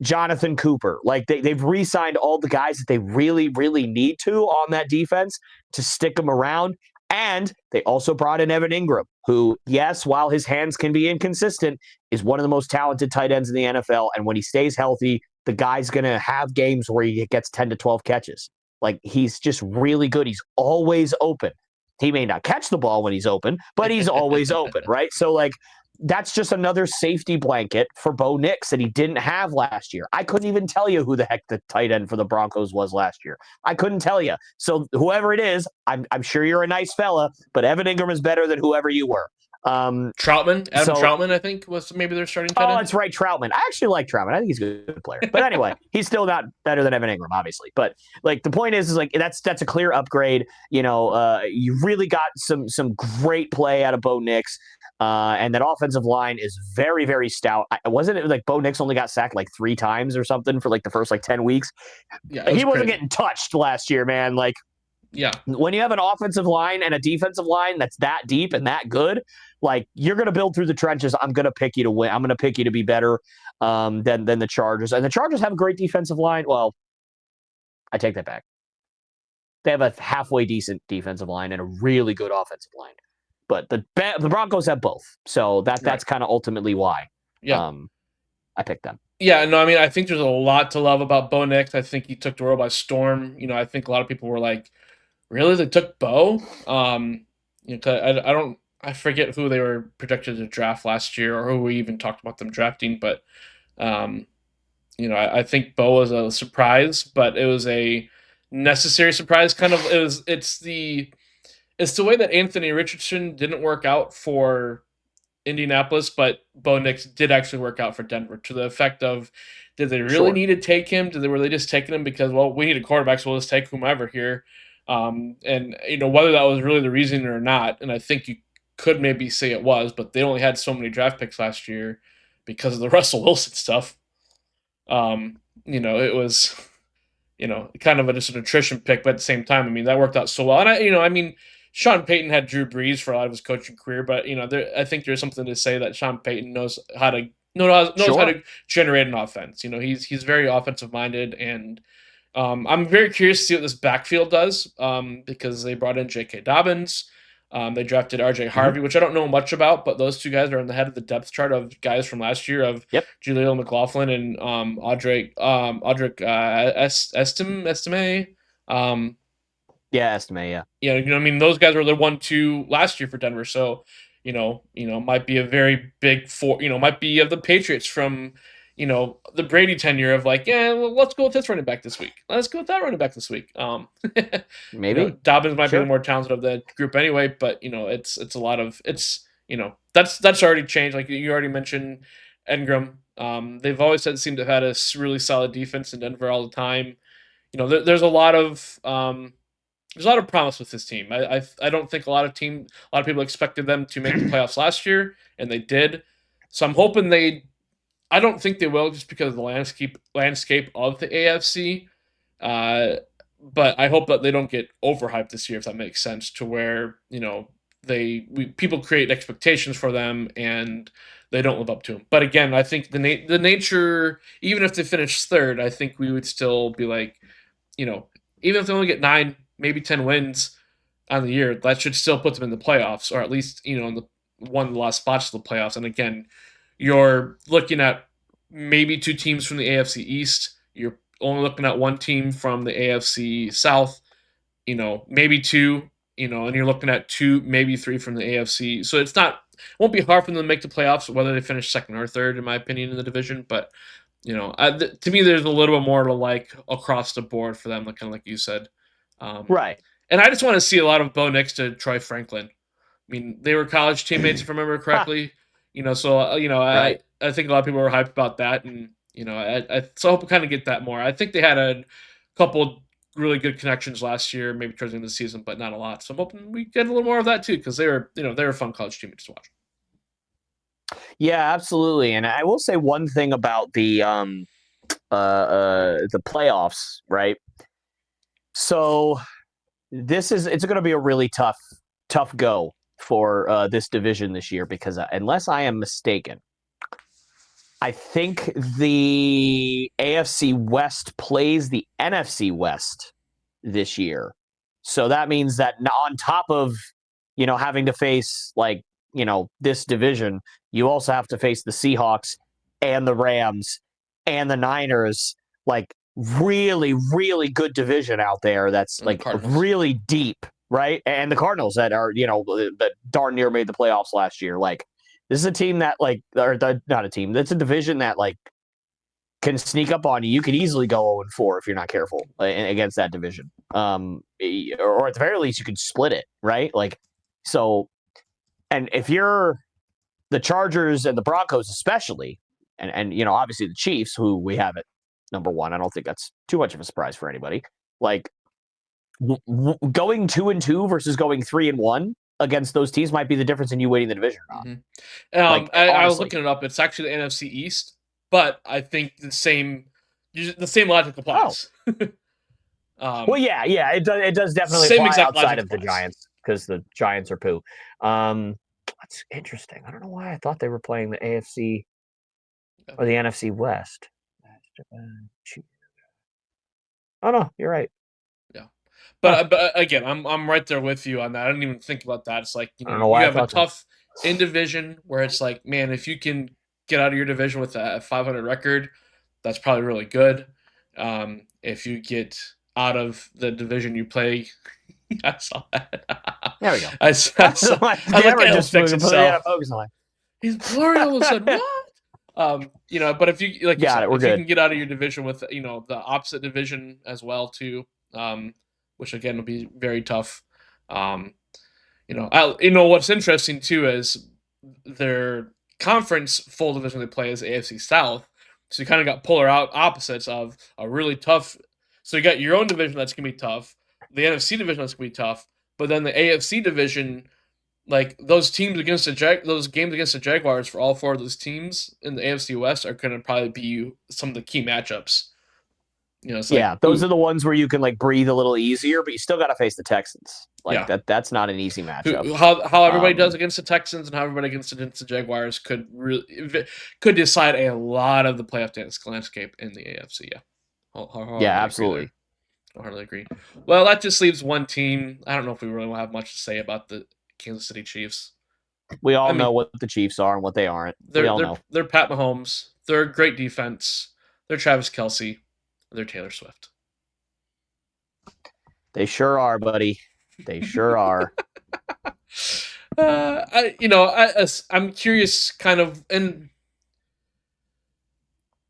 S2: Jonathan Cooper. Like, they've re-signed all the guys that they really, really need to on that defense to stick them around. And they also brought in Evan Ingram, who, yes, while his hands can be inconsistent, is one of the most talented tight ends in the NFL. And when he stays healthy, the guy's going to have games where he gets 10 to 12 catches. Like, he's just really good. He's always open. He may not catch the ball when he's open, but he's always open, right? So, like, that's just another safety blanket for Bo Nix that he didn't have last year. I couldn't even tell you who the heck the tight end for the Broncos was last year. I couldn't tell you. So whoever it is, I'm sure you're a nice fella, but Evan Ingram is better than whoever you were.
S3: Adam Troutman, I think, was maybe their starting tight end.
S2: Oh, that's right, Troutman. I actually like Troutman. I think he's a good player. But anyway, he's still not better than Evan Ingram, obviously. But like, the point is like, that's a clear upgrade. You really got some great play out of Bo Nix. And that offensive line is very, very stout. Wasn't it like Bo Nix only got sacked like 3 times or something for like the first 10 weeks?
S3: Yeah,
S2: he wasn't getting touched last year, man. Like,
S3: yeah, when
S2: you have an offensive line and a defensive line that's that deep and that good, like, you're going to build through the trenches. I'm going to pick you to win. I'm going to pick you to be better than the Chargers. And the Chargers have a great defensive line. Well, I take that back. They have a halfway decent defensive line and a really good offensive line. But the Broncos have both. So that's kind of ultimately why I picked them.
S3: Yeah, no, I mean, I think there's a lot to love about Bo Nix. I think he took the world by storm. I think a lot of people were like, really? They took Bo? I forget who they were projected to draft last year or who we even talked about them drafting, but, I think Bo was a surprise, but it was a necessary surprise. It's the way that Anthony Richardson didn't work out for Indianapolis, but Bo Nix did actually work out for Denver, to the effect of, did they really need to take him? Did they really just take him because, well, we need a quarterback, so we'll just take whomever here? And whether that was really the reason or not, and I think you could maybe say it was, but they only had so many draft picks last year because of the Russell Wilson stuff. It was, kind of just an attrition pick, but at the same time, I mean, that worked out so well. And Sean Payton had Drew Brees for a lot of his coaching career, but I think there's something to say that Sean Payton knows how to generate an offense. He's very offensive minded, and I'm very curious to see what this backfield does, because they brought in J.K. Dobbins. They drafted R.J. Harvey, which I don't know much about, but those two guys are in the head of the depth chart of guys from last year of Jaleel McLaughlin and Audric Estime.
S2: Estime, yeah.
S3: Yeah, those guys were the 1-2 last year for Denver, so might be a very big might be of the Patriots from the Brady tenure of like, well, let's go with this running back this week. Let's go with that running back this week.
S2: Maybe
S3: Dobbins might be the more talented of the group anyway, but it's a lot of that's already changed. Like you already mentioned, Engram. They've always seemed to have had a really solid defense in Denver all the time. There's a lot of promise with this team. I don't think a lot of people expected them to make the playoffs last year, and they did. So I'm hoping I don't think they will, just because of the landscape of the AFC. But I hope that they don't get overhyped this year, if that makes sense, to where people create expectations for them and they don't live up to them. But again, I think the nature, even if they finish third, I think we would still be like, even if they only get 9, maybe 10 wins on the year, that should still put them in the playoffs, or at least in the one of the last spots of the playoffs. And again, you're looking at maybe 2 teams from the AFC East. You're only looking at 1 team from the AFC South, maybe 2, and you're looking at 2, maybe 3 from the AFC. So it won't be hard for them to make the playoffs, whether they finish second or third, in my opinion, in the division. But, to me, there's a little bit more to like across the board for them, kind of like you said.
S2: Right.
S3: And I just want to see a lot of Bo Nix to Troy Franklin. I mean, they were college teammates, if I remember correctly. Right. I think a lot of people were hyped about that, and so I hope we kind of get that more. I think they had a couple really good connections last year, maybe towards the end of the season, but not a lot. So I'm hoping we get a little more of that too, because they were fun college teammates to watch.
S2: Yeah, absolutely. And I will say one thing about the playoffs, right? So it's going to be a really tough go for this division this year, because unless I am mistaken, I think the AFC West plays the NFC West this year. So that means that on top of, having to face this division, you also have to face the Seahawks and the Rams and the Niners, like really, really good division out there. That's like really deep, right? And the Cardinals that are, that darn near made the playoffs last year. Like, this is a team that not a team. That's a division that can sneak up on you. You could easily go 0-4 if you're not careful against that division. Or at the very least, you could split it, right? So, and if you're the Chargers and the Broncos, especially, and obviously the Chiefs, who we have at number 1, I don't think that's too much of a surprise for anybody. Going 2-2 versus going 3-1 against those teams might be the difference in you winning the division or not.
S3: Mm-hmm. I was looking it up. It's actually the NFC East, but I think the same logic applies.
S2: Oh. Well, yeah, it does definitely apply outside of the Giants, because the Giants are poo. That's interesting. I don't know why I thought they were playing the AFC or the NFC West. Oh no, you're right.
S3: Yeah. But again, I'm right there with you on that. I didn't even think about that. It's like,
S2: I don't know why
S3: you
S2: I
S3: have a
S2: thought that.
S3: tough in division where it's like, man, if you can get out of your division with a 500 record, that's probably really good. If you get out of the division you play, I saw that.
S2: There we go.
S3: I saw,
S2: My
S3: I was like,
S2: camera
S3: it'll
S2: just
S3: fix
S2: completely out
S3: itself.
S2: of focus. I'm like,
S3: He's blurry all of a sudden. What? But if you like,
S2: Got it, we're
S3: if you
S2: good.
S3: can get out of your division with the opposite division as well too, which again will be very tough. What's interesting too is their conference full division they play is AFC South, so you kind of got polar opposites of a really tough. So you got your own division that's gonna be tough, the NFC division that's gonna be tough, but then the AFC division. Like those teams against those games against the Jaguars for all four of those teams in the AFC West are going to probably be some of the key matchups. It's like,
S2: those are the ones where you can like breathe a little easier, but you still got to face the Texans. Like that's not an easy matchup.
S3: How everybody does against the Texans and how everybody against the Jaguars could decide a lot of the playoff landscape in the AFC.
S2: Yeah, absolutely.
S3: I hardly agree. Well, that just leaves one team. I don't know if we really will have much to say about the Kansas City Chiefs.
S2: We all know what the Chiefs are and what they aren't. We all know.
S3: They're Pat Mahomes. They're a great defense. They're Travis Kelce. They're Taylor Swift.
S2: They sure are, buddy. They sure are.
S3: I'm curious, kind of, and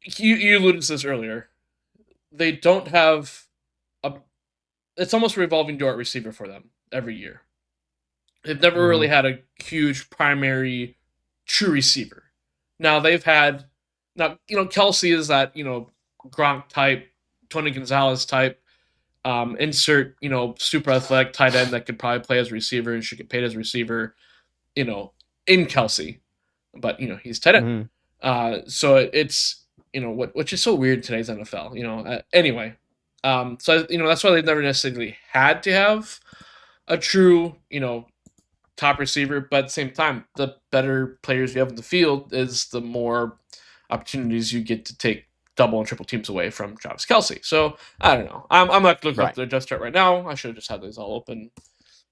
S3: you alluded to this earlier. They don't have it's almost a revolving door at receiver for them every year. They've never really had a huge primary true receiver. Now they've had Kelce is that, Gronk type, Tony Gonzalez type, insert, super athletic tight end that could probably play as a receiver and should get paid as a receiver, in Kelce. But, he's tight end. So it's, which is so weird in today's NFL, anyway. So, that's why they've never necessarily had to have a true, top receiver, but at the same time, the better players you have in the field is the more opportunities you get to take double and triple teams away from Travis Kelce. So I don't know. I'm not looking up their depth chart right now. I should have just had these all open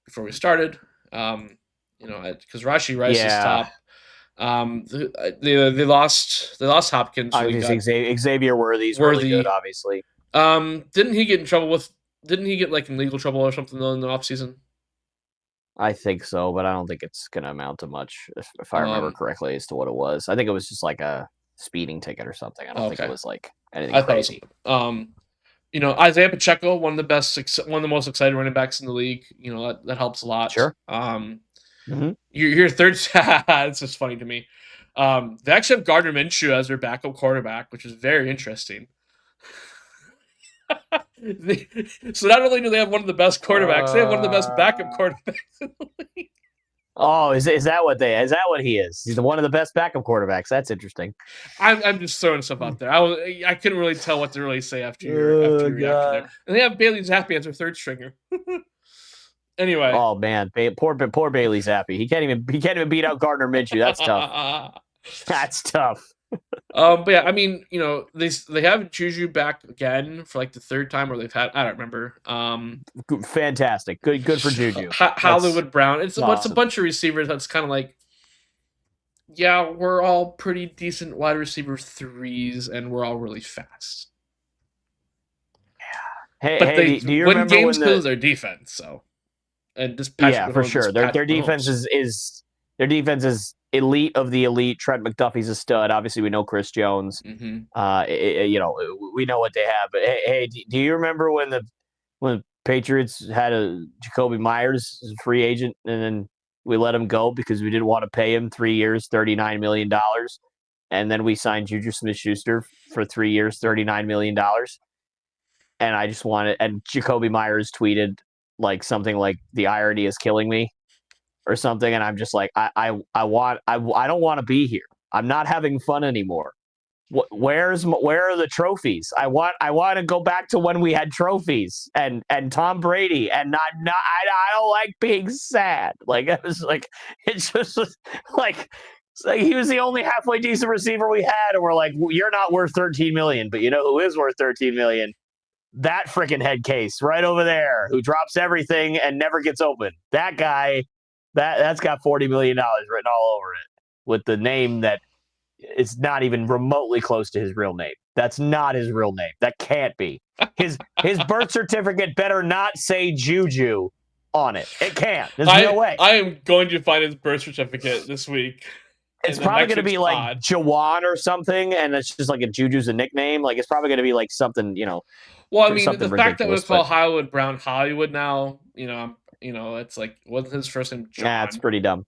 S3: before we started. Because Rashee Rice is top. They lost Hopkins.
S2: Xavier Worthy's really good, obviously.
S3: Didn't he get in legal trouble or something though in the offseason?
S2: I think so, but I don't think it's going to amount to much, if I remember correctly, as to what it was. I think it was just like a speeding ticket or something. I don't think it was like anything crazy.
S3: Isaiah Pacheco, one of the most excited running backs in the league. That helps a lot.
S2: Sure.
S3: Your third. It's just funny to me. They actually have Gardner Minshew as their backup quarterback, which is very interesting. So not only do they have one of the best quarterbacks, they have one of the best backup quarterbacks in the league.
S2: Oh, is that what he is? He's one of the best backup quarterbacks. That's interesting.
S3: I'm just throwing stuff out there. I couldn't really tell what to really say after your reaction there. And they have Bailey Zappi as their third stringer. Anyway.
S2: Oh man, poor Bailey Zappi. He can't even beat out Gardner Minshew. That's tough. That's tough.
S3: But yeah, I mean, they have Juju back again for like the third time, or they've had, I don't remember.
S2: Fantastic, good for Juju.
S3: Hollywood Brown. It's
S2: awesome.
S3: a bunch of receivers that's kind of like, yeah, we're all pretty decent wide receiver threes, and we're all really fast.
S2: Yeah.
S3: But
S2: do you
S3: win
S2: remember
S3: games
S2: when
S3: because their defense? So, and just
S2: for sure. Their defense is elite of the elite. Trent McDuffie's a stud. Obviously, we know Chris Jones.
S3: Mm-hmm.
S2: We know what they have. But hey, do you remember when the Patriots had a Jacoby Myers as a free agent, and then we let him go because we didn't want to pay him 3 years, $39 million, and then we signed Juju Smith-Schuster for 3 years, $39 million, and I just wanted. And Jacoby Myers tweeted like something like, "The irony is killing me," or something, and I'm just like, I don't want to be here. I'm not having fun anymore. Where are the trophies? I want to go back to when we had trophies and Tom Brady, and I don't like being sad. Like it was like it's just like he was the only halfway decent receiver we had, and we're like, you're not worth $13 million, but you know who is worth $13 million? that freaking head case right over there who drops everything and never gets open. That guy, that's got $40 million written all over it with the name that is not even remotely close to his real name. That's not his real name. That can't be. His birth certificate better not say Juju on it. It can't. There's no way.
S3: I am going to find his birth certificate this week.
S2: It's probably going to be like Jawan or something, and it's just like a Juju's a nickname. Like it's probably going to be like something,
S3: Well, I mean, the fact that we call Hollywood Brown Hollywood now, it's like wasn't his first name John.
S2: Yeah, it's pretty dumb.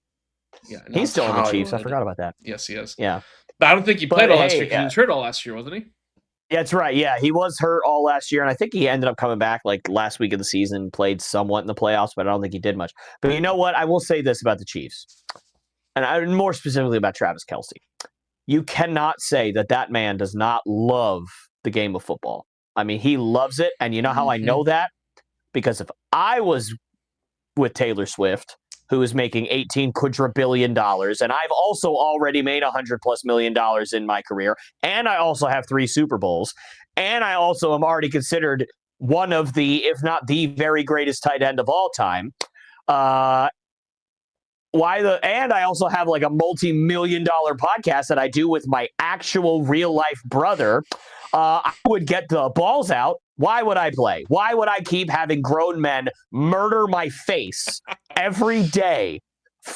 S3: Yeah,
S2: he's still in the Chiefs. I forgot about that.
S3: Yes, he is.
S2: Yeah,
S3: but I don't think he played all last year because he was hurt all last year, wasn't he?
S2: Yeah, that's right. Yeah, he was hurt all last year, and I think he ended up coming back like last week of the season, played somewhat in the playoffs, but I don't think he did much. But you know what? I will say this about the Chiefs, and more specifically about Travis Kelce. You cannot say that man does not love the game of football. I mean, he loves it, and you know how I know that? Because if I was with Taylor Swift, who is making $18 quadrillion, and I've also already made $100+ million in my career, and I also have 3 Super Bowls, and I also am already considered one of the, if not the very greatest tight end of all time. And I also have like a multi-million-dollar podcast that I do with my actual real-life brother. I would get the balls out. Why would I play? Why would I keep having grown men murder my face every day?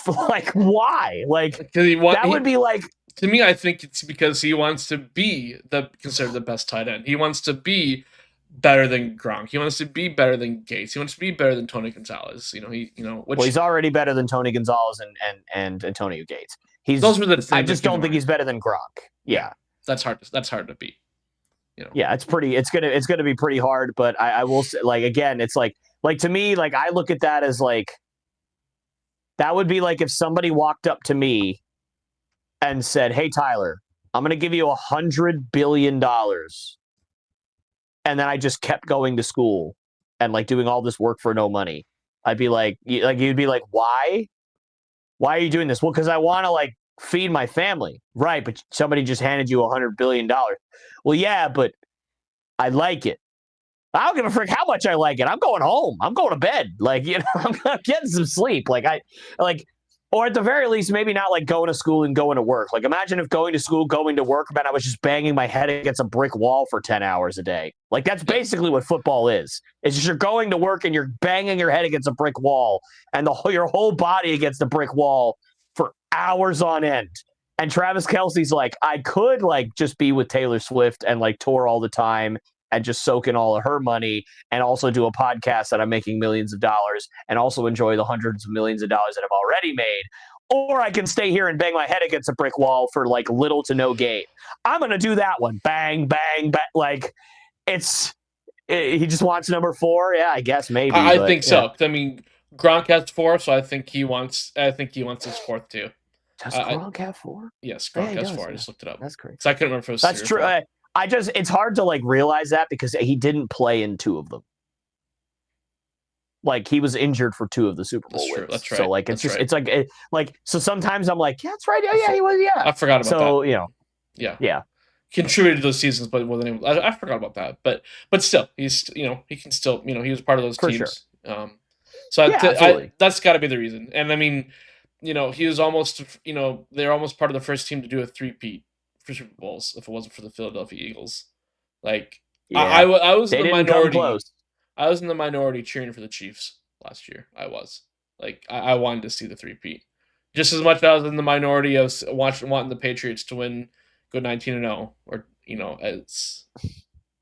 S2: Like, why? Like, would be like...
S3: To me, I think it's because he wants to be considered the best tight end. He wants to be better than Gronk. He wants to be better than Gates. He wants to be better than Tony Gonzalez. He's already better than Tony Gonzalez and Antonio Gates. Those were the things.
S2: I just don't think he's better than Gronk. Yeah.
S3: That's hard to beat.
S2: Yeah, it's gonna be pretty hard, but I will say, like, again, it's like to me, like, I look at that as like, that would be like if somebody walked up to me and said, "Hey, Tyler, I'm gonna give you $100 billion," and then I just kept going to school and like doing all this work for no money. I'd be like, you'd be like, why? Why are you doing this? Well, because I want to like feed my family, right? But somebody just handed you $100 billion. Well, yeah, but I like it. I don't give a frick how much I like it. I'm going home. I'm going to bed. Like, I'm getting some sleep. Or at the very least, maybe not like going to school and going to work. Like, imagine if going to school, going to work meant I was just banging my head against a brick wall for 10 hours a day. Like, that's basically what football is. It's just you're going to work and you're banging your head against a brick wall and your whole body against the brick wall for hours on end. And Travis Kelce's like, I could like just be with Taylor Swift and like tour all the time and just soak in all of her money and also do a podcast that I'm making millions of dollars and also enjoy the hundreds of millions of dollars that I've already made. Or I can stay here and bang my head against a brick wall for like little to no gain. I'm going to do that one. Bang, bang, bang. Like he just wants number 4. Yeah, I guess maybe.
S3: I think so. I mean, Gronk has 4, so I think he wants his 4th too.
S2: Does Gronk have 4?
S3: Yes, Gronk has 4. I just looked it up.
S2: That's great.
S3: So I couldn't remember if it was
S2: That's true. It's hard to like realize that because he didn't play in 2 of them. Like he was injured for 2 of the Super Bowl wins.
S3: That's right.
S2: So like it's like so sometimes I'm like, yeah, that's right. Yeah, he was. Yeah,
S3: I forgot about that.
S2: So
S3: yeah. Contributed to those seasons, but I forgot about that. But still, he's he can still he was part of those teams.
S2: Sure.
S3: So that's got to be the reason. And I mean, he was almost they're almost part of the first team to do a 3-peat for Super Bowls if it wasn't for the Philadelphia Eagles. Like I was in the minority. I was in the minority cheering for the Chiefs last year. I was like I wanted to see the 3-peat just as much as I was in the minority of wanting the Patriots to win, go 19-0, or it's.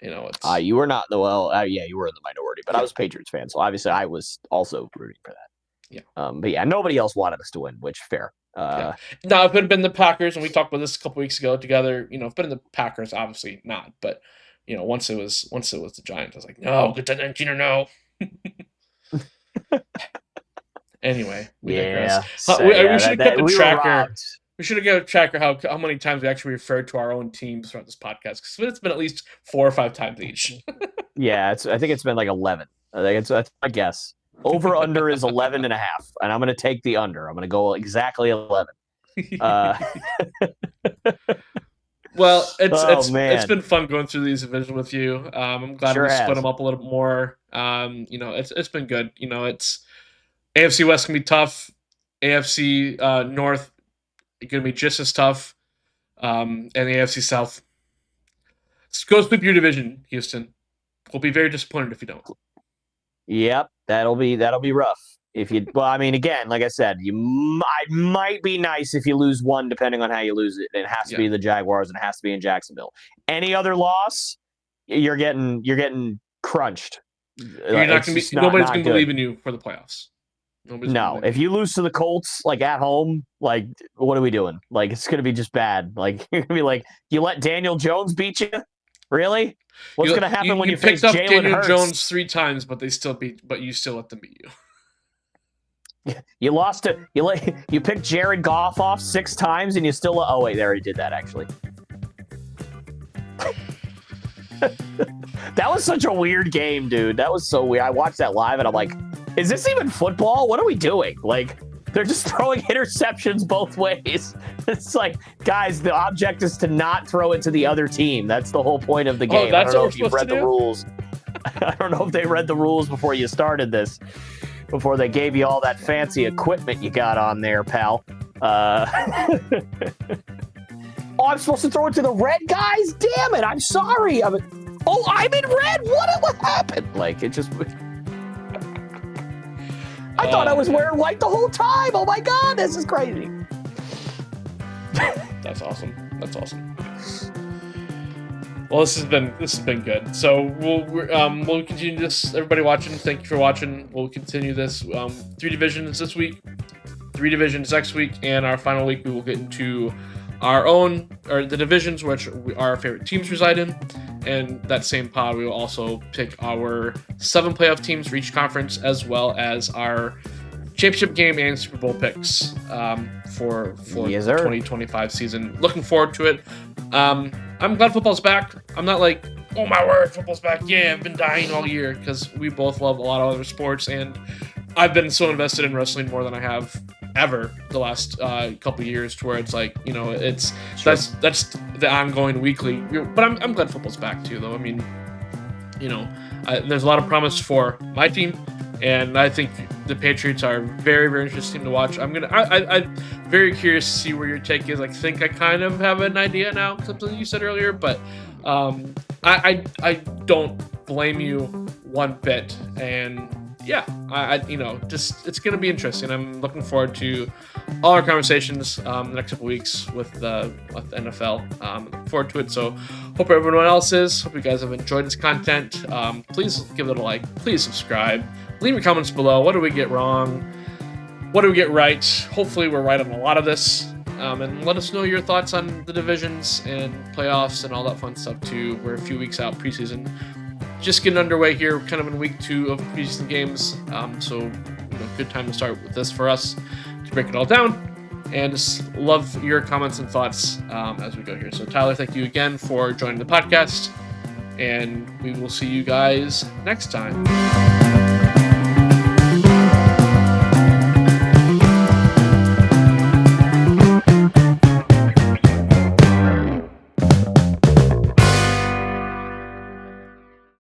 S2: You were not you were in the minority, but I was a Patriots fan, so obviously I was also rooting for that.
S3: Yeah.
S2: But yeah, nobody else wanted us to win, which fair.
S3: Now, if it had been the Packers, and we talked about this a couple weeks ago together, if it had been the Packers, obviously not. But once it was the Giants, I was like, no, get to 19-0. Anyway, we digress. We should have kept a tracker. We should have kept a tracker how many times we actually referred to our own teams throughout this podcast, because it's been at least 4 or 5 times each.
S2: Yeah, I think it's been like 11. That's my guess. Over under is 11.5, and I'm going to take the under. I'm going to go exactly 11.
S3: Well, it's
S2: man.
S3: been fun going through these divisions with you. I'm glad
S2: Sure
S3: we split
S2: has.
S3: them up a little bit more. It's been good. It's AFC West can be tough. AFC North going to be just as tough. And the AFC South. Go sweep your division, Houston. We'll be very disappointed if you don't.
S2: Yep, that'll be rough. If you, well, I mean, again, like I said, I might be nice if you lose one, depending on how you lose it. It has to be the Jaguars, and it has to be in Jacksonville. Any other loss, you're getting crunched.
S3: You're not going to be. Nobody's going to believe in you for the playoffs.
S2: No, if you lose to the Colts, like at home, like what are we doing? Like it's going to be just bad. Like you're going to be like, you let Daniel Jones beat you? Really? What's going to happen when you face
S3: picked up
S2: Jalen
S3: Daniel
S2: Hurts?
S3: Jones 3 times, but you still let them beat you.
S2: You lost it. You picked Jared Goff off 6 times, and you still. Oh wait, they already did that actually. That was such a weird game, dude. That was so weird. I watched that live, and I'm like, is this even football? What are we doing? Like, they're just throwing interceptions both ways. It's like, guys, the object is to not throw it to the other team. That's the whole point of the game.
S3: That's
S2: I don't know
S3: what
S2: if you've read the rules. I don't know if they read the rules before you started this, before they gave you all that fancy equipment you got on there, pal. Oh, I'm supposed to throw it to the red guys? Damn it, I'm sorry. I'm in red? What happened? Like, it just... I thought I was wearing white the whole time. Oh my God, this is crazy.
S3: That's awesome. Well, this has been good. So we'll continue this. Everybody watching, thank you for watching. We'll continue this. 3 divisions this week, 3 divisions next week, and our final week we will get into the divisions which our favorite teams reside in. And that same pod, we will also pick our 7 playoff teams for each conference, as well as our championship game and Super Bowl picks for
S2: yes,
S3: the 2025 season. Looking forward to it. I'm glad football's back. I'm not like, oh my word, football's back. Yeah, I've been dying all year, because we both love a lot of other sports, and I've been so invested in wrestling more than I have ever the last couple of years, to where it's like, it's sure. that's the ongoing weekly. But I'm glad football's back too, though. I mean, there's a lot of promise for my team, and I think the Patriots are very, very interesting to watch. I'm very curious to see where your take is. I think I kind of have an idea now, something you said earlier, but I don't blame you one bit. And yeah, it's going to be interesting. I'm looking forward to all our conversations the next couple weeks with NFL. Looking forward to it. So hope everyone else is. Hope you guys have enjoyed this content. Please give it a like. Please subscribe. Leave your comments below. What do we get wrong? What do we get right? Hopefully we're right on a lot of this. And let us know your thoughts on the divisions and playoffs and all that fun stuff too. We're a few weeks out preseason. Just getting underway here, kind of in week 2 of preseason games. So good time to start with this for us to break it all down. And just love your comments and thoughts as we go here. So Tyler, thank you again for joining the podcast. And we will see you guys next time.